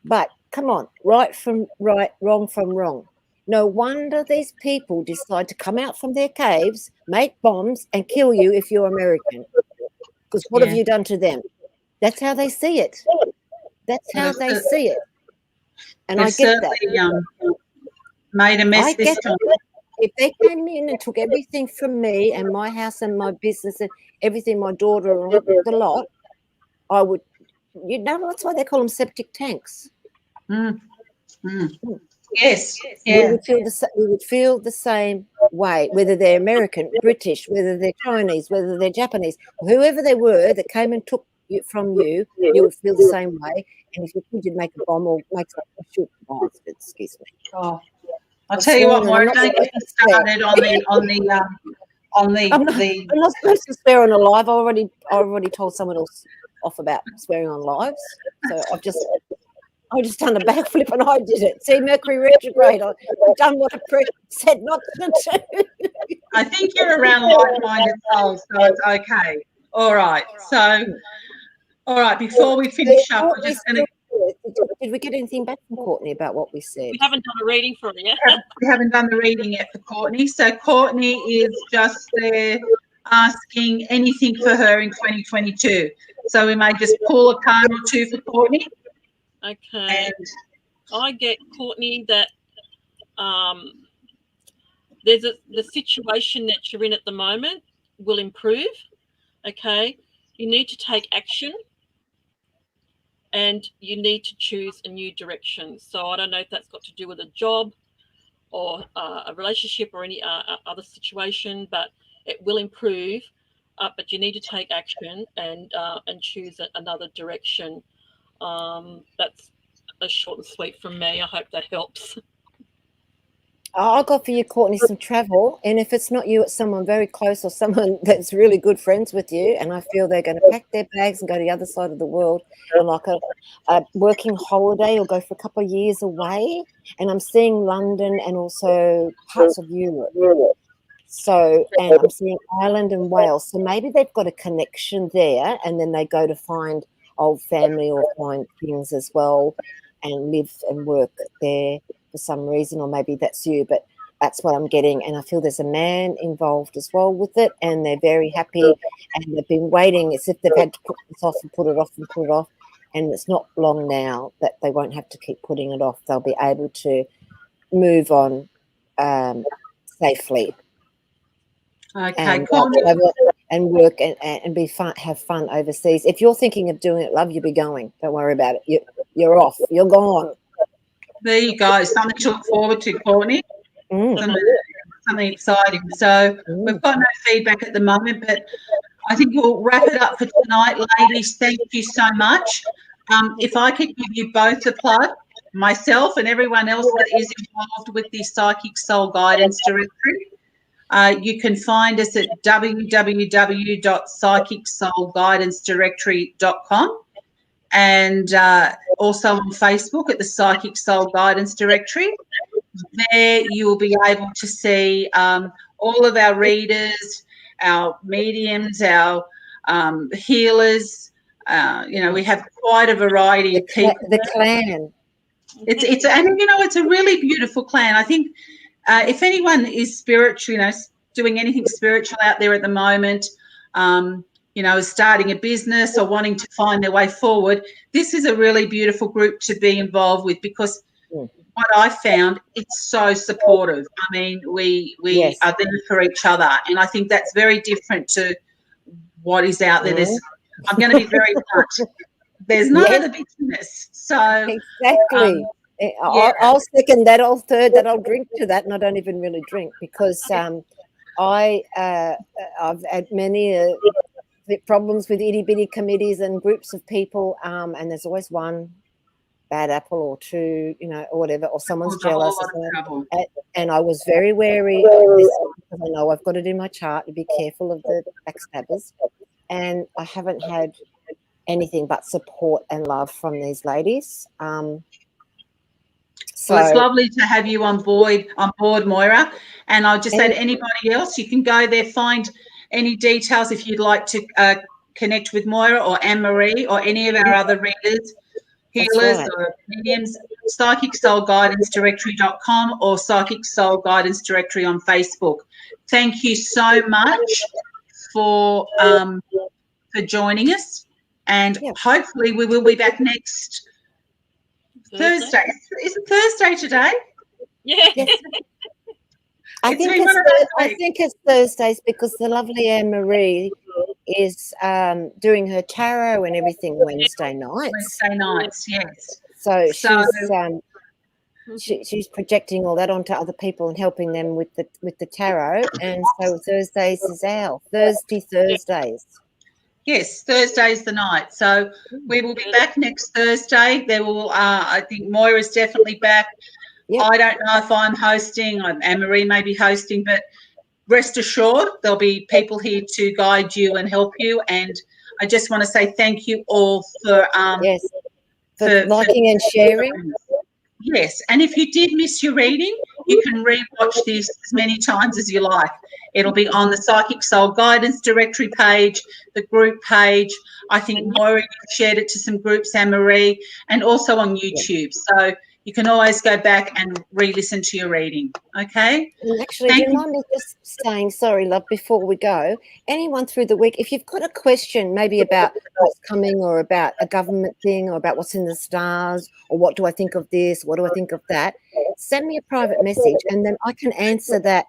but come on, right from right, wrong from wrong. No wonder these people decide to come out from their caves, make bombs, and kill you if you're American. Because what have you done to them? That's how they see it. That's how they see it. And I get that. Made a mess this time. If they came in and took everything from me and my house and my business and everything, my daughter and the lot, I would, that's why they call them septic tanks. Yes. We would feel the same way, whether they're American, British, whether they're Chinese, whether they're Japanese, whoever they were that came and took it from you, you would feel the same way. And if you could, you'd make a bomb or make a shoot bastards. Excuse me. Oh, I'll tell you what, Moira, don't get me started on the. I'm not supposed to swear on a live. I already told someone else off about swearing on lives. So I just done a backflip and I did it. See, Mercury retrograde. I've done what a prick said not to do. I think you're around like-minded souls, so it's okay. All right. So, all right. Before we finish up, we're just going to. Did we get anything back from Courtney about what we said? We haven't done a reading for it yet. We haven't done the reading yet for Courtney. So Courtney is just there asking anything for her in 2022. So we may just pull a card or two for Courtney. Okay. And I get, Courtney, that there's the situation that you're in at the moment will improve. Okay. You need to take action. And you need to choose a new direction. So I don't know if that's got to do with a job or a relationship or any other situation, but it will improve. But you need to take action and choose another direction. That's a short and sweet from me. I hope that helps. I'll go for you, Courtney, some travel. And if it's not you, it's someone very close or someone that's really good friends with you. And I feel they're going to pack their bags and go to the other side of the world on like a working holiday or go for a couple of years away. And I'm seeing London and also parts of Europe. So, and I'm seeing Ireland and Wales. So maybe they've got a connection there and then they go to find old family or find things as well and live and work there for some reason, or maybe that's you, but that's what I'm getting. And I feel there's a man involved as well with it, and they're very happy, and they've been waiting as if they've had to put this off and put it off and put it off, and it's not long now that they won't have to keep putting it off. They'll be able to move on safely. Okay, and work and be fun, have fun overseas. If you're thinking of doing it, love, you'll be going. Don't worry about it. You're off. You're gone. There you go. Something to look forward to, Courtney. Something exciting. So we've got no feedback at the moment, but I think we'll wrap it up for tonight, ladies. Thank you so much. If I could give you both a plug, myself and everyone else that is involved with the Psychic Soul Guidance Directory, you can find us at www.psychicsoulguidancedirectory.com. And also on Facebook at the Psychic Soul Guidance Directory. There you will be able to see all of our readers, our mediums, our healers. We have quite a variety of people. The clan. It's a really beautiful clan. I think if anyone is spiritual, doing anything spiritual out there at the moment, is starting a business or wanting to find their way forward, this is a really beautiful group to be involved with, because what I found, it's so supportive. I mean, we are there for each other, and I think that's very different to what is out there. I'm going to be very blunt. There's none of the business. So exactly. I'll second that. I'll third that. I'll drink to that, and I don't even really drink because I've had many problems with itty bitty committees and groups of people, and there's always one bad apple or two, or whatever, or someone's jealous. And I was very wary of this because I know I've got it in my chart to be careful of the backstabbers. And I haven't had anything but support and love from these ladies. Well, it's lovely to have you on board, Moira. And I'll just say to anybody else, you can go there, find any details if you'd like to connect with Moira or Annemarie or any of our other readers, healers or mediums, psychicsoulguidancedirectory.com or Psychic Soul Guidance Directory on Facebook. Thank you so much for joining us, and hopefully we will be back next Thursday. Is it Thursday today? Yeah. Yes. I think it's Thursdays because the lovely Annemarie is doing her tarot and everything Wednesday nights. Wednesday nights, yes. So she's projecting all that onto other people and helping them with the tarot. And so Thursdays is our Thursdays. Yes, Thursday's the night. So we will be back next Thursday. There will, I think Moira's definitely back. Yep. I don't know if I'm hosting. Annemarie may be hosting, but rest assured there'll be people here to guide you and help you. And I just want to say thank you all for liking and sharing. Yes, and if you did miss your reading, you can re-watch this as many times as you like. It'll be on the Psychic Soul Guidance Directory page, the group page. I think Moira shared it to some groups, Annemarie, and also on YouTube. So you can always go back and re-listen to your reading, okay? And actually, do you mind me just saying, sorry, love, before we go, anyone through the week, if you've got a question maybe about what's coming or about a government thing or about what's in the stars or what do I think of this, what do I think of that, send me a private message and then I can answer that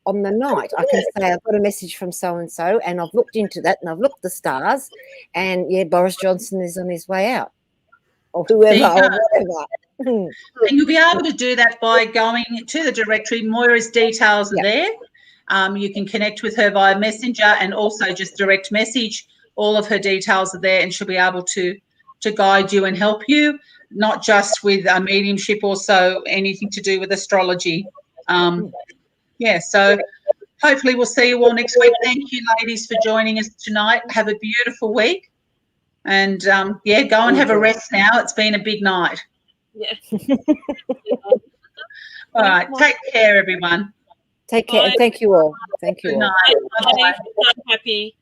on the night. I can say I've got a message from so-and-so and I've looked into that and I've looked the stars and, Boris Johnson is on his way out or whoever or whatever. And you'll be able to do that by going to the directory. Moira's details are there. You can connect with her via Messenger and also just direct message. All of her details are there and she'll be able to guide you and help you, not just with mediumship, also anything to do with astrology. So hopefully we'll see you all next week. Thank you, ladies, for joining us tonight. Have a beautiful week. And, go and have a rest now. It's been a big night. Yeah. All right. Take care, everyone. Take care. And thank you all. Thank you all. Good night. Bye-bye. Happy.